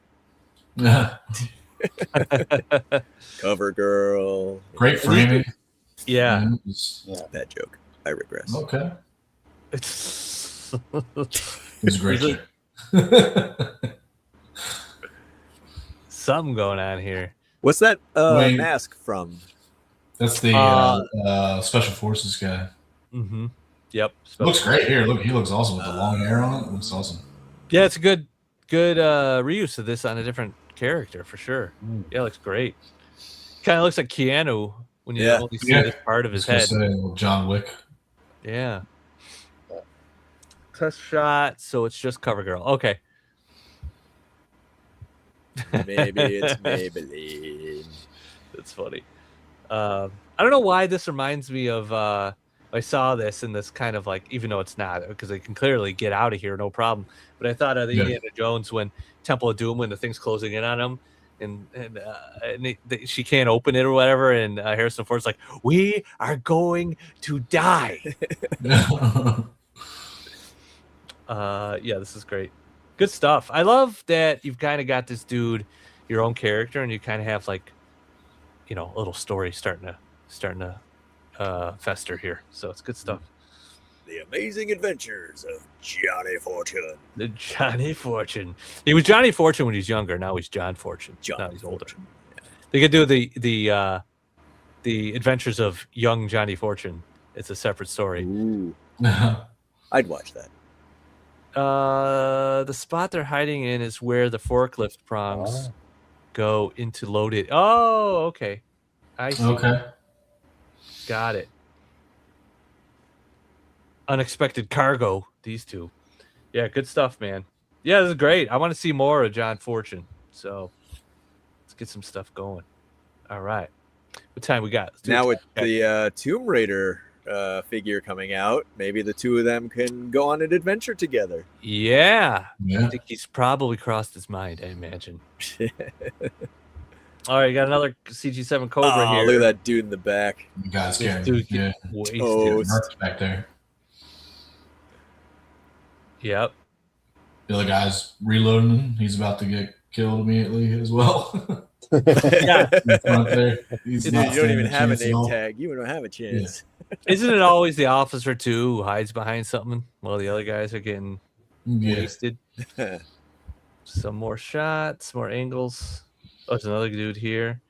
Speaker 10: Cover girl.
Speaker 11: Great framing.
Speaker 9: Yeah.
Speaker 10: Bad joke. I regress.
Speaker 11: Okay.
Speaker 9: It's
Speaker 11: It was a great joke.
Speaker 9: Something going on here.
Speaker 10: What's that
Speaker 11: Wait.
Speaker 10: mask from?
Speaker 11: That's the Special Forces guy.
Speaker 9: Mm-hmm. Yep.
Speaker 11: Looks great here. Look, he looks awesome with the long hair on it. Looks awesome.
Speaker 9: Yeah, it's a good reuse of this on a different character for sure. Yeah, it looks great. Kind of looks like Keanu when you only see this part of his head.
Speaker 11: John Wick.
Speaker 9: Yeah. Test shot, so it's just CoverGirl. Okay.
Speaker 10: Maybe it's Maybelline.
Speaker 9: That's funny. I don't know why this reminds me of. I saw this and this kind of like, even though it's not, because they can clearly get out of here, no problem. But I thought of the Indiana Jones when Temple of Doom, when the thing's closing in on him, and she can't open it or whatever, and Harrison Ford's like, "We are going to die." Yeah, this is great. Good stuff. I love that you've kind of got this dude, your own character, and you kind of have like, a little story starting to fester here. So it's good stuff.
Speaker 10: The Amazing Adventures of Johnny Fortune.
Speaker 9: The Johnny Fortune. He was Johnny Fortune when he's younger. Now he's John Fortune. Now he's older. Yeah. They could do the adventures of young Johnny Fortune. It's a separate story.
Speaker 10: Ooh. I'd watch that.
Speaker 9: The spot they're hiding in is where the forklift prongs go into loaded. Oh, okay. I see.
Speaker 11: Okay.
Speaker 9: Got it. Unexpected cargo. These two. Yeah, good stuff, man. Yeah, this is great. I want to see more of John Fortune. So let's get some stuff going. All right. What time we got?
Speaker 10: Now with the Tomb Raider figure coming out, maybe the two of them can go on an adventure together.
Speaker 9: Yeah. I think he's probably crossed his mind, I imagine. All right, got another CG7 Cobra here.
Speaker 10: Look at that dude in the back.
Speaker 11: You guys
Speaker 9: This
Speaker 11: can
Speaker 9: dude wasted.
Speaker 10: Toast.
Speaker 11: back there.
Speaker 9: Yep.
Speaker 11: The other guy's reloading. He's about to get killed immediately as well.
Speaker 9: Yeah.
Speaker 11: In front there. He's
Speaker 10: Dude,
Speaker 11: not
Speaker 10: you don't even
Speaker 11: standing a
Speaker 10: have a
Speaker 11: chance at
Speaker 10: name
Speaker 11: all.
Speaker 10: tag. You don't have a chance.
Speaker 9: Isn't it always the officer too who hides behind something while the other guys are getting wasted? Some more shots, more angles. Oh, there's another dude here.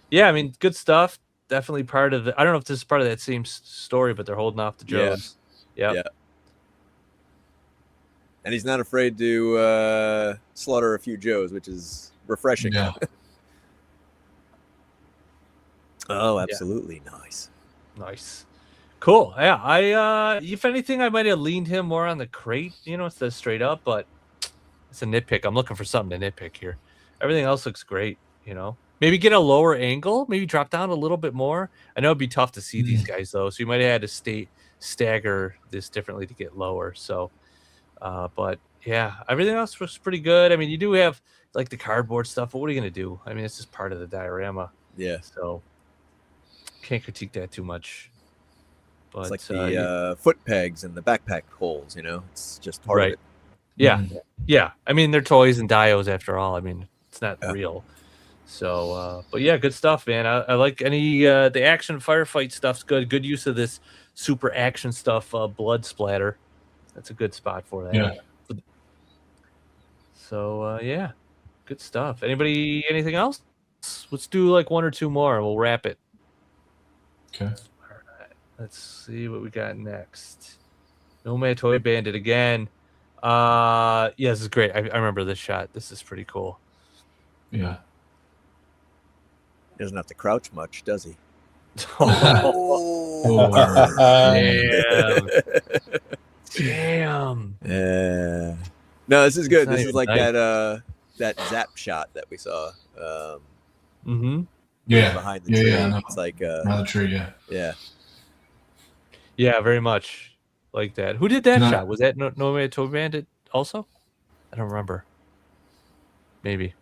Speaker 9: Yeah, I mean, good stuff. Definitely part of the. I don't know if this is part of that same story, but they're holding off the Joes. Yeah.
Speaker 10: Yeah. And he's not afraid to slaughter a few Joes, which is refreshing.
Speaker 11: Yeah.
Speaker 10: Oh, absolutely. Nice.
Speaker 9: Nice. Cool. Yeah, I if anything, I might have leaned him more on the crate, instead of straight up, but it's a nitpick. I'm looking for something to nitpick here. Everything else looks great, Maybe get a lower angle, maybe drop down a little bit more. I know it'd be tough to see these guys though, so you might have had to stagger this differently to get lower. So but yeah, everything else was pretty good. I mean, you do have like the cardboard stuff, but what are you gonna do? I mean, it's just part of the diorama.
Speaker 10: Yeah.
Speaker 9: So can't critique that too much. But
Speaker 10: It's like the foot pegs and the backpack holes, It's just part of it.
Speaker 9: Yeah. Yeah. I mean, they're toys and dios after all. I mean, it's not real. So, but yeah, good stuff, man. I like any the action firefight stuff's good. Good use of this super action stuff, blood splatter. That's a good spot for that.
Speaker 11: Yeah.
Speaker 9: So, yeah, good stuff. Anything else? Let's do like one or two more and we'll wrap it.
Speaker 11: Okay.
Speaker 9: All right. Let's see what we got next. Nomad Toy Bandit again. Yeah, this is great. I remember this shot. This is pretty cool.
Speaker 11: Yeah.
Speaker 10: He doesn't have to crouch much, does he?
Speaker 9: Damn. Damn.
Speaker 10: Yeah. No, this is good.
Speaker 9: It's
Speaker 10: This
Speaker 9: not
Speaker 10: is like
Speaker 9: even
Speaker 10: that zap shot that we saw.
Speaker 11: Yeah.
Speaker 10: Behind the tree.
Speaker 11: I know.
Speaker 10: It's like
Speaker 11: behind the tree. Yeah.
Speaker 10: Yeah.
Speaker 9: Yeah, very much like that. Who did that
Speaker 11: No.
Speaker 9: shot? Was that No Toby Bandit also? I don't remember. Maybe.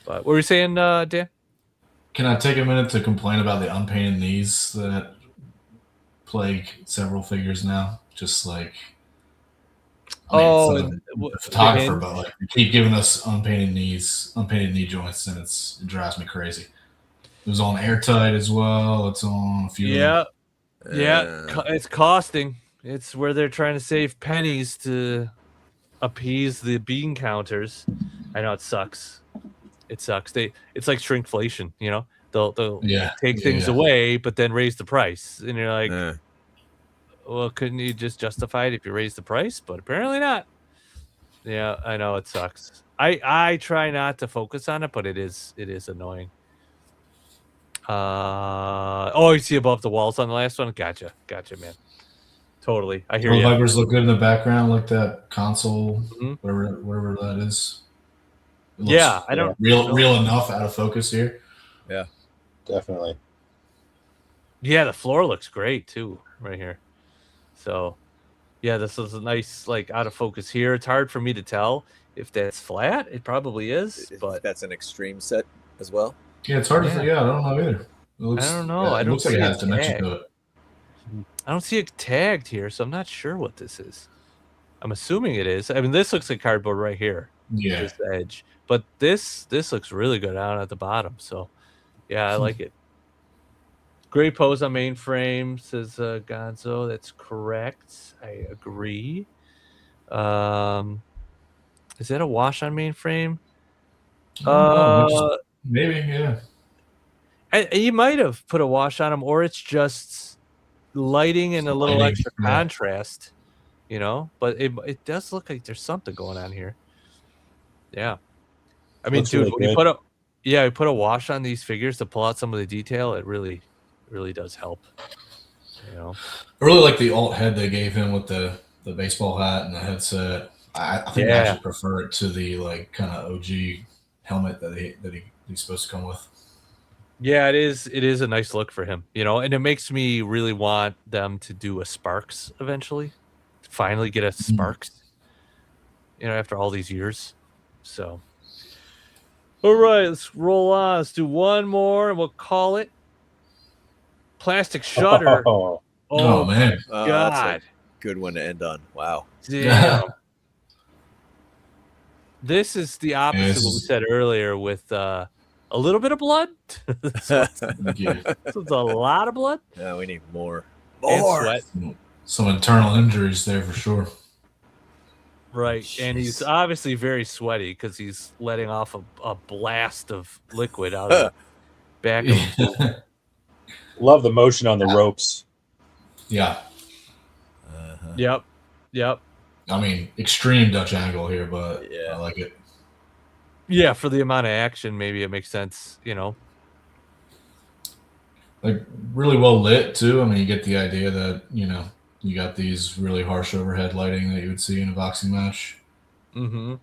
Speaker 9: But what were you saying, Dan?
Speaker 11: Can I take a minute to complain about the unpainted knees that plague several figures now? Just like, the photographer, but like they keep giving us unpainted knee joints, and it drives me crazy. It was on Airtight as well. It's on a few.
Speaker 9: Yeah, it's costing. It's where they're trying to save pennies to appease the bean counters. I know it sucks. It sucks. It's like shrinkflation, you know. They'll take things away, but then raise the price, and you're like, well, couldn't you just justify it if you raise the price? But apparently not. Yeah, I know it sucks. I try not to focus on it, but it is annoying. Oh, you see above the walls on the last one? Gotcha, man. Totally, I hear you.
Speaker 11: Vipers look good in the background, like that console, whatever that is.
Speaker 9: Yeah, I don't
Speaker 11: real enough out of focus here.
Speaker 10: Yeah,
Speaker 5: definitely.
Speaker 9: Yeah, the floor looks great too, right here. So, yeah, this is a nice like out of focus here. It's hard for me to tell if that's flat. It probably is, but
Speaker 10: that's an extreme set as well.
Speaker 11: Yeah, it's hard to figure out. I don't know either.
Speaker 9: I don't know.
Speaker 11: It looks like it has dimension to it.
Speaker 9: I don't see it tagged here, so I'm not sure what this is. I'm assuming it is. I mean, this looks like cardboard right here.
Speaker 11: Yeah.
Speaker 9: This edge. But this looks really good down at the bottom. So, yeah, I like it. Great pose on mainframe, says Gonzo. That's correct. I agree. Is that a wash on mainframe?
Speaker 11: Maybe, yeah.
Speaker 9: You might have put a wash on them, or it's just lighting and a little extra contrast, you know. But it does look like there's something going on here. Yeah, I mean, dude, when you put a wash on these figures to pull out some of the detail, it really does help. You know,
Speaker 11: I really like the alt head they gave him with the baseball hat and the headset. I think I actually prefer it to the like kind of OG helmet that he's supposed to come with.
Speaker 9: Yeah, it is a nice look for him, you know, and it makes me really want them to do a Sparks eventually. Finally get a Sparks, you know, after all these years. So, all right, let's roll on. Let's do one more, and we'll call it Plastic Shutter.
Speaker 11: Oh man,
Speaker 9: God,
Speaker 10: that's a good one to end on. Wow.
Speaker 9: Damn. This is the opposite of what we said earlier with a little bit of blood. This is a lot of blood.
Speaker 10: Yeah, we need more.
Speaker 9: And sweat.
Speaker 11: Some internal injuries there for sure.
Speaker 9: Right, and he's obviously very sweaty because he's letting off a blast of liquid out of the back of him.
Speaker 5: Love the motion on the ropes.
Speaker 11: Yeah.
Speaker 9: Yep.
Speaker 11: I mean, extreme Dutch angle here, but I like it.
Speaker 9: Yeah, for the amount of action, maybe it makes sense, you know.
Speaker 11: Like really well lit too. I mean, you get the idea that, you know, you got these really harsh overhead lighting that you would see in a boxing match.
Speaker 9: Mm-hmm.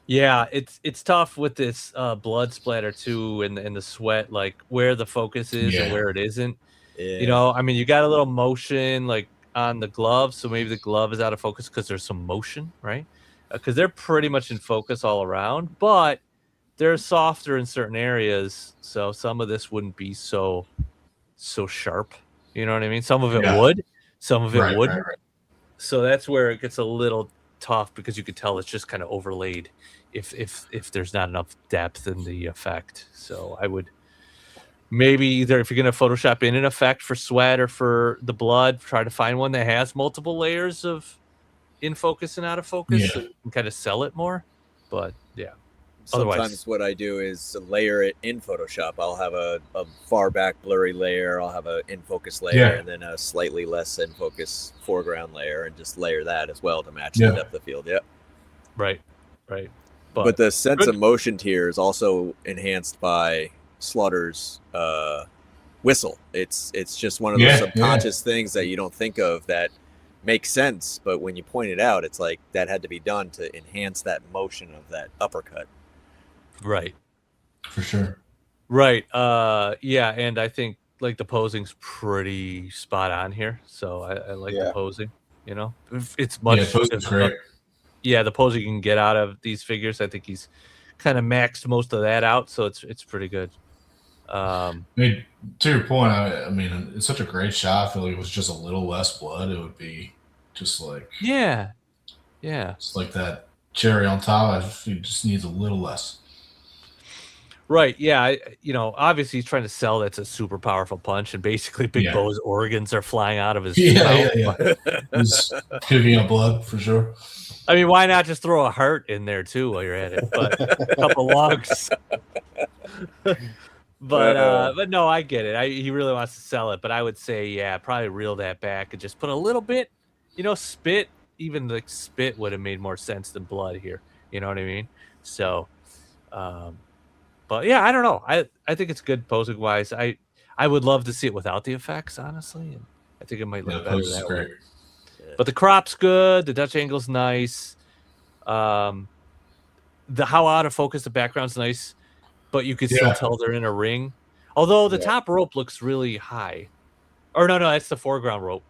Speaker 9: Yeah, it's tough with this blood splatter too, and the sweat, like where the focus is and where it isn't.
Speaker 10: Yeah.
Speaker 9: You know, I mean, you got a little motion like on the glove, so maybe the glove is out of focus because there's some motion, right? Because they're pretty much in focus all around, but they're softer in certain areas, so some of this wouldn't be so sharp. You know what I mean? Some of it would, some of it wouldn't. Right. So that's where it gets a little tough because you could tell it's just kind of overlaid if there's not enough depth in the effect. So I would maybe either if you're going to Photoshop in an effect for sweat or for the blood, try to find one that has multiple layers of in focus and out of focus so you can kind of sell it more. But yeah.
Speaker 10: Sometimes what I do is layer it in Photoshop. I'll have a far back blurry layer. I'll have an in focus layer and then a slightly less in focus foreground layer and just layer that as well to match the depth of field. Yeah.
Speaker 9: Right.
Speaker 10: But the sense of motion here is also enhanced by Slaughter's whistle. It's just one of those subconscious things that you don't think of that makes sense, but when you point it out, it's like that had to be done to enhance that motion of that uppercut.
Speaker 9: Right.
Speaker 11: For sure.
Speaker 9: Right. Yeah, and I think like the posing's pretty spot on here, so I like the posing. You know, it's much.
Speaker 11: Yeah, posing's great.
Speaker 9: Yeah, the posing you can get out of these figures, I think he's kind of maxed most of that out, so it's pretty good.
Speaker 11: I mean, to your point, I mean, it's such a great shot. I feel like it was just a little less blood, it would be just like
Speaker 9: yeah,
Speaker 11: it's like that cherry on top. It just needs a little less.
Speaker 9: Right. Yeah. You know, obviously he's trying to sell that's a super powerful punch, and basically Big Bo's organs are flying out of his mouth.
Speaker 11: Yeah. He's cooking up blood for sure.
Speaker 9: I mean, why not just throw a heart in there too while you're at it? But a couple logs. But no, I get it. He really wants to sell it, but I would say, yeah, probably reel that back and just put a little bit, you know, spit. Even the spit would have made more sense than blood here. You know what I mean? So, but yeah, I don't know. I think it's good posing wise. I would love to see it without the effects, honestly, and I think it might look better that way. But the crop's good. The Dutch angle's nice. The how out of focus the background's nice, but you can still tell they're in a ring. Although the top rope looks really high. Or no, that's the foreground rope.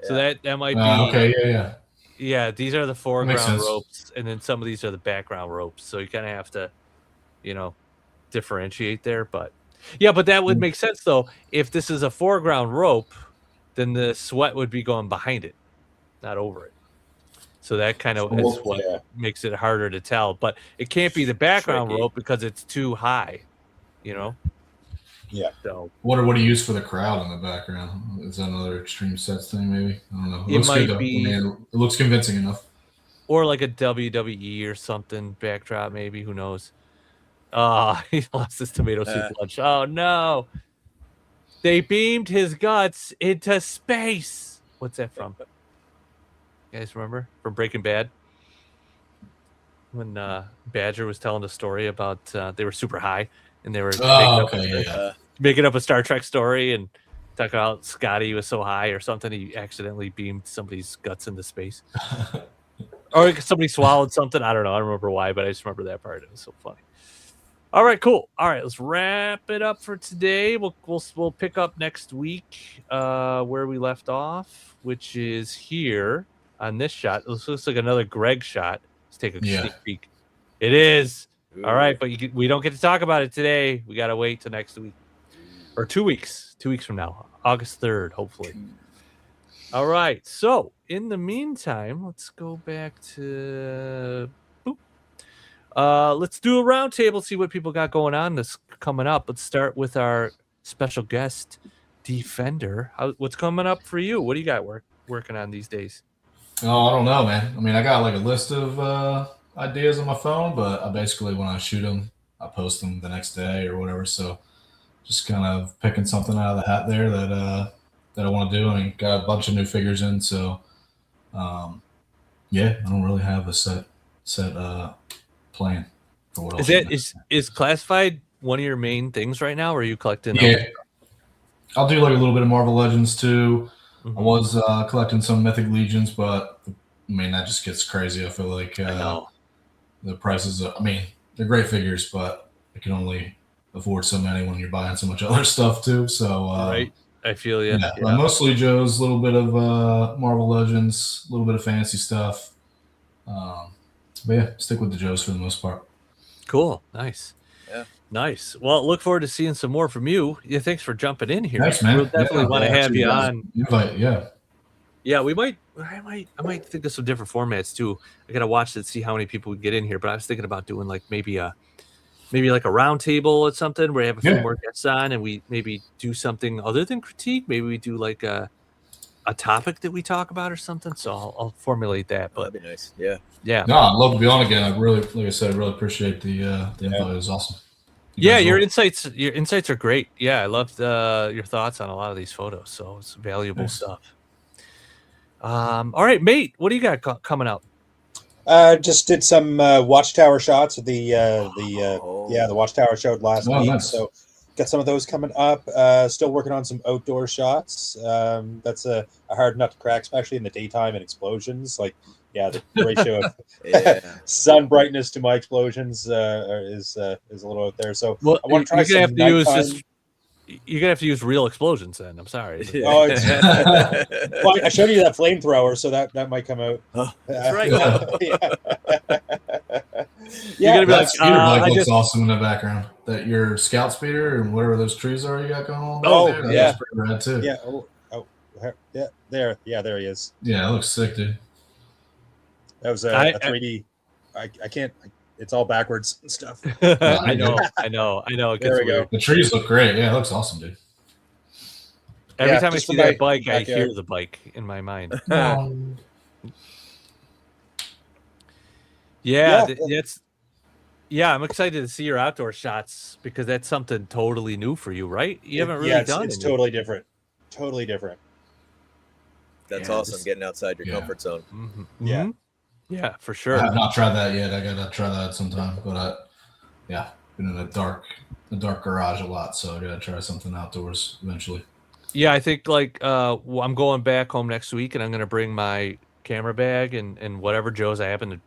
Speaker 9: So that might be
Speaker 11: okay.
Speaker 9: Yeah, these are the foreground ropes, and then some of these are the background ropes. So you kind of have to, you know, differentiate there. But yeah, but that would make sense though. If this is a foreground rope, then the sweat would be going behind it, not over it. So that kind of is what makes it harder to tell. But it can't be the background rope because it's too high, you know?
Speaker 5: Yeah.
Speaker 9: So
Speaker 11: what do you use for the crowd in the background? Is that another extreme sets thing? Maybe I don't know.
Speaker 9: It might be.
Speaker 11: I mean, it looks convincing enough.
Speaker 9: Or like a WWE or something backdrop, maybe. Who knows? He lost his tomato soup lunch. Oh no! They beamed his guts into space. What's that from? You guys remember from Breaking Bad? When Badger was telling the story about they were super high and they were making up a Star Trek story and talking about Scotty was so high or something he accidentally beamed somebody's guts into space. Or somebody swallowed something. I don't know. I don't remember why, but I just remember that part. It was so funny. All right, cool. All right, let's wrap it up for today. We'll pick up next week where we left off, which is here on this shot. This looks like another Greg shot. Let's take a sneak peek. It is. Ooh. All right, but we don't get to talk about it today. We got to wait till next week. Or 2 weeks. 2 weeks from now. August 3rd, hopefully. All right. So, in the meantime, let's go back to... let's do a round table, see what people got going on this coming up. Let's start with our special guest, Defender. What's coming up for you? What do you got working on these days?
Speaker 11: Oh, I don't know, man. I mean, I got like a list of ideas on my phone, but I basically, when I shoot them, I post them the next day or whatever. So just kind of picking something out of the hat there that I want to do. I mean, got a bunch of new figures in. So, yeah, I don't really have a set plan for what
Speaker 9: is classified one of your main things right now, or are you collecting?
Speaker 11: Yeah, I'll do like a little bit of Marvel Legends too. Mm-hmm. I was collecting some Mythic Legions, but I mean that just gets crazy. I feel like the prices. I mean, they're great figures, but you can only afford so many when you're buying so much other stuff too. So
Speaker 9: right, I feel you.
Speaker 11: Yeah. Mostly Joe's, a little bit of Marvel Legends, a little bit of fantasy stuff. But yeah, stick with the Joes for the most part.
Speaker 9: Cool. Nice. Yeah. Nice. Well, look forward to seeing some more from you. Yeah, thanks for jumping in here.
Speaker 11: Thanks, man.
Speaker 9: We'll definitely want to have you on.
Speaker 11: Invite,
Speaker 9: Yeah, I might think of some different formats too. I gotta watch it, see how many people would get in here. But I was thinking about doing like maybe like a round table or something where I have a few more guests on and we maybe do something other than critique. Maybe we do like a topic that we talk about or something. So I'll formulate that. But
Speaker 10: that'd be nice. Yeah.
Speaker 9: Yeah.
Speaker 11: No, I'd love to be on again. I really, like I said, I really appreciate the invite. It was awesome.
Speaker 9: Your insights are great. Yeah, I loved your thoughts on a lot of these photos. So it's valuable stuff. All right, mate, what do you got coming up?
Speaker 5: Just did some watchtower shots of the watchtower showed last week.
Speaker 11: Nice.
Speaker 5: So got some of those coming up. Still working on some outdoor shots. That's a hard nut to crack, especially in the daytime and explosions. Like, the ratio of sun brightness to my explosions is a little out there. So I want to try some nighttime.
Speaker 9: You're gonna have to use real explosions then. I'm sorry.
Speaker 5: Oh, well, I showed you that flamethrower, so that might come out.
Speaker 9: That's right.
Speaker 5: You're
Speaker 9: gonna be like,
Speaker 11: speeder bike looks awesome in the background. That your scout speeder and whatever those trees are you got going on. That's pretty rad too.
Speaker 5: There he is.
Speaker 11: Yeah, it looks sick, dude.
Speaker 5: That was a 3D. I can't. It's all backwards and stuff.
Speaker 9: I know. It gets
Speaker 5: There we
Speaker 9: weird.
Speaker 5: go.
Speaker 11: The trees look great. Yeah, it looks awesome, dude.
Speaker 9: Every time I see that bike, I hear the bike in my mind. I'm excited to see your outdoor shots because that's something totally new for you, right? You haven't really done it.
Speaker 5: It's totally different. Totally different.
Speaker 10: That's awesome. Getting outside your comfort zone.
Speaker 9: Mm-hmm. Yeah. Yeah, for sure.
Speaker 11: I have not tried that yet. I gotta try that sometime. But been in a dark garage a lot, so I gotta try something outdoors eventually.
Speaker 9: Yeah, I think I'm going back home next week, and I'm gonna bring my camera bag and whatever Joe's I happen to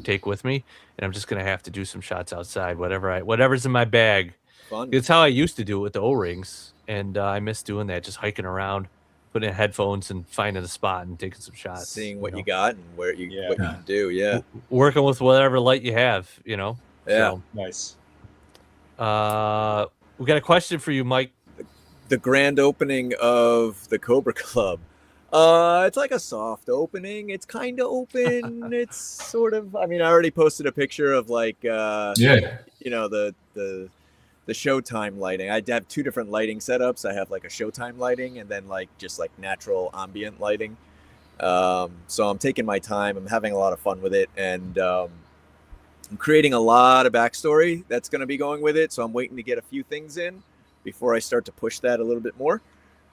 Speaker 9: take with me, and I'm just gonna have to do some shots outside. Whatever's in my bag.
Speaker 10: Fun.
Speaker 9: It's how I used to do it with the O-rings, and I miss doing that. Just hiking around, putting in headphones and finding a spot and taking some shots.
Speaker 10: Seeing what you got and what you can do. Yeah.
Speaker 9: Working with whatever light you have,
Speaker 10: Yeah.
Speaker 9: So,
Speaker 5: nice.
Speaker 9: We got a question for you, Mike.
Speaker 10: The grand opening of the Cobra Club. It's like a soft opening. It's kind of open. It's sort of. I mean, I already posted a picture of the Showtime lighting. I have two different lighting setups. I have like a Showtime lighting and then just natural ambient lighting. So I'm taking my time. I'm having a lot of fun with it, and I'm creating a lot of backstory that's going to be going with it. So I'm waiting to get a few things in before I start to push that a little bit more.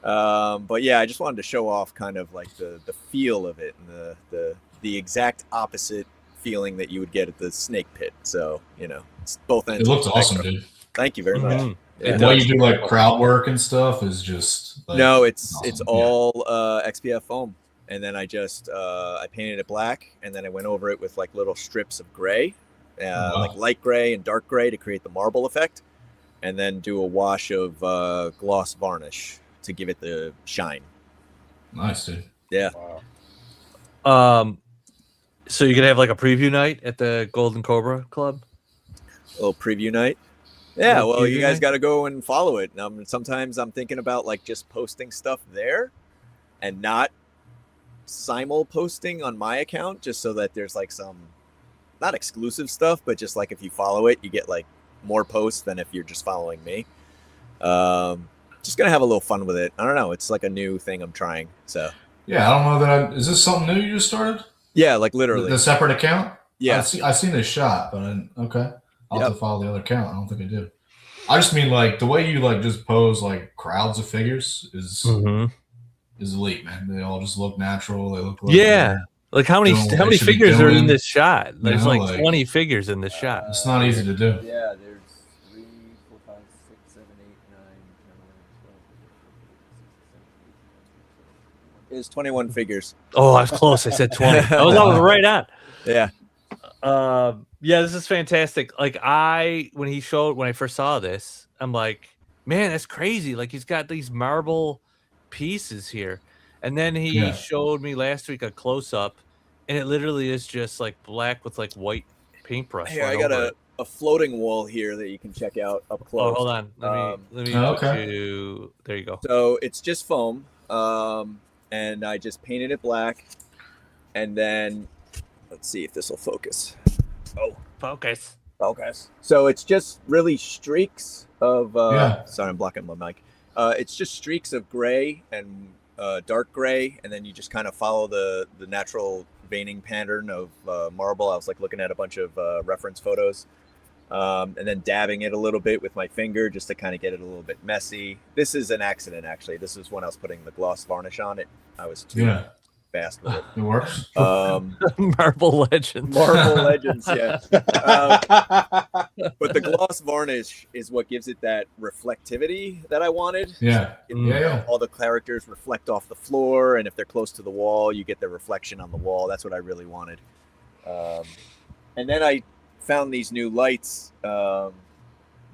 Speaker 10: But yeah, I just wanted to show off kind of like the feel of it and the exact opposite feeling that you would get at the Snake Pit. So it's both ends.
Speaker 11: It looks awesome, dude.
Speaker 10: Thank you very much.
Speaker 11: The way you do crowd work and stuff is just
Speaker 10: no, it's awesome. It's all XPF foam, and then I just I painted it black, and then I went over it with little strips of gray, like light gray and dark gray to create the marble effect, and then do a wash of gloss varnish to give it the shine.
Speaker 11: Nice, dude.
Speaker 10: Yeah.
Speaker 9: Wow. So you're gonna have a preview night at the Golden Cobra Club?
Speaker 10: A little preview night. Yeah, well, you guys got to go and follow it. Sometimes I'm thinking about just posting stuff there and not simul posting on my account, just so that there's some not exclusive stuff, but just if you follow it, you get more posts than if you're just following me. Just going to have a little fun with it. I don't know. It's a new thing I'm trying. So
Speaker 11: yeah, I don't know that. Is this something new you just started?
Speaker 10: Yeah, literally.
Speaker 11: The separate account?
Speaker 10: Yeah.
Speaker 11: I seen this shot, but okay. I'll have to follow the other account. I don't think I do. I just mean the way you just pose crowds of figures is elite, man. They all just look natural. They look
Speaker 9: how many figures are in this shot? There's 20 figures in this shot.
Speaker 11: It's not easy to do.
Speaker 10: Yeah, there's 3, 4, 5, 6, 7, 8, 9, 10, 11, 12, 13, 14, 15, 16, 17, 18, 19, 20. There's 21 figures.
Speaker 9: Oh, I was close. I said 20. I was right on.
Speaker 10: Yeah.
Speaker 9: This is fantastic. When I first saw this, I'm like, man, that's crazy. He's got these marble pieces here. And then he showed me last week a close up, and it literally is just black with white paintbrush.
Speaker 10: Here, I got a floating wall here that you can check out up close.
Speaker 9: Oh, hold on. Let me there you go.
Speaker 10: So it's just foam. And I just painted it black. And then let's see if this will focus. Oh,
Speaker 9: focus.
Speaker 10: So it's just really streaks of sorry, I'm blocking my mic. It's just streaks of gray and dark gray, and then you just kind of follow the natural veining pattern of marble. I was looking at a bunch of reference photos, and then dabbing it a little bit with my finger just to kind of get it a little bit messy. This is an accident, actually. This is when I was putting the gloss varnish on it. I was too fast with it.
Speaker 11: It works.
Speaker 9: Marble Legends.
Speaker 10: Marble Legends, yeah. But the gloss varnish is what gives it that reflectivity that I wanted.
Speaker 11: Yeah. Yeah.
Speaker 10: All the characters reflect off the floor, and if they're close to the wall, you get the reflection on the wall. That's what I really wanted. And then I found these new lights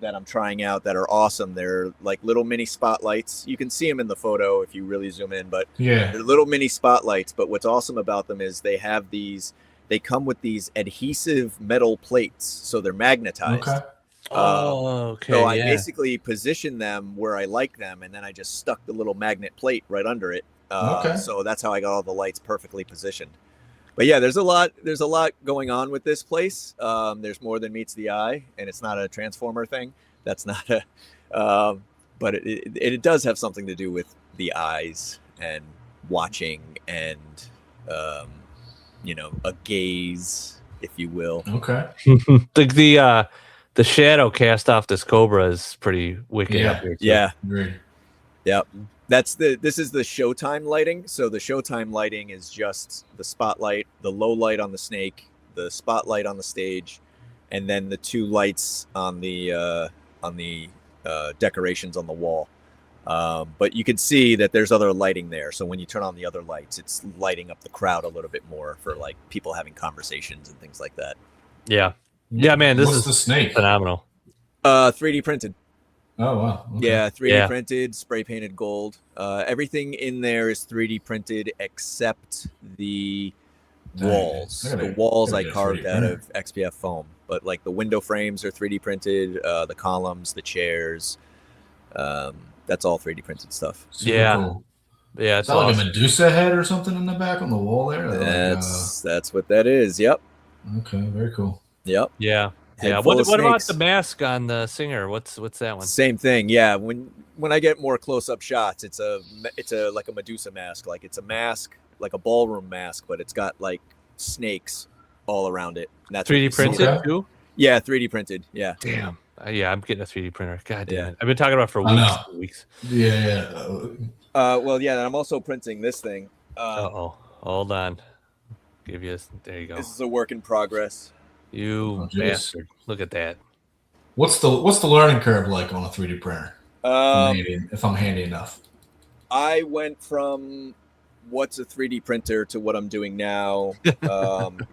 Speaker 10: that I'm trying out that are awesome. They're like little mini spotlights. You can see them in the photo if you really zoom in, but
Speaker 11: yeah,
Speaker 10: they're little mini spotlights. But what's awesome about them is they come with these adhesive metal plates, so they're magnetized.
Speaker 11: Okay.
Speaker 9: Okay.
Speaker 10: So I basically position them where I like them, and then I just stuck the little magnet plate right under it. So that's how I got all the lights perfectly positioned. But yeah, there's a lot going on with this place. There's more than meets the eye, and it's not a Transformer thing. That's not a, but it does have something to do with the eyes and watching and, a gaze, if you will.
Speaker 11: Okay.
Speaker 9: The shadow cast off this Cobra is pretty wicked.
Speaker 11: Yeah.
Speaker 9: Up here too.
Speaker 10: Yeah.
Speaker 11: Agreed.
Speaker 10: Yep. This is the Showtime lighting. So the Showtime lighting is just the spotlight, the low light on the snake, the spotlight on the stage, and then the two lights on the decorations on the wall. But you can see that there's other lighting there. So when you turn on the other lights, it's lighting up the crowd a little bit more for like people having conversations and things like that.
Speaker 9: Yeah. Yeah, man, this
Speaker 11: What's
Speaker 9: is
Speaker 11: the snake?
Speaker 9: phenomenal.
Speaker 10: 3D printed.
Speaker 11: Oh wow. Okay.
Speaker 10: Yeah, 3D printed, spray painted gold. Everything in there is 3D printed except the walls. The walls I carved out of XPF foam, but like the window frames are 3D printed. The columns, the chairs, that's all 3D printed stuff.
Speaker 9: Super
Speaker 11: Cool.
Speaker 9: Yeah,
Speaker 11: it's like a Medusa head or something in the back on the wall there.
Speaker 10: That's what that is. Yep.
Speaker 11: Okay, very cool.
Speaker 10: Yep.
Speaker 9: Yeah. Yeah. What about the mask on the singer? What's that one?
Speaker 10: Same thing. Yeah. When I get more close up shots, it's a like a Medusa mask. Like it's a mask, like a ballroom mask, but it's got like snakes all around it. And that's
Speaker 9: 3D printed too?
Speaker 10: Yeah, 3D printed. Yeah.
Speaker 9: Damn. Yeah, I'm getting a 3D printer. God damn it. I've been talking about it for weeks.
Speaker 11: Yeah.
Speaker 10: Well, yeah. And I'm also printing this thing.
Speaker 9: Hold on. There you go.
Speaker 10: This is a work in progress.
Speaker 9: You bastard! Look at that.
Speaker 11: What's the learning curve like on a 3D printer? If I'm handy enough.
Speaker 10: I went from what's a 3D printer to what I'm doing now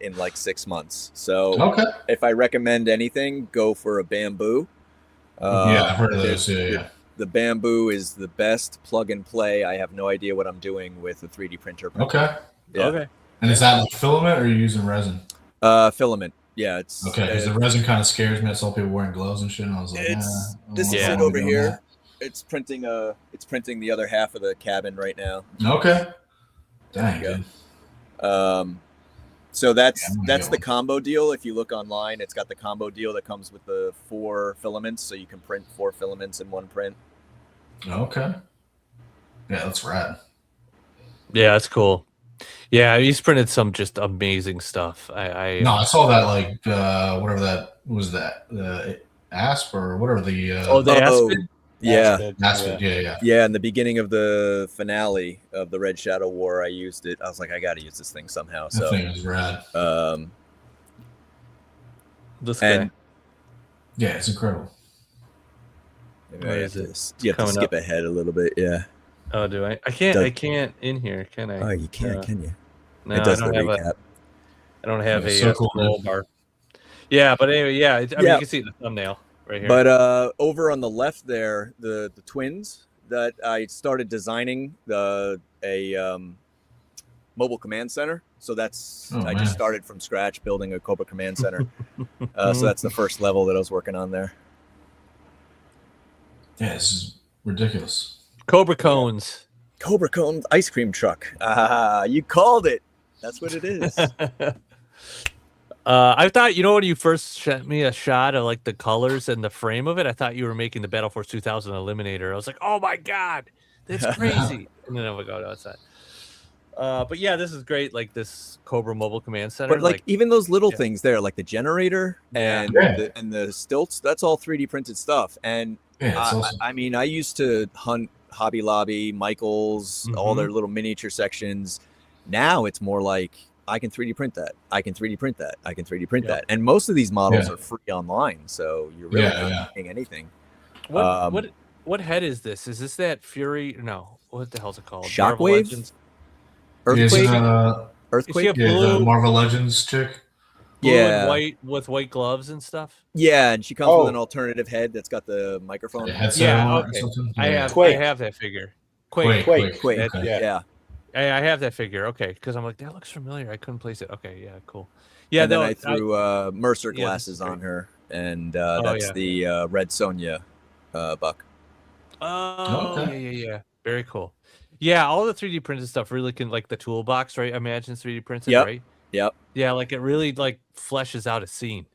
Speaker 10: in like 6 months. So if I recommend anything, go for a bamboo.
Speaker 11: I've heard of those. Yeah.
Speaker 10: The bamboo is the best plug and play. I have no idea what I'm doing with a 3D printer.
Speaker 11: Okay.
Speaker 10: Yeah.
Speaker 9: Okay.
Speaker 11: And is that like filament or are you using resin?
Speaker 10: Filament. Yeah, it's
Speaker 11: okay. Because the resin kind of scares me. I saw people wearing gloves and shit, and I was like,
Speaker 10: this is it over here. It's printing the other half of the cabin right now.
Speaker 11: Okay. Dang.
Speaker 10: Good. So that's the combo deal. If you look online, it's got the combo deal that comes with the 4 filaments, so you can print 4 filaments in one print.
Speaker 11: Okay. Yeah, that's rad.
Speaker 9: Yeah, that's cool. Yeah, he's printed some just amazing stuff. I
Speaker 11: saw that like whatever that was, the asp or whatever the
Speaker 9: Aspen?
Speaker 10: Yeah.
Speaker 11: Aspid, yeah.
Speaker 10: In the beginning of the finale of the Red Shadow War, I used it. I was like, I got to use this thing somehow.
Speaker 11: That thing is rad.
Speaker 9: This guy.
Speaker 11: Yeah, it's incredible.
Speaker 10: You have to skip ahead a little bit. Yeah.
Speaker 9: Oh, do I? I can't in here, can I?
Speaker 10: Oh, you can't, can you?
Speaker 9: No,
Speaker 10: it does
Speaker 9: I
Speaker 10: the recap.
Speaker 9: I don't have a
Speaker 11: cool,
Speaker 9: bar. Yeah, but anyway, I mean, you can see the thumbnail right here.
Speaker 10: But over on the left there, the twins that I started designing a mobile command center. So that's I just started from scratch building a Cobra command center. So that's the first level that I was working on there.
Speaker 11: Yeah, this is ridiculous.
Speaker 9: Cobra cones.
Speaker 10: Cobra cone ice cream truck. You called it. That's what it is.
Speaker 9: I thought, when you first sent me a shot of like the colors and the frame of it, I thought you were making the Battle Force 2000 Eliminator. I was like, oh my God, that's crazy. And then I would go outside. But yeah, this is great. Like this Cobra Mobile Command Center.
Speaker 10: But like even those little things there, like the generator and the stilts, that's all 3D printed stuff. And
Speaker 11: awesome.
Speaker 10: I mean, I used to hunt Hobby Lobby, Michaels, all their little miniature sections. Now it's more like I can 3D print that. I can 3D print that. I can 3D print that. And most of these models are free online, so you're really not paying anything.
Speaker 9: What head is this? Is this that Fury? No, what the hell's it called?
Speaker 10: Shockwave?
Speaker 11: Earthquake?
Speaker 10: Earthquake?
Speaker 11: Yeah, the Marvel Legends chick.
Speaker 9: Blue and white with white gloves and stuff.
Speaker 10: Yeah, and she comes with an alternative head that's got the microphone.
Speaker 9: Yeah, okay. I have that figure. Quake.
Speaker 10: Yeah.
Speaker 9: I have that figure. Okay, because I'm like, that looks familiar. I couldn't place it. Okay, yeah, cool.
Speaker 10: Yeah, and then I threw Mercer glasses on her, and that's the Red Sonja buck.
Speaker 9: Oh, yeah. Very cool. Yeah, all the 3D printed stuff really can, like the toolbox, right? I imagine it's 3D printed, right?
Speaker 10: Yep.
Speaker 9: Yeah, like it really like fleshes out a scene.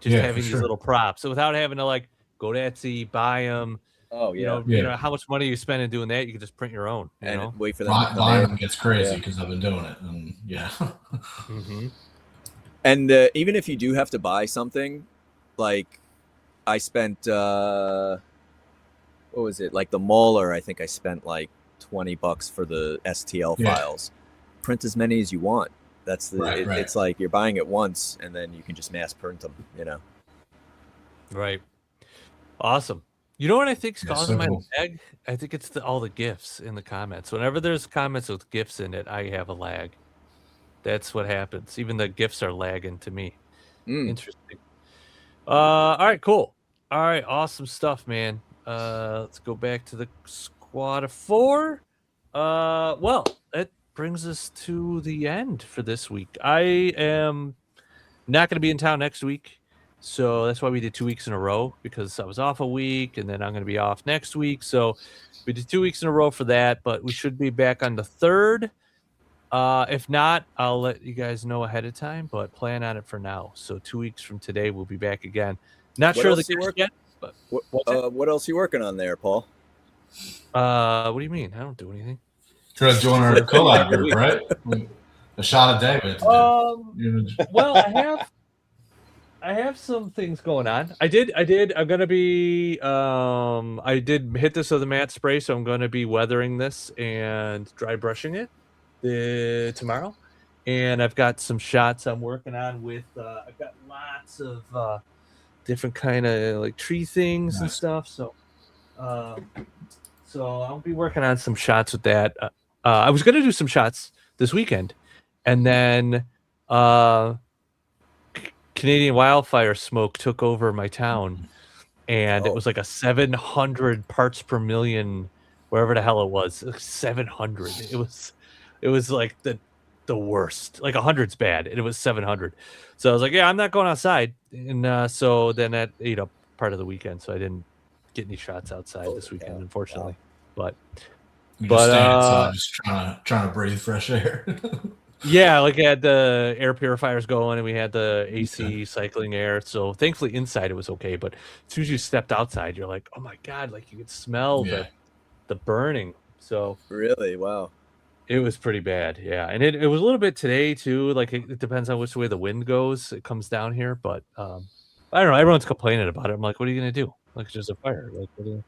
Speaker 9: Just having these little props, so without having to like go to Etsy, buy them.
Speaker 10: Oh
Speaker 9: yeah. You know how much money you spend in doing that? You can just print your own. You know?
Speaker 10: Wait for them.
Speaker 11: Buying them gets crazy because I've been doing it, and
Speaker 10: And even if you do have to buy something, like I spent, what was it? Like the Mauler, I think I spent like $20 for the STL files. Print as many as you want. That's the. It's like you're buying it once, and then you can just mass print them. You know.
Speaker 9: Right. Awesome. You know what I think's causing my
Speaker 11: cool.
Speaker 9: lag? I think it's all the GIFs in the comments. Whenever there's comments with GIFs in it, I have a lag. That's what happens. Even the GIFs are lagging to me. Interesting. All right, cool. All right, awesome stuff, man. Let's go back to the squad of 4. Well, that brings us to the end for this week. I am not going to be in town next week. So that's why we did 2 weeks in a row, because I was off a week and then I'm going to be off next week. So we did 2 weeks in a row for that, but we should be back on the 3rd. If not, I'll let you guys know ahead of time, but plan on it for now. So 2 weeks from today, we'll be back again. Not sure the guest yet, but
Speaker 10: what else are you working on there, Paul?
Speaker 9: What do you mean? I don't do anything.
Speaker 11: Try to join our collab group, right? A shot a day.
Speaker 9: Well, I have some things going on. I'm gonna be I did hit this with a matte spray, so I'm gonna be weathering this and dry brushing it tomorrow. And I've got some shots I'm working on with I've got lots of different kind of like tree things and stuff. So I'll be working on some shots with that. I was gonna do some shots this weekend, and then Canadian wildfire smoke took over my town, and it was like a 700 parts per million, wherever the hell it was. 700. It was like the worst. Like 100's bad, and it was 700. So I was like, yeah, I'm not going outside. And so then that ate up part of the weekend, so I didn't get any shots outside this weekend, unfortunately. But
Speaker 11: inside, just trying to breathe fresh air.
Speaker 9: Yeah, like I had the air purifiers going, and we had the AC cycling air. So thankfully inside it was okay, but as soon as you stepped outside, you're like, oh my god, like you could smell the burning. So
Speaker 10: really, wow,
Speaker 9: it was pretty bad. Yeah, and it was a little bit today too. Like it depends on which way the wind goes. It comes down here, but I don't know. Everyone's complaining about it. I'm like, what are you gonna do? Like it's just a fire. Like what do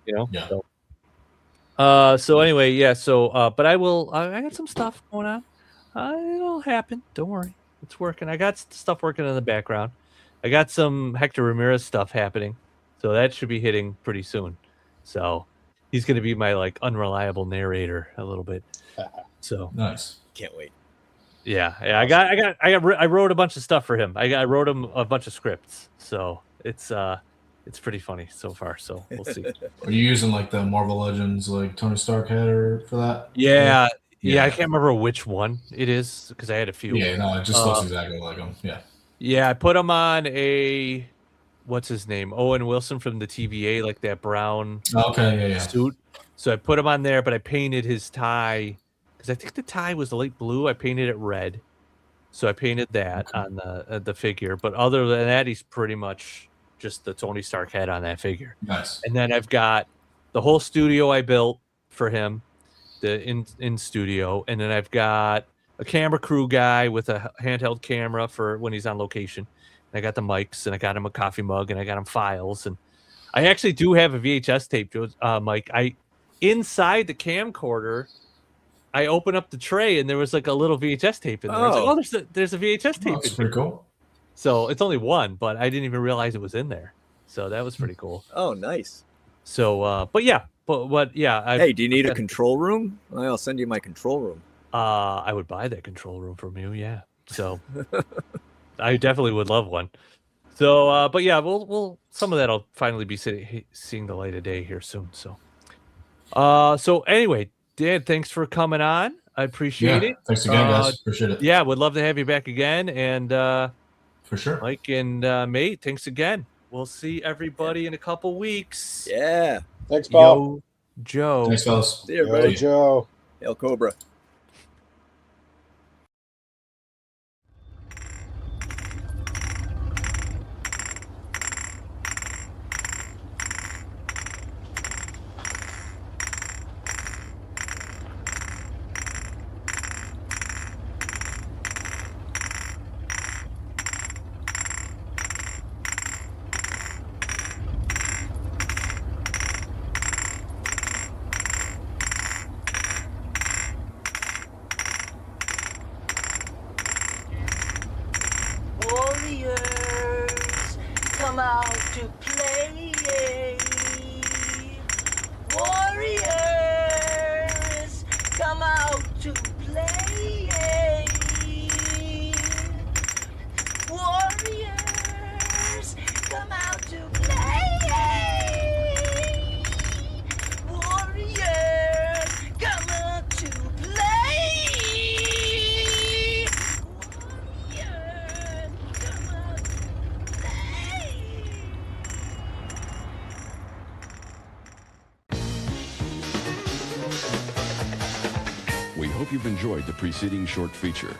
Speaker 9: you know?
Speaker 11: Yeah.
Speaker 9: So anyway, yeah. So but I got some stuff going on. It'll happen. Don't worry. It's working. I got stuff working in the background. I got some Hector Ramirez stuff happening. So that should be hitting pretty soon. So he's going to be my like unreliable narrator a little bit. So
Speaker 11: nice.
Speaker 10: Can't wait.
Speaker 9: Yeah. I wrote a bunch of stuff for him. I wrote him a bunch of scripts. So it's pretty funny so far. So we'll see.
Speaker 11: Are you using like the Marvel Legends like Tony Stark header for that?
Speaker 9: Yeah. Yeah, I can't remember which one it is because I had a few.
Speaker 11: Yeah, no, it just looks exactly like him. Yeah.
Speaker 9: Yeah, I put him on a what's his name? Owen Wilson from the TVA, like that brown suit. So I put him on there, but I painted his tie because I think the tie was light blue. I painted it red. So I painted that on the figure. But other than that, he's pretty much just the Tony Stark head on that figure.
Speaker 11: Nice.
Speaker 9: And then I've got the whole studio I built for him. The in studio, and then I've got a camera crew guy with a handheld camera for when he's on location. And I got the mics, and I got him a coffee mug, and I got him files, and I actually do have a VHS tape, Mike. Inside the camcorder, I opened up the tray and there was like a little VHS tape in there. I was like, oh, there's a VHS tape.
Speaker 11: That's pretty cool.
Speaker 9: So it's only one, but I didn't even realize it was in there. So that was pretty cool.
Speaker 10: Oh, nice.
Speaker 9: So, but yeah.
Speaker 10: Hey, do you need a control room? I'll send you my control room.
Speaker 9: I would buy that control room from you. Yeah. So I definitely would love one. So, but yeah, we'll some of that'll finally be seeing the light of day here soon. So, so anyway, Dan, thanks for coming on. I appreciate it.
Speaker 11: Thanks again, guys. Appreciate it.
Speaker 9: Yeah, would love to have you back again. And
Speaker 11: for sure,
Speaker 9: Mike and Mate, thanks again. We'll see everybody in a couple weeks.
Speaker 10: Yeah.
Speaker 5: Thanks, Bob.
Speaker 9: Yo, Joe.
Speaker 11: Thanks, fellas.
Speaker 10: See you, everybody.
Speaker 5: Yo, Joe.
Speaker 10: El Cobra.
Speaker 4: Warriors, come out to play. Warriors, come out to play. Warriors, come out to play. Warriors, come out to play.
Speaker 14: We hope you've enjoyed the preceding short feature.